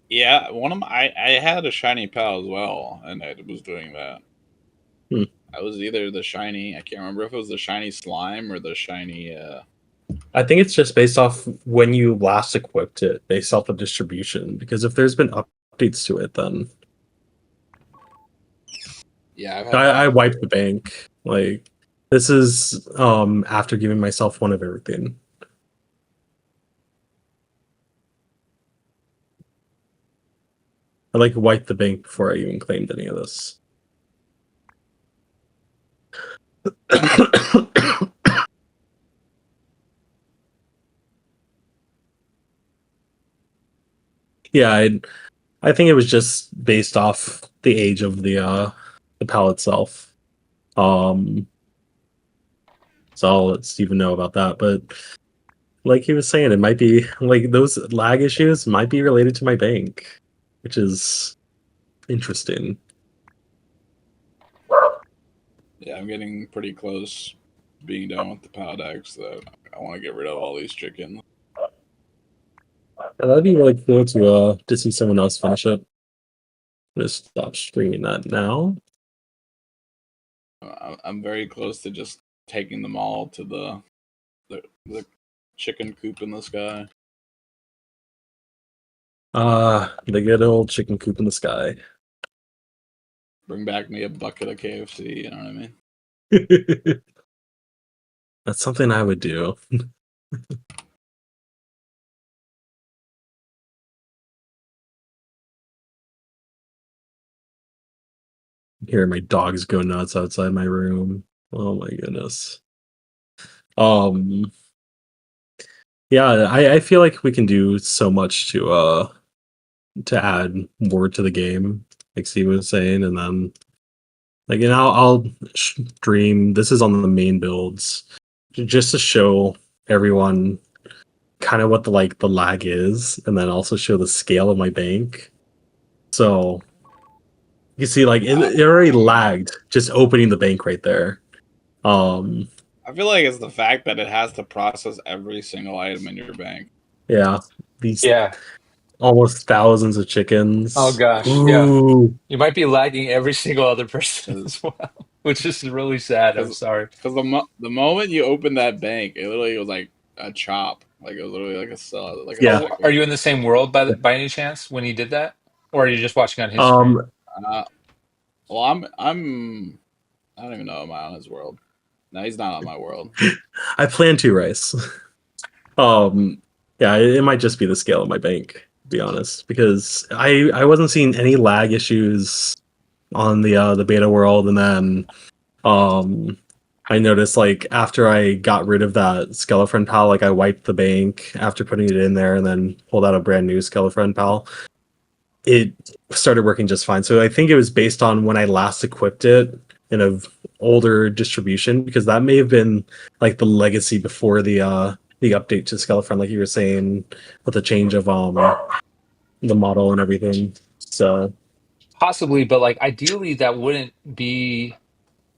Yeah, one of my I had a shiny pal as well, and I was doing that. Hmm. I was either the shiny. I can't remember if it was the shiny slime or the shiny. I think it's just based off when you last equipped it, based off of distribution. Because if there's been updates to it, then Yeah, I've had I that. wiped the bank. Like this is after giving myself one of everything. I like wiped the bank before I even claimed any of this. Yeah, I think it was just based off the age of the PAL itself. Um, so I'll let Steven know about that. But like he was saying, it might be like those lag issues might be related to my bank, which is interesting. Yeah, I'm getting pretty close to being done with the pal decks. That I want to get rid of all these chickens. Yeah, that'd be really cool to see someone else finish it. Just stop streaming that now. I'm very close to just taking them all to the chicken coop in the sky. The good old chicken coop in the sky. Bring back me a bucket of KFC. You know what I mean? That's something I would do. Hear my dogs go nuts outside my room. Oh my goodness. Um Yeah, I feel like we can do so much to add more to the game, like Steve was saying, and then like, and I'll stream. This is on the main builds, just to show everyone kind of what the lag is, and then also show the scale of my bank. So you see, like it already lagged just opening the bank right there. Um, I feel like it's the fact that it has to process every single item in your bank. yeah, these Yeah. almost thousands of Oh chickens. gosh. Yeah. Ooh, You might be lagging every single other person Because as well, which is really sad. I'm sorry. the moment you open that bank, it literally was like a chop. Like it was literally like a cell, like a yeah. Oh, are second. you in the same world by any chance when he did that, or are you just watching on his screen? Um, Uh, well, I don't even know. Am I on his world? No, he's not on my world. I plan to Rice. Um, yeah, it might just be the scale of my bank, to be honest, because I wasn't seeing any lag issues on the beta world, and then um I noticed like after I got rid of that Skeleton pal, like I wiped the bank after putting it in there, and then pulled out a brand new Skeleton pal. It started working just fine. So I think it was based on when I last equipped it in a older distribution, because that may have been like the legacy before the update to Skeleton, like you were saying, with the change of the model and everything. So Possibly, but like ideally that wouldn't be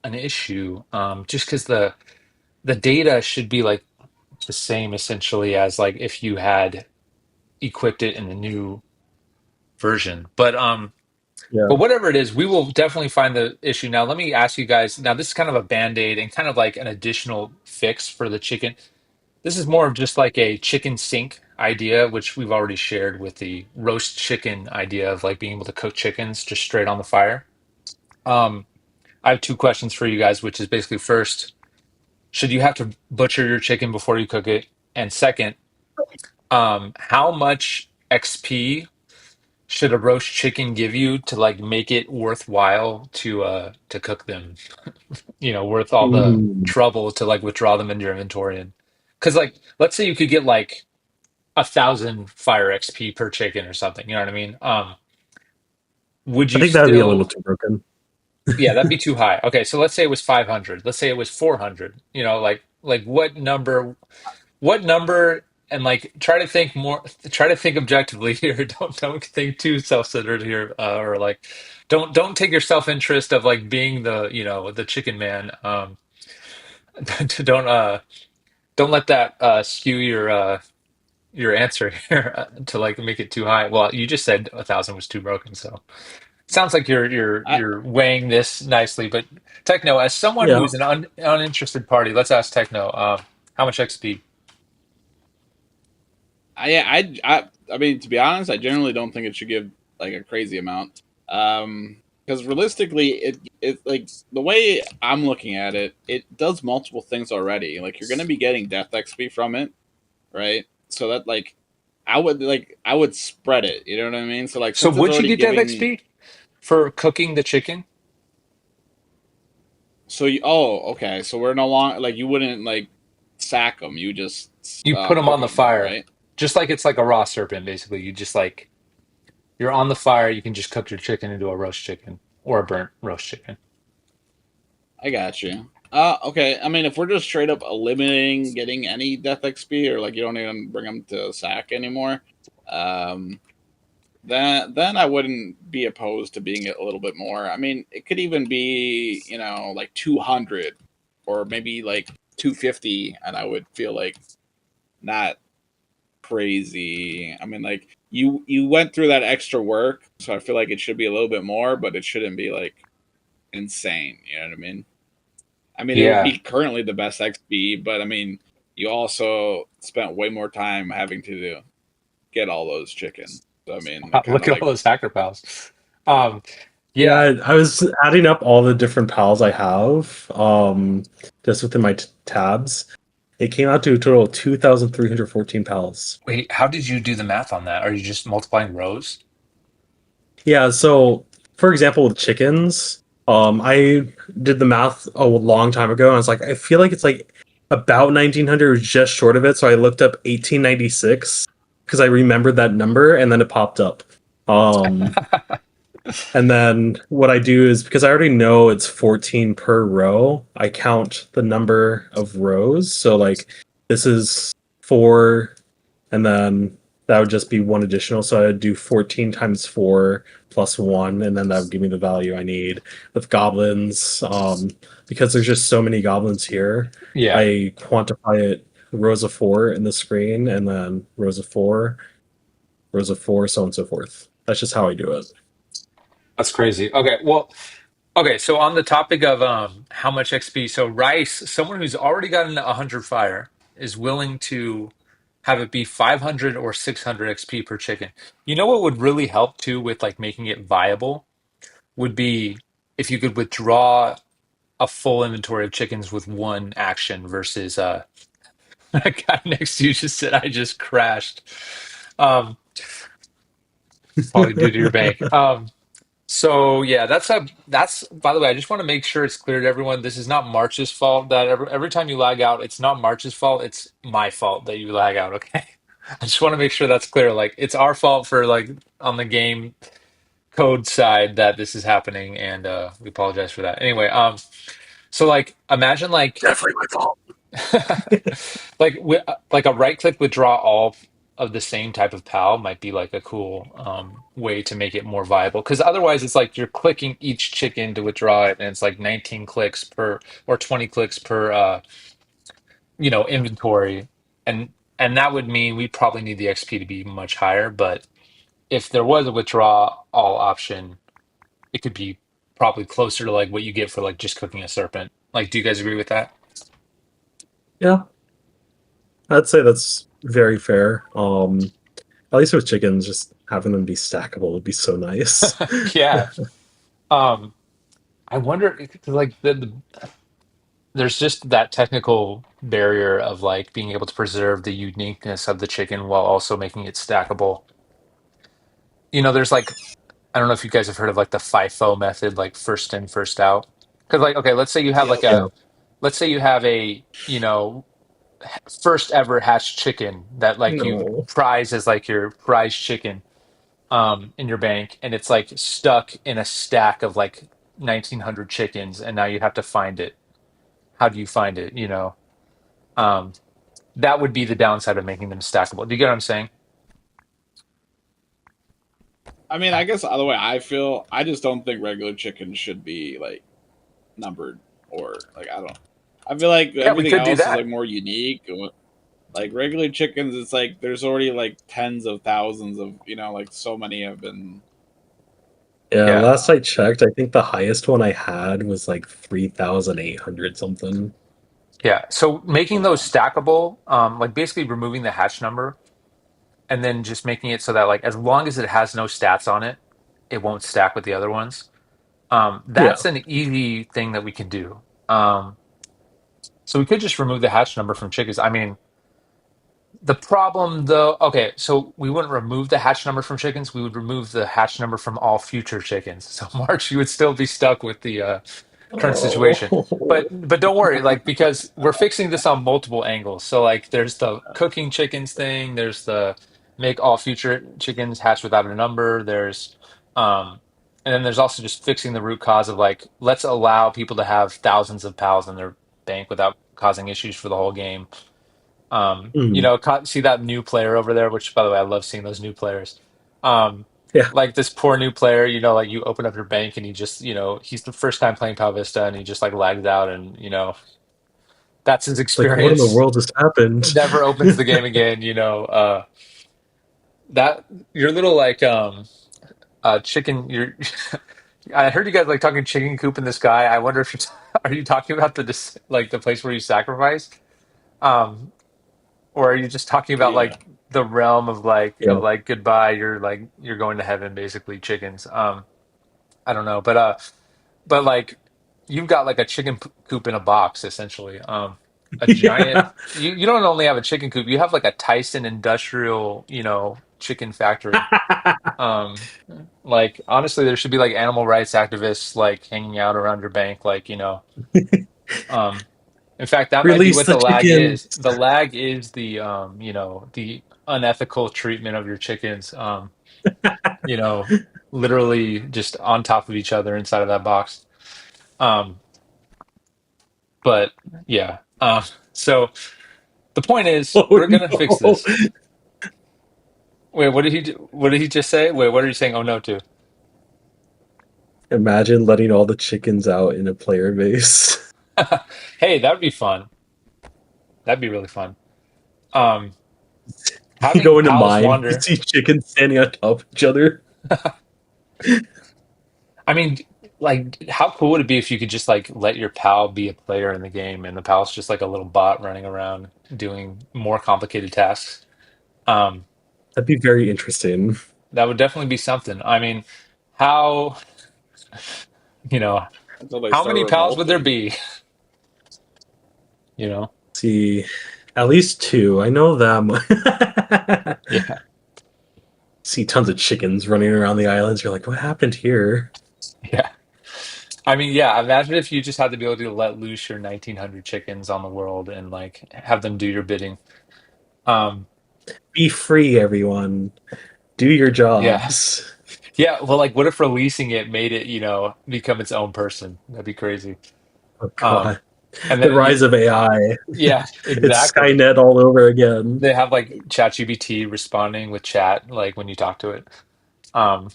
an issue. Just because the data should be like the same essentially as like if you had equipped it in a new version. yeah. But whatever it is, we will definitely find the issue. Now, let me ask you guys. Now, this is kind of a band-aid and kind of like an additional fix for the chicken. This is more of just like a chicken sink idea, which we've already shared with the roast chicken idea of like being able to cook chickens just straight on the fire. Um, I have two questions for you guys, which is basically first, should you have to butcher your chicken before you cook it? And second, how much XP should a roast chicken give you to like make it worthwhile to cook them? You know, worth all the Mm. trouble to like withdraw them into your inventory. And because like let's say you could get like 1,000 fire XP per chicken or something, you know what I mean? Would I you think that would be a little still, too broken. yeah, that'd be too high. Okay, so let's say it was 500. Let's say it was 400. You know, like what number, and like try to think more, try to think objectively here. Don't think too self-centered here, or like don't take your self-interest of like being the, you know, the chicken man. Don't don't let that skew your answer here to like make it too high. Well, you just said 1,000 was too broken, so sounds like I you're weighing this nicely. But Techno, as someone Yeah. who's an uninterested party, let's ask Techno, how much XP? I mean, to be honest, I generally don't think it should give like a crazy amount. Because realistically, it like the way I'm looking at it, it does multiple things already. Like you're gonna be getting death XP from it, right? So that like I would spread it. You know what I mean? So like So since it's would you already get dev giving, XP for cooking the chicken? so you, oh okay, so we're no longer like you wouldn't like sack them. You just You put them cook on the them though, fire, right? just like it's like a raw serpent, basically. You just like you're on the fire. You can just cook your chicken into a roast chicken or a burnt roast chicken. I got you. Okay. I mean, if we're just straight up eliminating getting any death XP, or like you don't even bring them to sack anymore, um, then I wouldn't be opposed to being a little bit more. I mean, it could even be like 200 or maybe like 250, and I would feel like not crazy. I mean, like you went through that extra work, so I feel like it should be a little bit more, but it shouldn't be like insane. You know what I mean? I mean, it would Yeah. be currently the best XP, but I mean, you also spent way more time having to get all those chickens. So I mean, it kind Look of at all like those hacker pals. Um, yeah. Yeah, I was adding up all the different pals I have, just within my tabs. It came out to a total of 2,314 pals. Wait, how did you do the math on that? Are you just multiplying rows? Yeah, so for example, with chickens, I did the math a long time ago, and I was like, I feel like it's like about 1900, was just short of it. So I looked up 1896 because I remembered that number, and then it popped up. Um, and then what I do is because I already know it's 14 per row, I count the number of rows. So like this is four, and then that would just be one additional. So I'd do 14 times four plus one, and then that would give me the value I need. With goblins, because there's just so many goblins here, Yeah, I quantify it rows of four in the screen, and then rows of four, so on and so forth. That's just how I do it. that's crazy. Okay, well, okay, so on the topic of how much XP, so Rice, someone who's already gotten 100 fire, is willing to have it be 500 or 600 XP per chicken. You know what would really help too with like making it viable would be if you could withdraw a full inventory of chickens with one action versus that guy next to you just said I just crashed. Um, probably due to your bank. So yeah, that's by the way, I just want to make sure it's clear to everyone. This is not March's fault that every time you lag out, it's not March's fault, it's my fault that you lag out, okay? I just want to make sure that's clear. Like it's our fault for like on the game code side that this is happening and we apologize for that. Anyway, so like imagine like Definitely my fault. like a right click withdraw all of the same type of PAL might be like a cool way to make it more viable because otherwise it's like you're clicking each chicken to withdraw it and it's like 19 clicks per or 20 clicks per inventory and that would mean we probably need the XP to be much higher, but if there was a withdraw all option it could be probably closer to like what you get for like just cooking a serpent. Like, do you guys agree with that? Yeah, I'd say that's very fair. At least with chickens, just having them be stackable would be so nice. Yeah. Um, I wonder, 'cause, like there's just that technical barrier of like being able to preserve the uniqueness of the chicken while also making it stackable. There's like I don't know if you guys have heard of like the FIFO method, like first in, first out. Because like, okay, let's say you have Yep. like Yeah. let's say you have a, first ever hatched chicken that like you No. prize as like your prize chicken in your bank, and it's like stuck in a stack of like 1900 chickens, and now you have to find it. How do you find it? Um, that would be the downside of making them stackable. Do you get what I'm saying? I mean, I guess the other way I feel, I just don't think regular chicken should be like numbered or like I don't. I feel like Yeah, we everything could do else is that. like more unique. Like regular chickens, it's like there's already like tens of thousands of like so many have been. Yeah, Yeah, last I checked, I think the highest one I had was like 3,800 something. yeah. So making those Yeah. stackable, like basically removing the hatch number and then just making it so that like as long as it has no stats on it, it won't stack with the other ones. Yeah. That's an easy thing that we can do. So we could just remove the hatch number from chickens. I mean, the problem though, okay, so we wouldn't remove the hatch number from chickens. We would remove the hatch number from all future chickens. So March, you would still be stuck with the current situation. Oh. But don't worry, like because we're fixing this on multiple angles. So like there's the cooking chickens thing, there's the make all future chickens hatch without a number, there's um and then there's also just fixing the root cause of like let's allow people to have thousands of pals in their bank without causing issues for the whole game. Mm, See that new player over there, which by the way, I love seeing those new players. Um, yeah. like this poor new player, like you open up your bank and he just, he's the first time playing Pow Vista and he just like lags out and, that's his It's like, what in the experience. world just happened? Never opens the game again, that your little like chicken your I heard you guys like talking chicken coop in the sky. I wonder if are you talking about like the place where you sacrifice? Um, or are you just talking about Yeah. like the realm of Yeah. like goodbye, you're going to heaven basically chickens. I don't know, but like you've got like a coop in a box essentially. A giant Yeah. you don't only have a chicken coop, you have like a Tyson industrial, chicken factory. Um like honestly there should be like animal rights activists like hanging out around your bank like, um In fact, that might be Release what the the lag chickens. is. The lag is the the unethical treatment of your chickens. You know, literally just on top of each other inside of that box. Um, but yeah. So the point is, Oh we're gonna fix no. this. Wait, what did he just say? Wait, what are you saying? Oh no, to? Imagine letting all the chickens out in a player base. Hey, that would be fun. That'd be really fun. Um, You having go into pals mine, you wander. see chickens standing on top of each other. I mean, like, how cool would it be if you could just like let your pal be a player in the game, and the pal's just like a little bot running around doing more complicated tasks? Um, That'd be very interesting. that would definitely be something. I mean, how you know Until they how start many pals would there revolting. be? You know? See, at least two. I know that much. Yeah, See tons of chickens running around the islands. You're like, what happened here? yeah. I mean, yeah. Imagine if you just had the ability to let loose your 1,900 chickens on the world and like have them do your bidding. Um, Be free, everyone. Do your yeah. jobs. Yeah, well, like, what if releasing it made it, become its own person? That'd be crazy. Oh Um, god. and The then, rise of AI. yeah, It's exactly. Skynet all over again. They have like ChatGPT responding with chat, like when you talk to it. Um,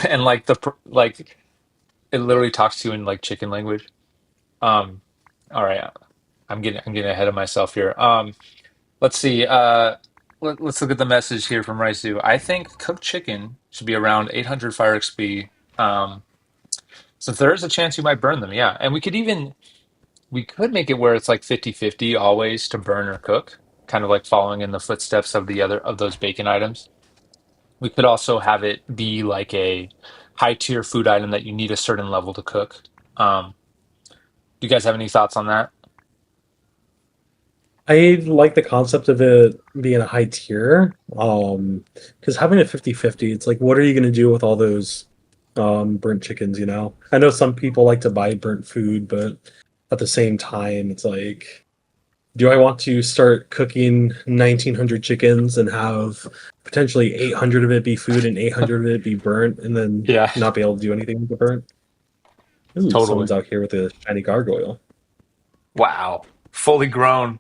and like like it literally talks to you in like chicken language. Um, all right, I'm getting ahead of myself here. Let's see. Let's look at the message here from Raisu. I think cooked chicken should be around 800 fire XP. Um, So there is a chance you might burn them, yeah. And we could make it where it's like 50-50 always to burn or cook, kind of like following in the footsteps of the other of those bacon items. We could also have it be like a high tier food item that you need a certain level to cook. Do you guys have any thoughts on that? I like the concept of it being a high tier. Because having a 50-50, it's like, what are you going to do with all those burnt chickens, you know? I know some people like to buy burnt food, but at the same time, it's like, do I want to start cooking 1,900 chickens and have potentially 800 of it be food and 800 of it be burnt and then Yeah, not be able to do anything with the burnt? Ooh, totally. someone's out here with a shiny gargoyle. Wow. Fully grown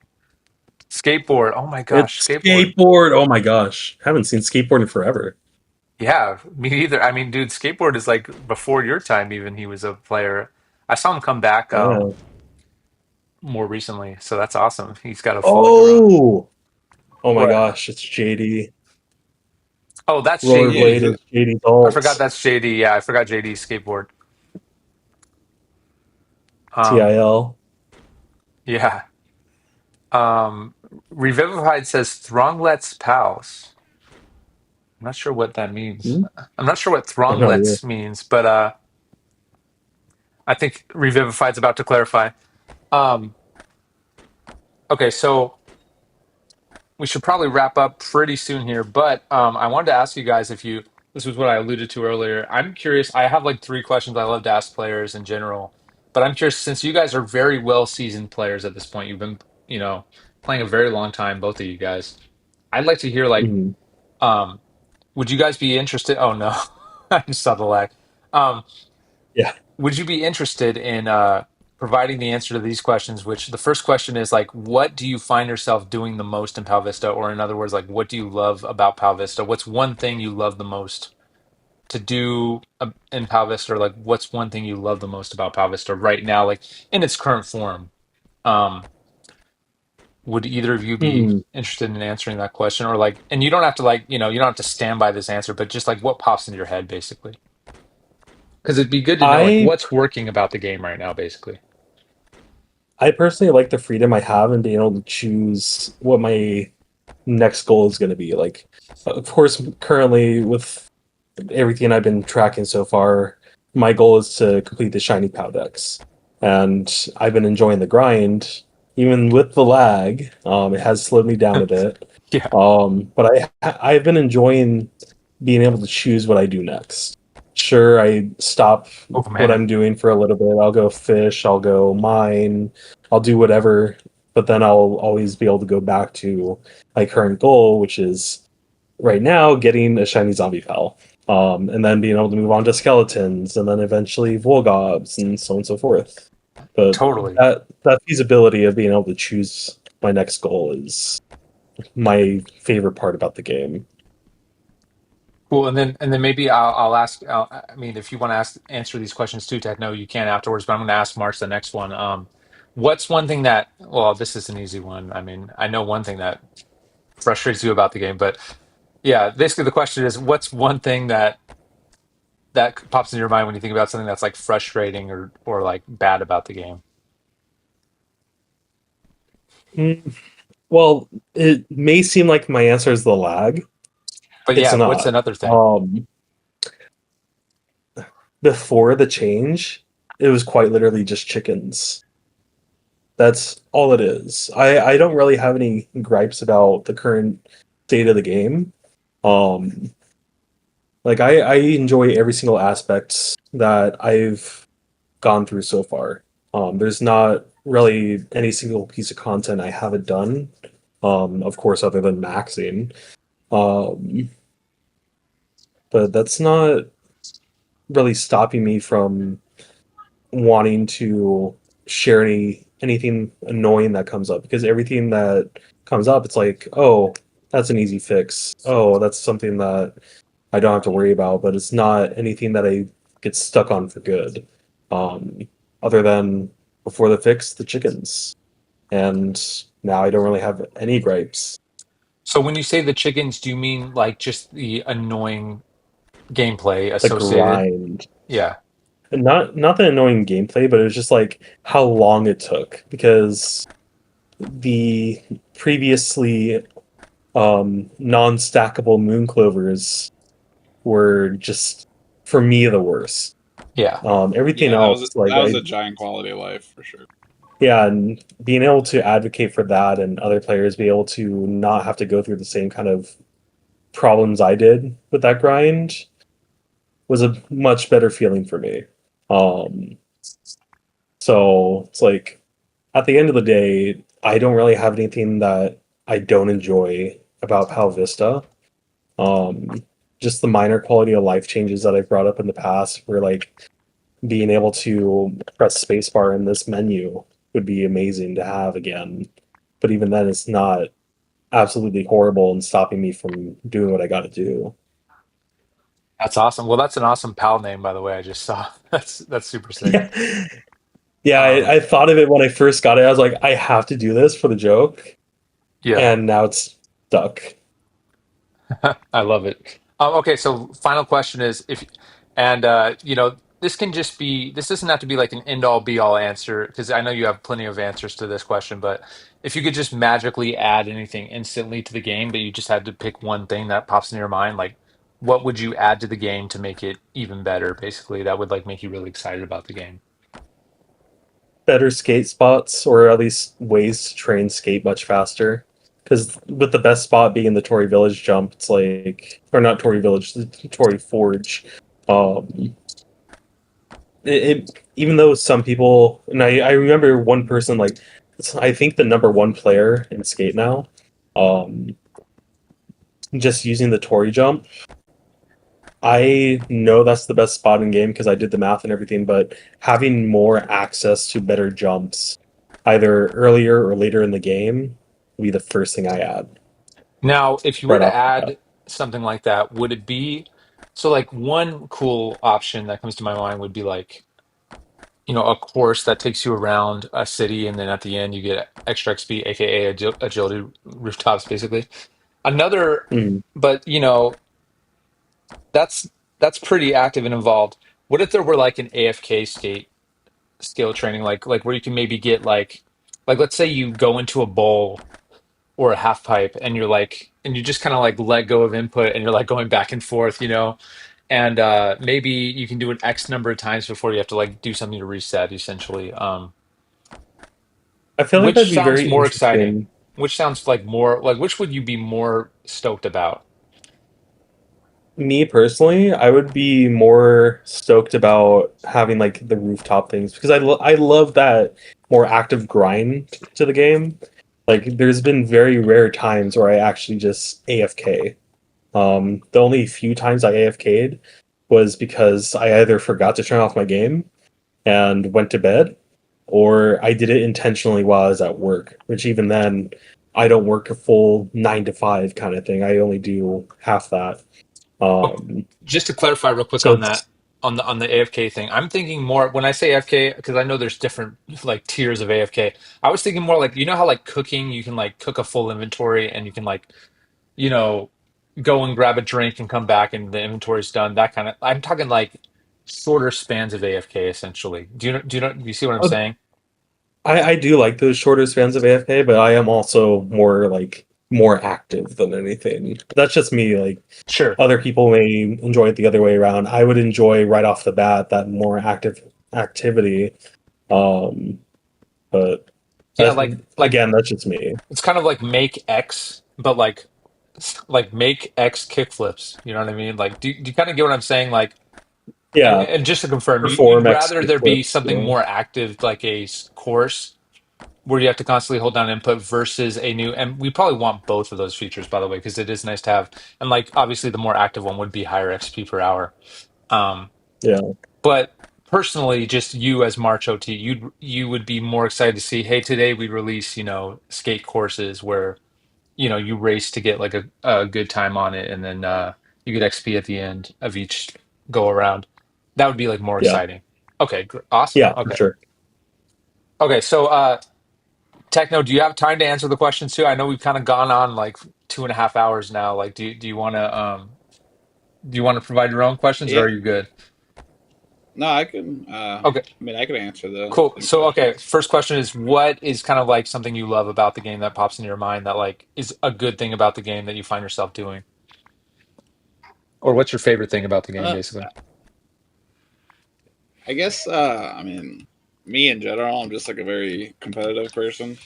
skateboard. Oh my gosh, It's skateboard. skateboard. Oh my gosh. Haven't seen skateboard in forever. Yeah, me neither. I mean, dude, skateboard is like before your time even he was a player. I saw him come back Yeah. more recently, so that's awesome. He's got a fully grown. Oh, oh my What? gosh, it's JD. Oh, that's JD, Rollerblade is JD. is it? JD's I forgot alt. that's JD. Yeah, I forgot JD's skateboard. Um, TIL. yeah. Um, Revivified says Thronglets pals. I'm not sure what that means. Hmm? I'm not sure what I have no idea. Thronglets means, but I think Revivified's about to clarify. Um, okay, so we should probably wrap up pretty soon here, but I wanted to ask you guys if you, this was what I alluded to earlier. I'm curious, I have like three questions I love to ask players in general, but I'm curious, since you guys are very well seasoned players at this point, you've been, playing a very long time, both of you guys. I'd like to hear like, Mhm. um, would you guys be interested? Oh no, I just saw the lag. Um, Yeah. would you be interested in providing the answer to these questions? Which the first question is like, what do you find yourself doing the most in Pow Vista? Or in other words, like, what do you love about Pow Vista? What's one thing you love the most to do in Pow Vista? Or like, what's one thing you love the most about Pow Vista right now, like in its current form? Um, would either of you be Hmm. interested in answering that question? Or like, and you don't have to like, you don't have to stand by this answer, but just like what pops into your head, basically. Because it'd be good to know like I what's working about the game right now, basically. I personally like the freedom I have in being able to choose what my next goal is going to be. Like, of course, currently with everything I've been tracking so far, my goal is to complete the shiny Powdex, and I've been enjoying the grind, even with the lag. It has slowed me down a bit, Yeah. but I've been enjoying being able to choose what I do next. Sure, I stop Oh what man, I'm doing for a little bit. I'll go fish, I'll go mine, I'll do whatever, but then I'll always be able to go back to my current goal, which is right now getting a shiny zombie pal. And then being able to move on to skeletons, and then eventually Volgobs, and so on and so forth. But totally. that feasibility of being able to choose my next goal is my favorite part about the game. Cool. And then maybe I'll ask. I mean, if you want to answer these questions too, Ted, no, you can afterwards. But I'm going to ask March the next one. What's one thing that? Well, this is an easy one. I mean, I know one thing that frustrates you about the game, but yeah, basically the question is, what's one thing that pops into your mind when you think about something that's like frustrating or like bad about the game? Mm, Well, it may seem like my answer is the lag. But It's yeah, what's not. another thing? Um, Before the change, it was quite literally just chickens. That's all it is. I don't really have any gripes about the current state of the game. Um, like I enjoy every single aspect that I've gone through so far. There's not really any single piece of content I haven't done. Of course, other than maxing. Um, but that's not really stopping me from wanting to share anything annoying that comes up, because everything that comes up, it's like, oh, that's an easy fix. Oh, that's something that I don't have to worry about, but it's not anything that I get stuck on for good. Um, Other than before the fix, the chickens. And now I don't really have any gripes. So when you say the chickens, do you mean like just the annoying gameplay The associated? grind. Yeah, And not the annoying gameplay, but it was just like how long it took, because the previously non-stackable moon clovers were just, for me, the worst. yeah. Everything Yeah, else, like that was I, a giant quality of life for sure. yeah, and being able to advocate for that and other players be able to not have to go through the same kind of problems I did with that grind was a much better feeling for me. Um, so it's like at the end of the day, I don't really have anything that I don't enjoy about Pow Vista. Um, just the minor quality of life changes that I've brought up in the past, where like being able to press spacebar in this menu would be amazing to have again. But even then, it's not absolutely horrible and stopping me from doing what I got to do. That's awesome. Well, that's an awesome pal name, by the way. I just saw. That's super sick. Yeah, yeah. Um, I thought of it when I first got it. I was like, I have to do this for the joke, yeah, and now it's stuck. I love it. Okay, so final question is if, and this can just be. This doesn't have to be like an end all be all answer because I know you have plenty of answers to this question. But if you could just magically add anything instantly to the game, but you just had to pick one thing that pops in your mind, like what would you add to the game to make it even better? Basically, that would like make you really excited about the game. Better skate spots, or at least ways to train skate much faster. Because with the best spot being the Tory Village jump, it's like, or not Tory Village, the Tory Forge. Um, even though some people, and I remember one person, like, I think the number one player in skate now, um, just using the Tory jump. I know that's the best spot in game because I did the math and everything, but having more access to better jumps, either earlier or later in the game, will be the first thing I add Now, if you were right to off the bat. add something like that, would it be so like one cool option that comes to my mind would be like, a course that takes you around a city and then at the end you get extra XP, aka agility rooftops, basically. Another, Mm. but that's pretty active and involved. What if there were like an AFK skate skill training, like where you can maybe get like let's say you go into a bowl or a half pipe and you're like and you just kind of like let go of input and you're like going back and forth, and maybe you can do it X number of times before you have to like do something to reset essentially. I feel like Which that'd be sounds very more exciting? interesting. Which sounds like more like which would you be more stoked about? Me personally, I would be more stoked about having like the rooftop things because I love that more active grind to the game. Like there's been very rare times where I actually just AFK. The only few times I AFK'd was because I either forgot to turn off my game and went to bed, or I did it intentionally while I was at work, which even then I don't work a full 9 to 5 kind of thing. I only do half that. Oh, Um, just to clarify real quick so on that, it's on the AFK thing, I'm thinking more when I say AFK because I know there's different like tiers of AFK. I was thinking more like you know how like cooking, you can like cook a full inventory and you can like you know go and grab a drink and come back and the inventory's done. That kind of. I'm talking like shorter spans of AFK essentially. Do you see what I'm saying? I do like those shorter spans of AFK, but I am also more like more active than anything. That's just me. Like Sure. other people may enjoy it the other way around. I would enjoy right off the bat that more active activity. Um, but Yeah, that's like again, that's just me. it's kind of like make X, but like make X kickflips. You know what I mean? Like, do you kind of get what I'm saying? Like, Yeah, and just to confirm, you'd perform X rather there be flips. something Yeah, more active, like a course where you have to constantly hold down input versus a new. And we probably want both of those features, by the way, because it is nice to have. And like, obviously, the more active one would be higher XP per hour. Um, yeah, but personally, just you as March OT, you would be more excited to see, hey, today we release, skate courses where you race to get like a good time on it, and then you get XP at the end of each go around. That would be like more yeah, exciting. Okay, awesome. yeah, for Okay, sure. okay. So, Techno, do you have time to answer the questions too? I know we've kind of gone on like 2.5 hours now. Like, do you want to provide your own questions, or Yeah. are you good? No, I can. Okay, I mean, I can answer cool. the So, okay, questions. first question is, what is kind of like something you love about the game that pops into your mind that like is a good thing about the game that you find yourself doing, or what's your favorite thing about the game, Uh, basically? I guess. I mean, me in general, I'm just like a very competitive person.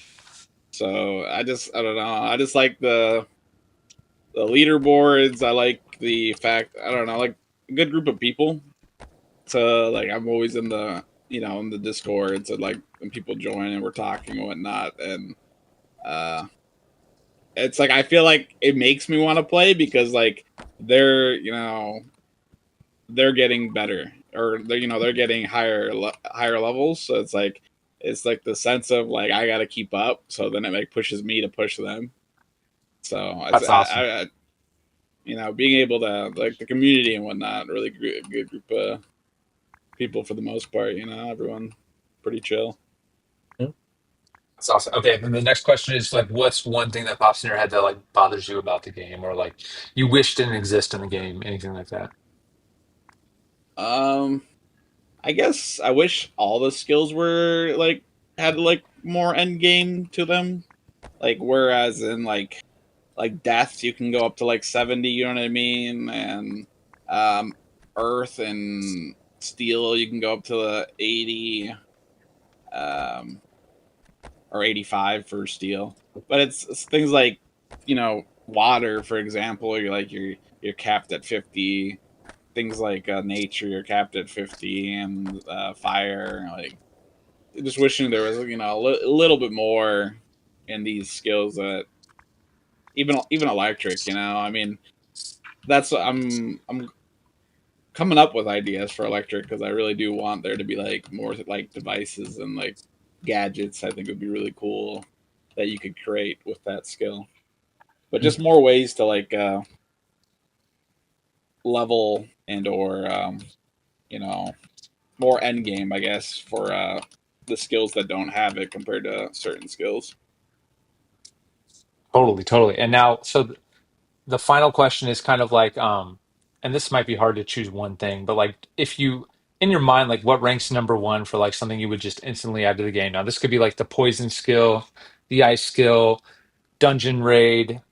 So I don't know. I just like the leaderboards. I like the fact. I don't know, like a good group of people. So like, I'm always in the in the Discord. So like, when people join and we're talking and whatnot, and uh, it's like I feel like it makes me want to play because like they're they're getting better or they're getting higher levels. So it's like the sense of like I got to keep up. So then it like pushes me to push them. So That's awesome. being able to like the community and whatnot, really good group of people for the most part. Everyone pretty chill. Yeah. That's awesome. Okay, then the next question is like, what's one thing that pops in your head that like bothers you about the game, or like you wish didn't exist in the game, anything like that? Um, I guess I wish all the skills were like had like more end game to them. Like whereas in like death you can go up to like 70, you know what I mean? And um earth and steel you can go up to the 80 um or 85 for steel. But it's things like, water for example, you're capped at 50. Things like nature you're capped at 50, and fire like just wishing there was a little bit more in these skills that even electric. I mean, that's what I'm coming up with ideas for electric because I really do want there to be like more like devices and like gadgets. I think would be really cool that you could create with that skill, but just more ways to like level and or you know more end game, I guess, for the skills that don't have it compared to certain skills. Totally, totally. And now, so the final question is kind of like, and this might be hard to choose one thing, but like if you in your mind, like what ranks number one for like something you would just instantly add to the game? Now, this could be like the poison skill, the ice skill, dungeon raid,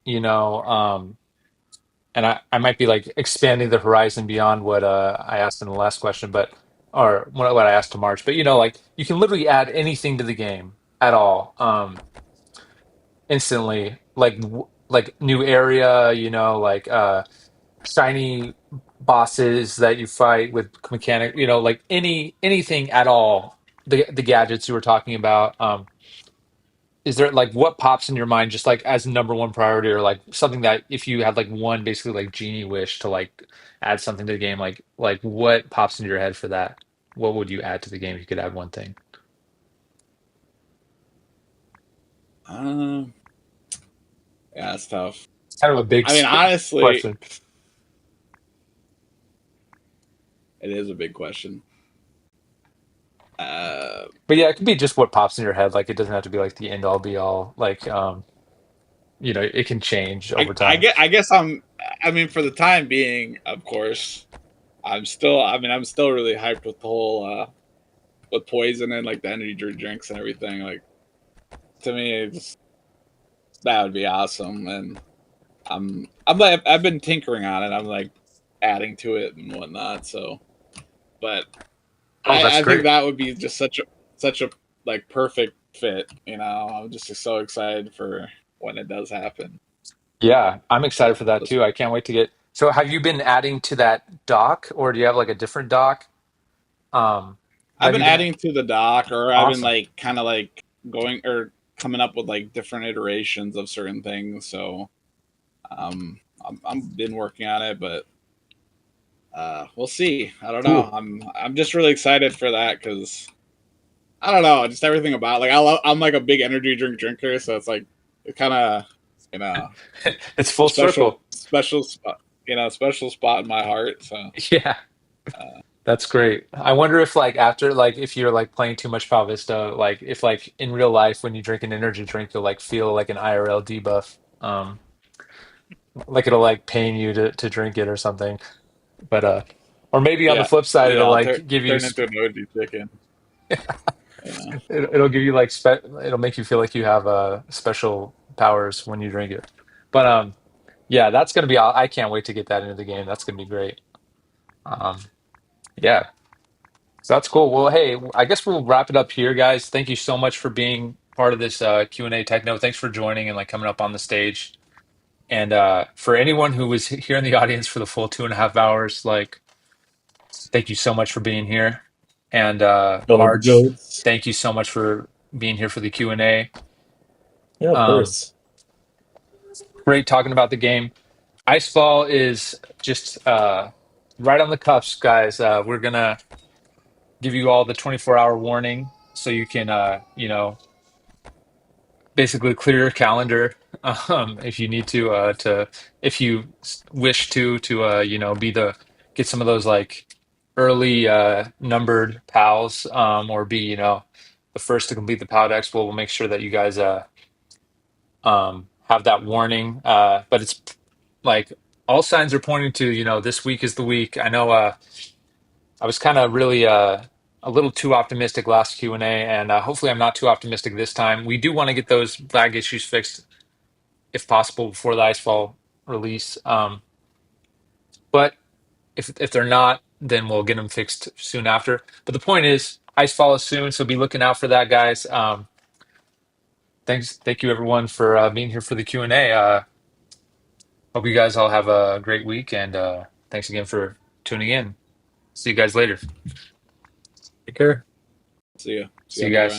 and I might be like expanding the horizon beyond what I asked in the last question, but or what I asked to March. But like you can literally add anything to the game at all, instantly. Like new area, like shiny bosses that you fight with mechanic, like anything at all. The gadgets you were talking about. Is there like what pops in your mind just like as number one priority, or like something that if you had like one basically like genie wish to like add something to the game, like what pops into your head for that? What would you add to the game if you could add one thing? Uh, yeah, it's tough. It's kind of a big I mean, honestly, question. it is a big question. Uh, But yeah, it could be just what pops in your head. Like it doesn't have to be like the end all be all. Like it can change over time. I guess I'm. I mean, for the time being, of course, I'm still. I mean, I'm still really hyped with the whole with poison and like the energy drinks and everything. Like to me, that would be awesome. And I'm like I've been tinkering on it. I'm like adding to it and whatnot. So, but Oh, that's I think great. that would be just such a like perfect fit. You know, I'm just so excited for when it does happen. Yeah, I'm excited for that Just too. I can't wait to get. So have you been adding to that dock, or do you have like a different dock? I've Have been you been adding to the dock, or I've been awesome? like kind of like going or coming up with like different iterations of certain things. So I'm been working on it, but we'll see. I don't know. Cool. I'm just really excited for that because I don't know, just everything about like I'm like a big energy drink drinker, so it's like it kind of you know It's a full circle. special spot, special spot in my heart. So Yeah, uh, that's great. I wonder if like after like if you're like playing too much Pow Vista, like if like in real life when you drink an energy drink, you'll like feel like an IRL debuff. Like it'll like pain you to drink it or something. But or maybe on the yeah, flip side, yeah, it'll I'll like give you turn into an OG chicken. it'll give you like it'll make you feel like you have special powers when you drink it. But yeah, that's gonna be I can't wait to get that into the game. That's gonna be great. Um, yeah, so that's cool. Well, hey, I guess we'll wrap it up here, guys. Thank you so much for being part of this Q&A techno. Thanks for joining and like coming up on the stage. And for anyone who was here in the audience for the full 2.5 hours, like thank you so much for being here. And Oh, the Arch, goats. thank you so much for being here for the Q&A. Yeah, of Um, course. great talking about the game. Icefall is just right on the cuffs, guys. We're gonna give you all the 24-hour warning so you can, basically clear your calendar if you need to if you wish to be the get some of those like early numbered pals or be the first to complete the PAL Expo. We'll make sure that you guys have that warning. But it's like all signs are pointing to this week is the week. I know I was kind of really a little too optimistic last Q&A, and hopefully I'm not too optimistic this time. We do want to get those flag issues fixed if possible before the Icefall release. But if they're not, then we'll get them fixed soon after. But the point is, Icefall is soon, so be looking out for that, guys. Thank you everyone for being here for the Q&A. Hope you guys all have a great week, and thanks again for tuning in. See you guys later. Take care. See you. See See you you on the other guys. end.